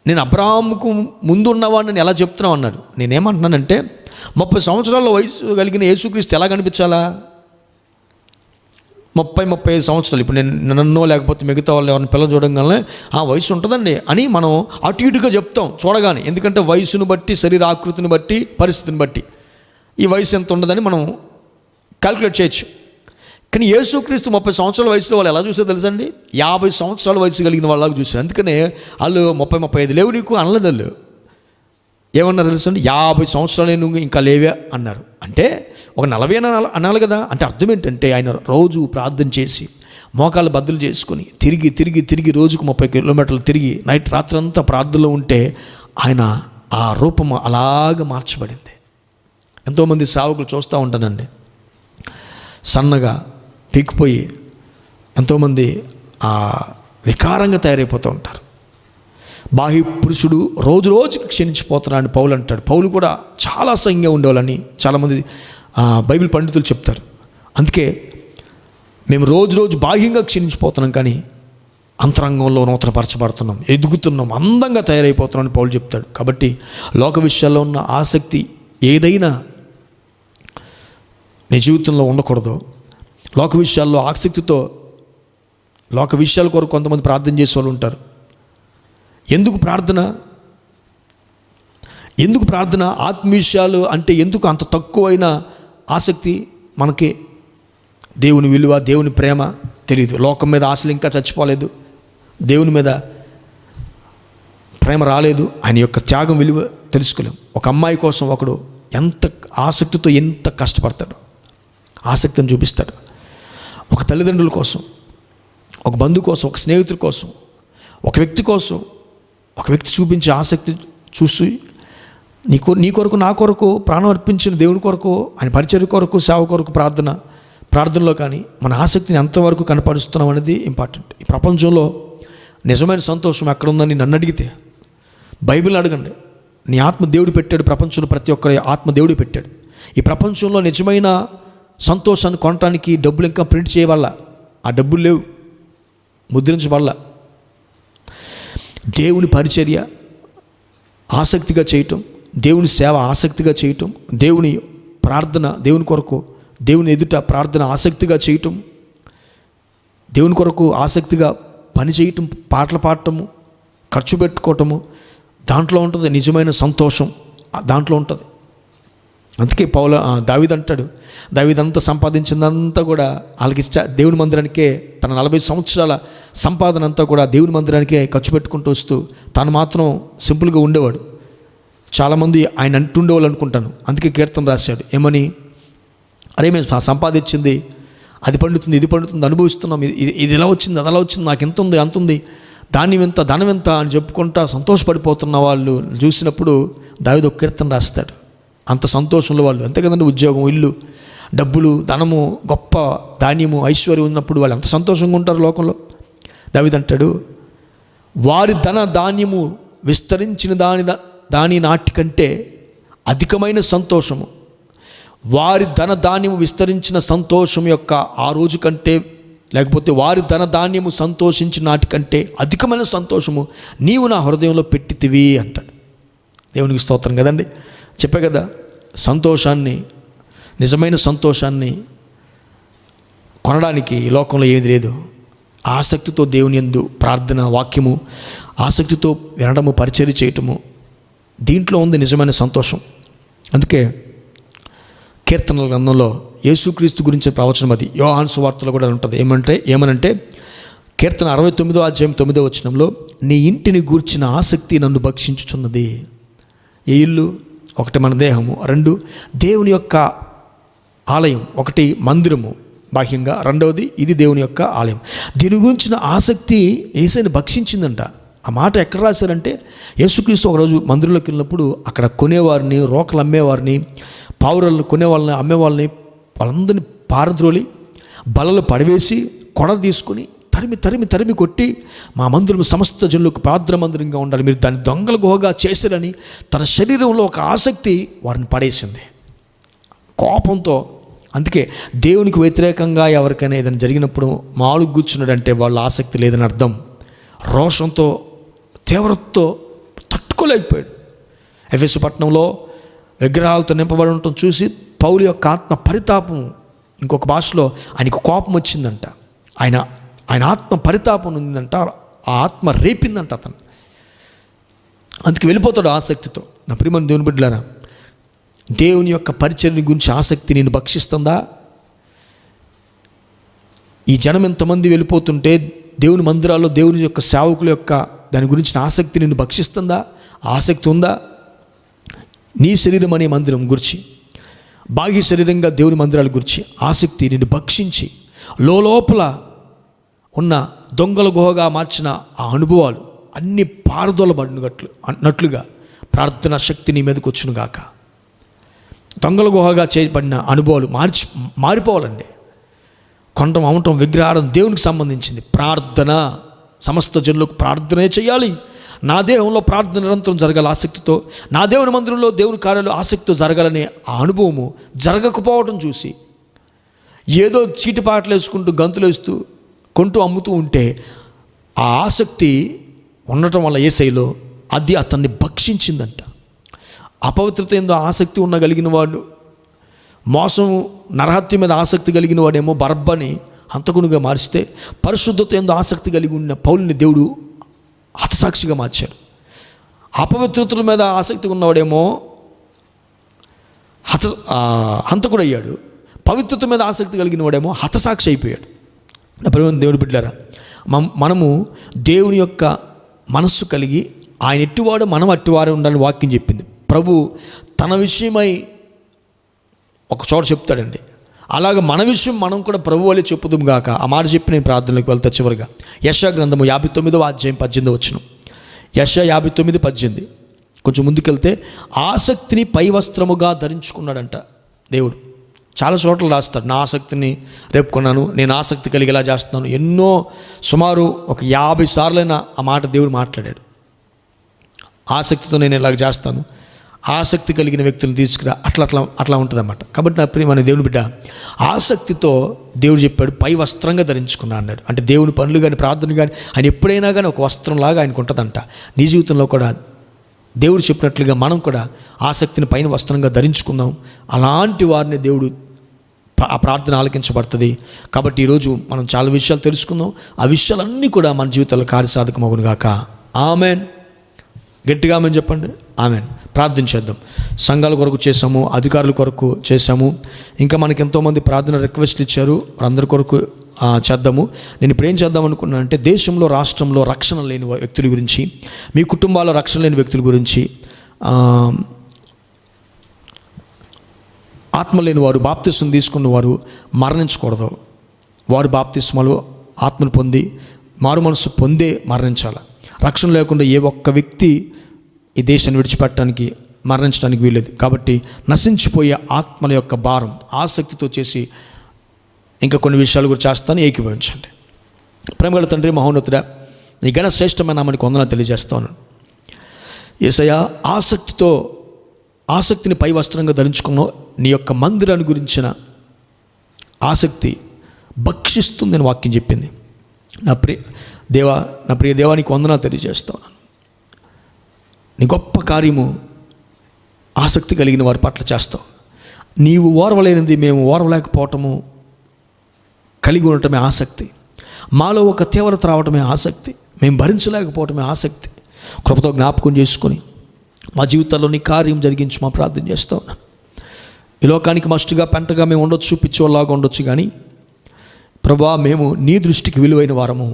నేను అబ్రాహాముకు ముందు ఉన్నవాడిని ఎలా చెప్తున్నావు అన్నారు. నేనేమంటున్నానంటే, 30 సంవత్సరాల వయసు కలిగిన యేసుక్రీస్తు ఎలా కనిపించాలా? 35 సంవత్సరాలు. ఇప్పుడు నేను నన్నో లేకపోతే మిగతా వాళ్ళు ఎవరిని పిల్లలు చూడగానే ఆ వయసు ఉంటుందండి అని మనం అటు ఇటుగా చెప్తాం చూడగానే. ఎందుకంటే వయసును బట్టి, శరీర ఆకృతిని బట్టి, పరిస్థితిని బట్టి ఈ వయసు ఎంత ఉండదని మనం క్యాల్కులేట్ చేయొచ్చు. కానీ యేసుక్రీస్తు 30 సంవత్సరాల వయసులో వాళ్ళు ఎలా చూసారో తెలుసండి? 50 సంవత్సరాల వయసు కలిగిన వాళ్ళలాగా చూశారు. అందుకనే వాళ్ళు 30-35 లేవు నీకు అనలేదు. వాళ్ళు ఏమన్నారు తెలుసండి? 50 సంవత్సరాలు నువ్వు ఇంకా లేవే అన్నారు. అంటే ఒక 40 అనాలి కదా. అంటే అర్థం ఏంటంటే, ఆయన రోజు ప్రార్థన చేసి మోకాళ్ళు బద్దలు చేసుకొని తిరిగి రోజుకు 30 కిలోమీటర్లు తిరిగి రాత్రంతా ప్రార్థనలో ఉంటే ఆయన ఆ రూపం అలాగ మార్చబడింది. ఎంతోమంది సేవకులు చూస్తూ ఉంటానండి, సన్నగా పీకిపోయి ఎంతోమంది వికారంగా తయారైపోతూ ఉంటారు. బాహ్య పురుషుడు రోజుకి క్షీణించిపోతున్నాడని పౌలు అంటాడు. పౌలు కూడా చాలా అసహ్యంగా ఉండేవాళ్ళని చాలామంది బైబిల్ పండితులు చెప్తారు. అందుకే మేము రోజు బాహ్యంగా క్షీణించిపోతున్నాం, కానీ అంతరంగంలో నూతనపరచబడుతున్నాం, ఎదుగుతున్నాం, అందంగా తయారైపోతున్నాం అని పౌలు చెప్తాడు. కాబట్టి లోక విషయాల్లో ఉన్న ఆసక్తి ఏదైనా నీ జీవితంలో ఉండకూడదు. లోక విషయాల్లో ఆసక్తితో లోక విషయాల కొరకు కొంతమంది ప్రార్థన చేసే వాళ్ళు ఉంటారు. ఎందుకు ప్రార్థన? ఆత్మీయ విషయాలు అంటే ఎందుకు అంత తక్కువైన ఆసక్తి మనకి? దేవుని విలువ, దేవుని ప్రేమ తెలియదు. లోకం మీద ఆశలు ఇంకా చచ్చిపోలేదు, దేవుని మీద ప్రేమ రాలేదు, ఆయన యొక్క త్యాగం విలువ తెలుసుకోలేం. ఒక అమ్మాయి కోసం ఒకడు ఎంత ఆసక్తితో ఎంత కష్టపడతాడు, ఆసక్తిని చూపిస్తాడు. ఒక తల్లిదండ్రుల కోసం, ఒక బంధువు కోసం, ఒక స్నేహితుడి కోసం, ఒక వ్యక్తి కోసం ఒక వ్యక్తి చూపించే ఆసక్తి చూసి నీ కొరకు నా కొరకు ప్రాణం అర్పించిన దేవుని కొరకు, ఆయన పరిచర్య కొరకు, సేవ కొరకు ప్రార్థనలో కానీ మన ఆసక్తిని ఎంతవరకు కనపరుస్తున్నాం అనేది ఇంపార్టెంట్. ఈ ప్రపంచంలో నిజమైన సంతోషం ఎక్కడుందని నన్ను అడిగితే బైబిల్ అడగండి. నీ ఆత్మ దేవుడు పెట్టాడు, ప్రపంచంలో ప్రతి ఒక్కరి ఆత్మ దేవుడు పెట్టాడు. ఈ ప్రపంచంలో నిజమైన సంతోషాన్ని కొనడానికి డబ్బులు ఇంకా ప్రింట్ చేయవల్ల, ఆ డబ్బులు లేవు, ముద్రించవల్ల. దేవుని పరిచర్య ఆసక్తిగా చేయటం, దేవుని సేవ ఆసక్తిగా చేయటం, దేవుని ప్రార్థన, దేవుని కొరకు దేవుని ఎదుట ప్రార్థన ఆసక్తిగా చేయటం, దేవుని కొరకు ఆసక్తిగా పని చేయటం, పాటలు పాడటము, ఖర్చు పెట్టుకోవటము, దాంట్లో ఉంటుంది నిజమైన సంతోషం, దాంట్లో ఉంటుంది. అందుకే దావీదు అంటాడు, దావీదంతా సంపాదించిందంతా కూడా వాళ్ళకి దేవుని మందిరానికే, తన 40 సంవత్సరాల సంపాదన అంతా కూడా దేవుని మందిరానికే ఖర్చు పెట్టుకుంటూ వస్తూ తాను మాత్రం సింపుల్గా ఉండేవాడు. చాలామంది ఆయన అంటుండేవాళ్ళు అనుకుంటాను. అందుకే కీర్తన రాశాడు ఏమని, అరే మేము సంపాదించింది అది పండుతుంది, ఇది పండుతుంది, అనుభవిస్తున్నాం, ఇది ఇలా వచ్చింది, అది అలా వచ్చింది, నాకు ఎంత ఉంది అంత ఉంది, ధాన్యం ఎంత ధనం ఎంత అని చెప్పుకుంటా సంతోషపడిపోతున్న వాళ్ళు చూసినప్పుడు దావీదు ఒక కీర్తన రాస్తాడు. అంత సంతోషంలో వాళ్ళు, అంతే కదండి, ఉద్యోగం, ఇల్లు, డబ్బులు, ధనము, గొప్ప ధాన్యము, ఐశ్వర్యం ఉన్నప్పుడు వాళ్ళు ఎంత సంతోషంగా ఉంటారు లోకంలో. దావీదు అంటాడు, వారి ధన ధాన్యము విస్తరించిన దాని నాటి కంటే అధికమైన సంతోషము, వారి ధన ధాన్యము విస్తరించిన సంతోషం యొక్క ఆ రోజు కంటే, లేకపోతే వారి ధన ధాన్యము సంతోషించిన నాటి కంటే అధికమైన సంతోషము నీవు నా హృదయంలో పెట్టితివి అంటాడు. దేవునికి స్తోత్రం కదండి. చెప్పే కదా, సంతోషాన్ని, నిజమైన సంతోషాన్ని కొనడానికి ఈ లోకంలో ఏది లేదు. ఆసక్తితో దేవుని యందు ప్రార్థన, వాక్యము, ఆసక్తితో వినడము, పరిచర్య చేయటము, దీంట్లో ఉంది నిజమైన సంతోషం. అందుకే కీర్తనల గ్రంథంలో యేసుక్రీస్తు గురించి ప్రవచనం అది యోహాను సువార్తలో కూడా ఉంటుంది. ఏమనంటే కీర్తన 69వ అధ్యాయం 9వ వచనంలో, నీ ఇంటిని గూర్చిన ఆసక్తి నన్ను భక్షించుచున్నది. ఈ ఇల్లు ఒకటి మన దేహము, 2 దేవుని యొక్క ఆలయం, ఒకటి మందిరము బాహ్యంగా, 2వది ఇది దేవుని యొక్క ఆలయం. దీని గురించిన ఆసక్తి యేసుని భక్షించిందంట. ఆ మాట ఎక్కడ రాశారంటే, యేసుక్రీస్తు ఒకరోజు మందిరంలోకి వెళ్ళినప్పుడు అక్కడ కొనేవారిని, రోకలు అమ్మేవారిని, పావురాలను కొనేవాళ్ళని, అమ్మేవాళ్ళని, వాళ్ళందరినీ పారద్రోలి బలలు పడవేసి కొడ తీసుకొని తరిమి కొట్టి, మా మందిరం సమస్త జనులకు ప్రార్థన మందిరంగా ఉండాలి, మీరు దాన్ని దొంగల గుహగా చేశారని తన శరీరంలో ఒక ఆసక్తి వారిని పడేసింది కోపంతో. అందుకే దేవునికి వ్యతిరేకంగా ఎవరికైనా ఏదైనా జరిగినప్పుడు మామూలుగా కూర్చున్నాడంటే వాళ్ళ ఆసక్తి లేదని అర్థం. రోషంతో, తీవ్రతతో తట్టుకోలేకపోయాడు. ఎఫెసు పట్టణంలో విగ్రహాలతో నింపబడి ఉండటం చూసి పౌలు యొక్క ఆత్మ పరితాపం, ఇంకొక భాషలో ఆయనకు కోపం వచ్చిందంట. ఆయన ఆత్మ పరితాపం ఉందంట, ఆ ఆత్మ రేపిందంట అతను. అందుకే వెళ్ళిపోతాడు ఆసక్తితో. నా ప్రియమైన దేవుని బిడ్డలారా, దేవుని యొక్క పరిచర్య గురించి ఆసక్తి నేను భక్షిస్తుందా? ఈ జనం ఎంతమంది వెళ్ళిపోతుంటే దేవుని మందిరాల్లో దేవుని యొక్క సేవకుల యొక్క దాని గురించిన ఆసక్తి నిన్ను భక్షిస్తుందా? ఆసక్తి ఉందా? నీ శరీరం అనే మందిరం గురించి, బాహ్య శరీరంగా దేవుని మందిరాల గురించి ఆసక్తి నిన్ను భక్షించి లోపల ఉన్న దొంగల గుహగా మార్చిన ఆ అనుభవాలు అన్ని పారదోలబడినట్లుగా ప్రార్థనా శక్తి నీ మీదకి వచ్చునుగాక. దొంగల గుహగా చేయబడిన అనుభవాలు మారిపోవాలండి. కొండం అమ్మటం, విగ్రహారం దేవునికి సంబంధించింది. ప్రార్థన, సమస్త జనులకు ప్రార్థనే చేయాలి. నా దేహంలో ప్రార్థన నిరంతరం జరగాలి ఆసక్తితో. నా దేవుని మందిరంలో దేవుని కార్యాలు ఆసక్తితో జరగాలనే ఆ అనుభవము జరగకపోవడం చూసి ఏదో చీటిపాటలు వేసుకుంటూ గంతులు వేస్తూ కొంటూ అమ్ముతూ ఉంటే ఆ ఆసక్తి ఉండటం వల్ల యేసయ్యలో అది అతన్ని భక్షించిందంట. అపవిత్రత ఏందో ఆసక్తి ఉండగలిగిన వాడు, మోసం నరహత్య మీద ఆసక్తి కలిగిన వాడేమో బరబ్బని హంతకునిగా మారిస్తే, పరిశుద్ధత ఏందో ఆసక్తి కలిగి ఉన్న పౌలుని దేవుడు హతసాక్షిగా మార్చాడు. అపవిత్రతల మీద ఆసక్తి ఉన్నవాడేమో హంతకుడు అయ్యాడు. పవిత్రత మీద ఆసక్తి కలిగిన వాడేమో హతసాక్షి అయిపోయాడు. నా ప్రియమైన దేవుని బిడ్డలారా, మనము దేవుని యొక్క మనస్సు కలిగి ఆయన ఎట్టివాడు మనం అట్టివారే ఉండాలని వాక్యం చెప్పింది. ప్రభు తన విషయమై ఒక చోట చెప్తాడండి, అలాగే మన విషయం మనం కూడా ప్రభు వల్లే చెప్పుదాం గాక. ఆ మాట చెప్పి నేను ప్రార్థనలోకి వెళ్తా. చివరిగా యెషయా గ్రంథము 59వ అధ్యాయం 18వ వచనం. యెషయా 59:18. కొంచెం ముందుకెళ్తే, ఆసక్తిని పై వస్త్రముగా ధరించుకున్నాడంట దేవుడు. చాలా చోట్ల రాస్తాడు, నా ఆసక్తిని రేపుకున్నాను, నేను ఆసక్తి కలిగేలా చేస్తున్నాను. ఎన్నో సుమారు ఒక 50 సార్లైనా ఆ మాట దేవుడు మాట్లాడాడు. ఆసక్తితో నేను ఇలాగ చేస్తాను, ఆసక్తి కలిగిన వ్యక్తులను తీసుకురా, అట్లా ఉంటుందన్నమాట. కాబట్టి నా ప్రియమైన దేవుని బిడ్డ, ఆసక్తితో దేవుడు చెప్పాడు పై వస్త్రంగా ధరించుకున్నా అన్నాడు. అంటే దేవుని పనులు కానీ ప్రార్థన కానీ ఆయన ఎప్పుడైనా కానీ ఒక వస్త్రంలాగా ఆయనకు ఉంటుందంట. నీ జీవితంలో కూడా దేవుడు చెప్పినట్లుగా మనం కూడా ఆసక్తిని పైన వస్త్రంగా ధరించుకుందాం. అలాంటి వారిని దేవుడు ఆ ప్రార్థన ఆలకించబడుతుంది. కాబట్టి ఈరోజు మనం చాలా విషయాలు తెలుసుకుందాం. ఆ విషయాలన్నీ కూడా మన జీవితాల్లో కార్యసాధకమగును గాక. ఆమెన్. గట్టిగా ఆమెన్ చెప్పండి. ఆమెన్. ప్రార్థన చేద్దాం. సంఘాల కొరకు చేశాము, అధికారుల కొరకు చేశాము, ఇంకా మనకి ఎంతోమంది ప్రార్థన రిక్వెస్ట్లు ఇచ్చారు, వారందరి కొరకు చేద్దాము. నేను ఇప్పుడు ఏం చేద్దాం అనుకున్నాను అంటే, దేశంలో రాష్ట్రంలో రక్షణ లేని వ్యక్తుల గురించి, మీ కుటుంబాల్లో రక్షణ లేని వ్యక్తుల గురించి, ఆత్మ లేని వారు, బాప్తిస్మం తీసుకున్న వారు మరణించకూడదు. వారు బాప్తిస్మాలు ఆత్మను పొంది మారు మనసు పొందే మరణించాలి. రక్షణ లేకుండా ఏ ఒక్క వ్యక్తి ఈ దేశాన్ని విడిచిపెట్టడానికి మరణించడానికి వీలేదు. కాబట్టి నశించిపోయే ఆత్మల యొక్క భారం ఆసక్తితో చేసి ఇంకా కొన్ని విషయాలు కూడా చేస్తాను, ఏకీభవించండి. ప్రేమగల తండ్రి, మహోన్నతుడా, నీ ఘన శ్రేష్టమైన నామానికి వందనాలు తెలియజేస్తాను. యేసయ్యా, ఆసక్తిని పై వస్త్రంగా ధరించుకున్న నీ యొక్క మందిరాన్ని గురించిన ఆసక్తి భక్షిస్తుందని వాక్యం చెప్పింది. నా ప్రియ దేవానికి వందనాలు తెలియజేస్తాను. నీ గొప్ప కార్యము ఆసక్తి కలిగిన వారి పట్ల చేస్తావు. నీవు ఓర్వలేనిది మేము ఓర్వలేకపోవటము కలిగి ఉండటమే ఆసక్తి. మాలో ఒక తీవ్రత రావటమే ఆసక్తి. మేము భరించలేకపోవటమే ఆసక్తి. కృపతో జ్ఞాపకం చేసుకొని మా జీవితాల్లో నీ కార్యం జరిగించి మా ప్రార్థన చేస్తూ ఉన్నాను. ఈ లోకానికి మస్టుగా పెంటగా మేము ఉండొచ్చు, పిచ్చోళ్ళలాగా ఉండొచ్చు, కానీ ప్రభువా, మేము నీ దృష్టికి విలువైన వారము,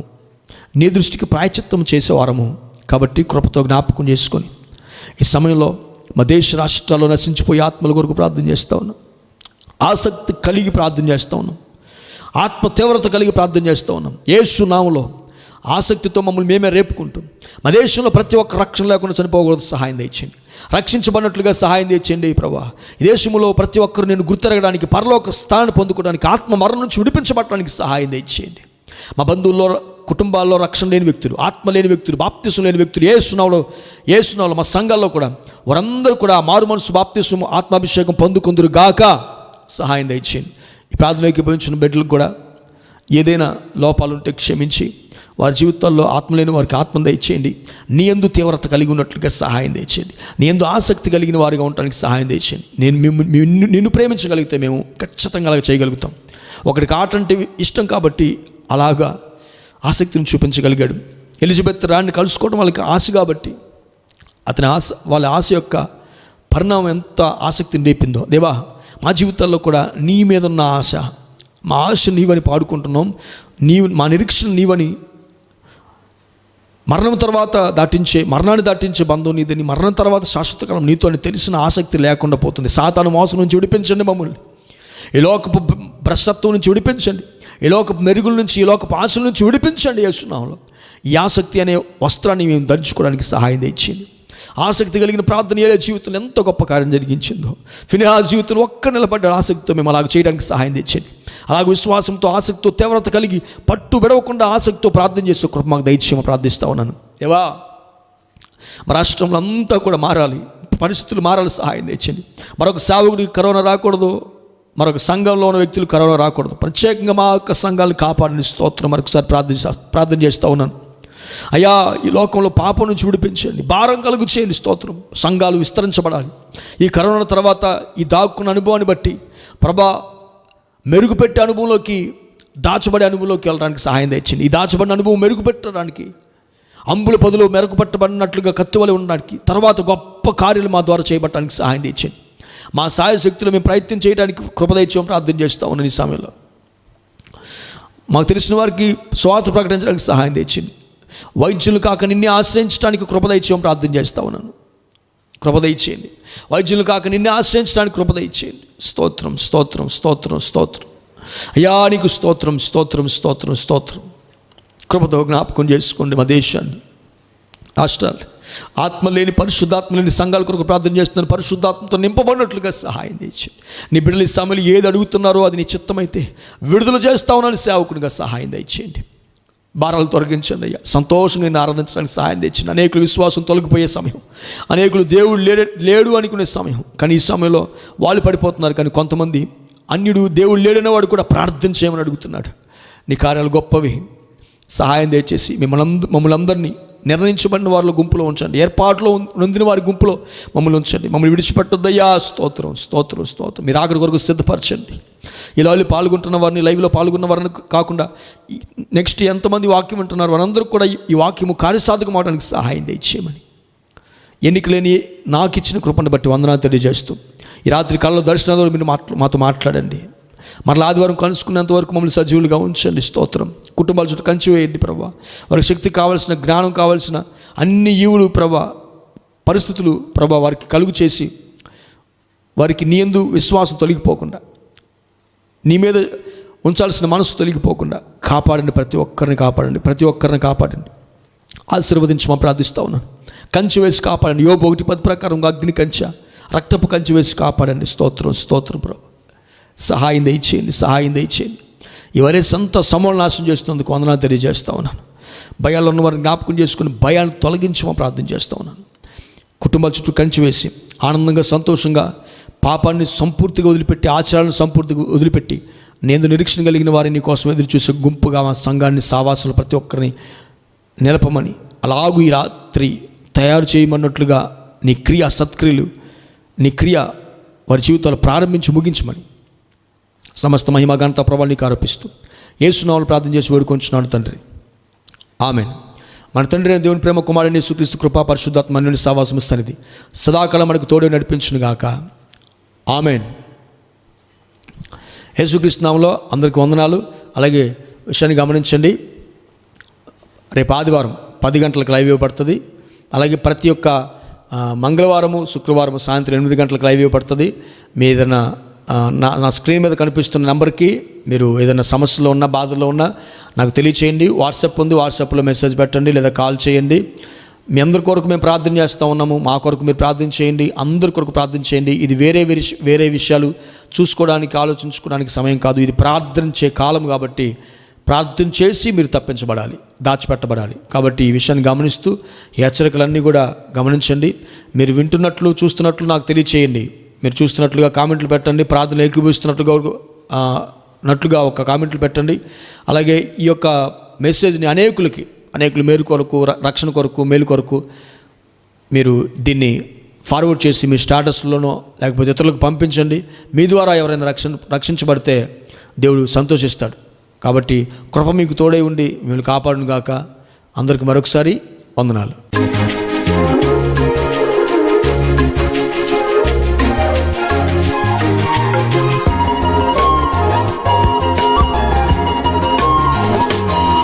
నీ దృష్టికి ప్రాయశ్చిత్తం చేసేవారము. కాబట్టి కృపతో జ్ఞాపకం చేసుకొని ఈ సమయంలో మా దేశ రాష్ట్రాల్లో నశించిపోయే ఆత్మల కొరకు ప్రార్థన చేస్తూ ఉన్నాం. ఆసక్తి కలిగి ప్రార్థన చేస్తూ ఉన్నాం. ఆత్మ తీవ్రత కలిగి ప్రార్థన చేస్తూ ఉన్నాం. యేసు నామములో ఆసక్తితో మమ్మల్ని మేమే రేపుకుంటాం. మా దేశంలో ప్రతి ఒక్క రక్షణ లేకుండా చనిపోకూడదు, సహాయం తెచ్చింది. రక్షించబడినట్లుగా సహాయం తెచ్చండి ప్రభా. ఈ దేశంలో ప్రతి ఒక్కరు నేను గుర్తెరగడానికి, పరలోక స్థానాన్ని పొందుకోవడానికి, ఆత్మ మరణం నుంచి విడిపించబడడానికి సహాయం తెచ్చేయండి. మా బంధువుల్లో, కుటుంబాల్లో రక్షణ లేని వ్యక్తులు, ఆత్మ లేని వ్యక్తులు, బాప్తిసం లేని వ్యక్తులు యేసునామములో మా సంఘాల్లో కూడా వారందరూ కూడా మారు మనసు, బాప్తిసం, ఆత్మాభిషేకం పొందుకుందురు గాక సహాయం తెచ్చేయండి. ఈ ప్రార్థనలోకి పోయించిన బిడ్డలకు కూడా ఏదైనా లోపాలుంటే క్షమించి వారి జీవితాల్లో ఆత్మ లేని వారికి ఆత్మ దయచేయండి. నీ యందు తీవ్రత కలిగి ఉన్నట్లుగా సహాయం తెచ్చేయండి. నీ యందు ఆసక్తి కలిగిన వారిగా ఉండడానికి సహాయం తెచ్చేయండి. నిన్ను ప్రేమించగలిగితే మేము ఖచ్చితంగా అలాగ చేయగలుగుతాం. ఒకరికి ఆట అంటే ఇష్టం కాబట్టి అలాగా ఆసక్తిని చూపించగలిగాడు. ఎలిజబెత్ రాణిని కలుసుకోవడం వాళ్ళకి ఆశ కాబట్టి వాళ్ళ ఆశ యొక్క పరిణామం ఎంత ఆసక్తిని రేపిందో. దేవా, మా జీవితాల్లో కూడా నీ మీద ఉన్న ఆశ, మా ఆశ నీవని పాడుకుంటున్నాం. మా నిరీక్షణ నీవని, మరణాన్ని దాటించే బంధం నీదని, మరణం తర్వాత శాశ్వత కాలం నీతో అని తెలిసిన ఆసక్తి లేకుండా పోతుంది. సాతాను మోసం నుంచి విడిపించండి మమ్మల్ని. ఈ లోకపు భ్రష్టత్వం నుంచి విడిపించండి. ఈ లోకపు మెరుగుల నుంచి, ఈ లోకపు ఆశల నుంచి విడిపించండి యేసునామములో. ఈ ఆసక్తి అనే వస్త్రాన్ని మేము ధరించుకోవడానికి సహాయం తెచ్చింది. ఆసక్తి కలిగిన ప్రార్థన ఏలే జీవితంలో ఎంత గొప్ప కార్యం జరిగించిందో. ఫినెహాసు జీవితంలో ఒక్క నిలబడ్డ ఆసక్తితో మేము అలాగ చేయడానికి సహాయం తెచ్చండి. అలాగే విశ్వాసంతో, ఆసక్తితో, తీవ్రత కలిగి పట్టు విడవకుండా ఆసక్తితో ప్రార్థన చేస్తూ కృప మాకు దయచేయమని ప్రార్థిస్తూ ఉన్నాను. దేవా, మా రాష్ట్రంలో అంతా కూడా మారాలి, పరిస్థితులు మారాలి, సహాయం తెచ్చండి. మరొక సేవకుడికి కరోనా రాకూడదు, మరొక సంఘంలో ఉన్న వ్యక్తులు కరోనా రాకూడదు. ప్రత్యేకంగా మా యొక్క సంఘాలను కాపాడని స్తోత్రం మరొకసారి ప్రార్థన చేస్తూ ఉన్నాను. అయ్యా, ఈ లోకంలో పాపం నుంచి విడిపించండి, భారం కలుగు చేయండి. స్తోత్రం. సంఘాలు విస్తరించబడాలి. ఈ కరోనా తర్వాత ఈ దాక్కున్న అనుభవాన్ని బట్టి ప్రభా, మెరుగుపెట్టే అనుభవంలోకి, దాచబడే అనుభవంలోకి వెళ్ళడానికి సహాయం తెచ్చింది. ఈ దాచబడిన అనుభవం మెరుగుపెట్టడానికి, అంబుల పదులు మెరుగుపెట్టబడినట్లుగా కత్తివలె ఉండడానికి, తర్వాత గొప్ప కార్యాలు మా ద్వారా చేయబట్టడానికి సహాయం తెచ్చింది. మా సహాయ శక్తులు మేము ప్రయత్నం చేయడానికి కృపదైత్యం ప్రార్థన చేస్తూ ఉన్నాను. ఈ సమయంలో మాకు తెలిసిన వారికి స్వార్థ ప్రకటించడానికి సహాయం తెచ్చింది. వైద్యులు కాక నిన్నే ఆశ్రయించడానికి కృపదైత్యం ప్రార్థన చేస్తూ ఉన్నాను. కృపదయిచేయండి. వైద్యులు కాక నిన్నే ఆశ్రయించడానికి కృపదయిచేయండి. స్తోత్రం, స్తోత్రం, స్తోత్రం, స్తోత్రం. అయ్యా, నీకు స్తోత్రం, స్తోత్రం, స్తోత్రం, స్తోత్రం. కృపతో జ్ఞాపకం చేసుకోండి మా దేశాన్ని, రాష్ట్రాలు. ఆత్మ లేని, పరిశుద్ధాత్మ లేని సంఘాల కొరకు ప్రార్థన చేస్తున్నాను. పరిశుద్ధాత్మతో నింపబడినట్లుగా సహాయం తెచ్చి నీ బిడ్డలు ఈ సమయంలో ఏది అడుగుతున్నారో అది నీ చిత్తమైతే విడుదల చేస్తా ఉన్నాను. సేవకునిగా సహాయం దయచేయండి. భారాలు తొలగించండి అయ్యా. సంతోషంగా నేను ఆరాధించడానికి సహాయం తెచ్చింది. అనేకులు విశ్వాసం తొలగిపోయే సమయం, అనేకులు దేవుడు లేడు అనుకునే సమయం. కానీ ఈ సమయంలో వాళ్ళు పడిపోతున్నారు. కానీ కొంతమంది అన్యుడు, దేవుడు లేడనే వాడు కూడా ప్రార్థన చేయమని అడుగుతున్నాడు. నీ కార్యాలు గొప్పవి. సహాయం దయచేసి మమ్మల్ని అందరినీ నిర్ణయించబడిన వారిలో గుంపులో ఉంచండి. ఏర్పాటులో నొందిన వారి గుంపులో మమ్మల్ని ఉంచండి. మమ్మల్ని విడిచిపెట్టొద్దయ్యా. స్తోత్రం స్తోత్రం స్తోత్రం. మీరు ఆఖరి కొరకు సిద్ధపరచండి. ఇలా పాల్గొంటున్న వారిని, లైవ్లో పాల్గొన్న వారిని కాకుండా నెక్స్ట్ ఎంతమంది వాక్యం వింటున్నారు వారందరూ కూడా ఈ వాక్యము కార్యసాధకం అవడానికి సహాయం దయచేయమని ఎన్నిక లేని నాకు ఇచ్చిన కృపను బట్టి వందనాలు తెలియజేస్తూ ఈ రాత్రి కళ్ళ దర్శనాల ద్వారా మీరు మాతో మాట్లాడండి. మరలా ఆదివారం కలుసుకున్నంత వరకు మమ్మల్ని సజీవులుగా ఉంచండి. స్తోత్రం. కుటుంబాల చుట్టూ కంచి వేయండి ప్రభా. వారికి శక్తి కావాల్సిన, జ్ఞానం కావాల్సిన అన్ని ఈవులు ప్రభా, పరిస్థితులు ప్రభా వారికి కలుగు చేసి వారికి నీ యందు విశ్వాసం తొలగిపోకుండా, నీ మీద ఉంచాల్సిన మనసు తొలగిపోకుండా కాపాడండి. ప్రతి ఒక్కరిని కాపాడండి. ప్రతి ఒక్కరిని కాపాడండి. ఆశీర్వదించమని ప్రార్థిస్తూ ఉన్నాను. కంచి వేసి కాపాడండి. యోబు 1:10 ప్రకారంగా అగ్ని కంచె, రక్తపు కంచి వేసి కాపాడండి. స్తోత్రం స్తోత్రం ప్రభు. సహాయం దయచేయండి. సహాయం దయచేయండి. ఎవరే సొంత సమూహం నాశనం చేస్తున్నందుకు వందనాలు తెలియజేస్తూ ఉన్నాను. భయాల్లో ఉన్న వారిని జ్ఞాపకం చేసుకుని భయాన్ని తొలగించమని ప్రార్థన చేస్తూ ఉన్నాను. కుటుంబాల చుట్టూ కంచి వేసి ఆనందంగా, సంతోషంగా, పాపాన్ని సంపూర్తిగా వదిలిపెట్టి, ఆచారాలను సంపూర్తిగా వదిలిపెట్టి నేను నిరీక్షణ కలిగిన వారిని నీ కోసం ఎదురు చూసే గుంపుగా మా సంఘాన్ని, సావాసులు ప్రతి ఒక్కరిని నిలపమని, అలాగూ ఈ రాత్రి తయారు చేయమన్నట్లుగా నీ క్రియ, సత్క్రియలు, నీ క్రియ వారి జీవితాలు ప్రారంభించి ముగించమని సమస్త మహిమ ఘనత ప్రభావాన్ని నీకు ఆరోపిస్తూ యేసు నామములో ప్రార్థన చేసి వేడుకొంచున్నాను తండ్రి. ఆమెన్. మన తండ్రి అయిన దేవుని ప్రేమ, కుమారుని యేసుక్రీస్తు కృపా, పరిశుద్ధాత్మ అన్యోన్య సహవాసము సన్నిధి సదాకాలం మనకు తోడే నడిపించును గాక. ఆమెన్. యేసుక్రీస్తు నామములో అందరికీ వందనాలు. అలాగే విషయాన్ని గమనించండి, రేపు ఆదివారం 10 గంటలకు లైవ్ ఇవ్వబడుతుంది. అలాగే ప్రతి ఒక్క మంగళవారము, శుక్రవారము సాయంత్రం 8 గంటలకు లైవ్ ఇవ్వబడుతుంది. మీ ఏదైనా నా స్క్రీన్ మీద కనిపిస్తున్న నెంబర్కి మీరు ఏదైనా సమస్యలో ఉన్నా, బాధల్లో ఉన్నా నాకు తెలియచేయండి. వాట్సాప్ ఉంది, వాట్సాప్లో మెసేజ్ పెట్టండి లేదా కాల్ చేయండి. మీ అందరి కొరకు మేము ప్రార్థన చేస్తూ ఉన్నాము. మా కొరకు మీరు ప్రార్థన చేయండి. అందరి కొరకు ప్రార్థన చేయండి. ఇది వేరే విషయాలు చూసుకోవడానికి, ఆలోచించుకోవడానికి సమయం కాదు. ఇది ప్రార్థించే కాలం కాబట్టి ప్రార్థన చేసి మీరు తప్పించబడాలి, దాచిపెట్టబడాలి. కాబట్టి ఈ విషయాన్ని గమనిస్తూ ఈ హెచ్చరికలన్నీ కూడా గమనించండి. మీరు వింటున్నట్లు, చూస్తున్నట్లు నాకు తెలియచేయండి. మీరు చూస్తున్నట్లుగా కామెంట్లు పెట్టండి. ప్రార్థన ఏకీభవిస్తున్నట్లుగా ఒక కామెంట్లు పెట్టండి. అలాగే ఈ యొక్క మెసేజ్ని అనేకులు మేలు కొరకు, రక్షణ కొరకు, మేలు కొరకు మీరు దీన్ని ఫార్వర్డ్ చేసి మీ స్టాటస్లోనో లేకపోతే ఇతరులకు పంపించండి. మీ ద్వారా ఎవరైనా రక్షించబడితే దేవుడు సంతోషిస్తాడు. కాబట్టి కృప మీకు తోడై ఉండి మిమ్మల్ని కాపాడును గాక. అందరికి మరొకసారి వందనాలు.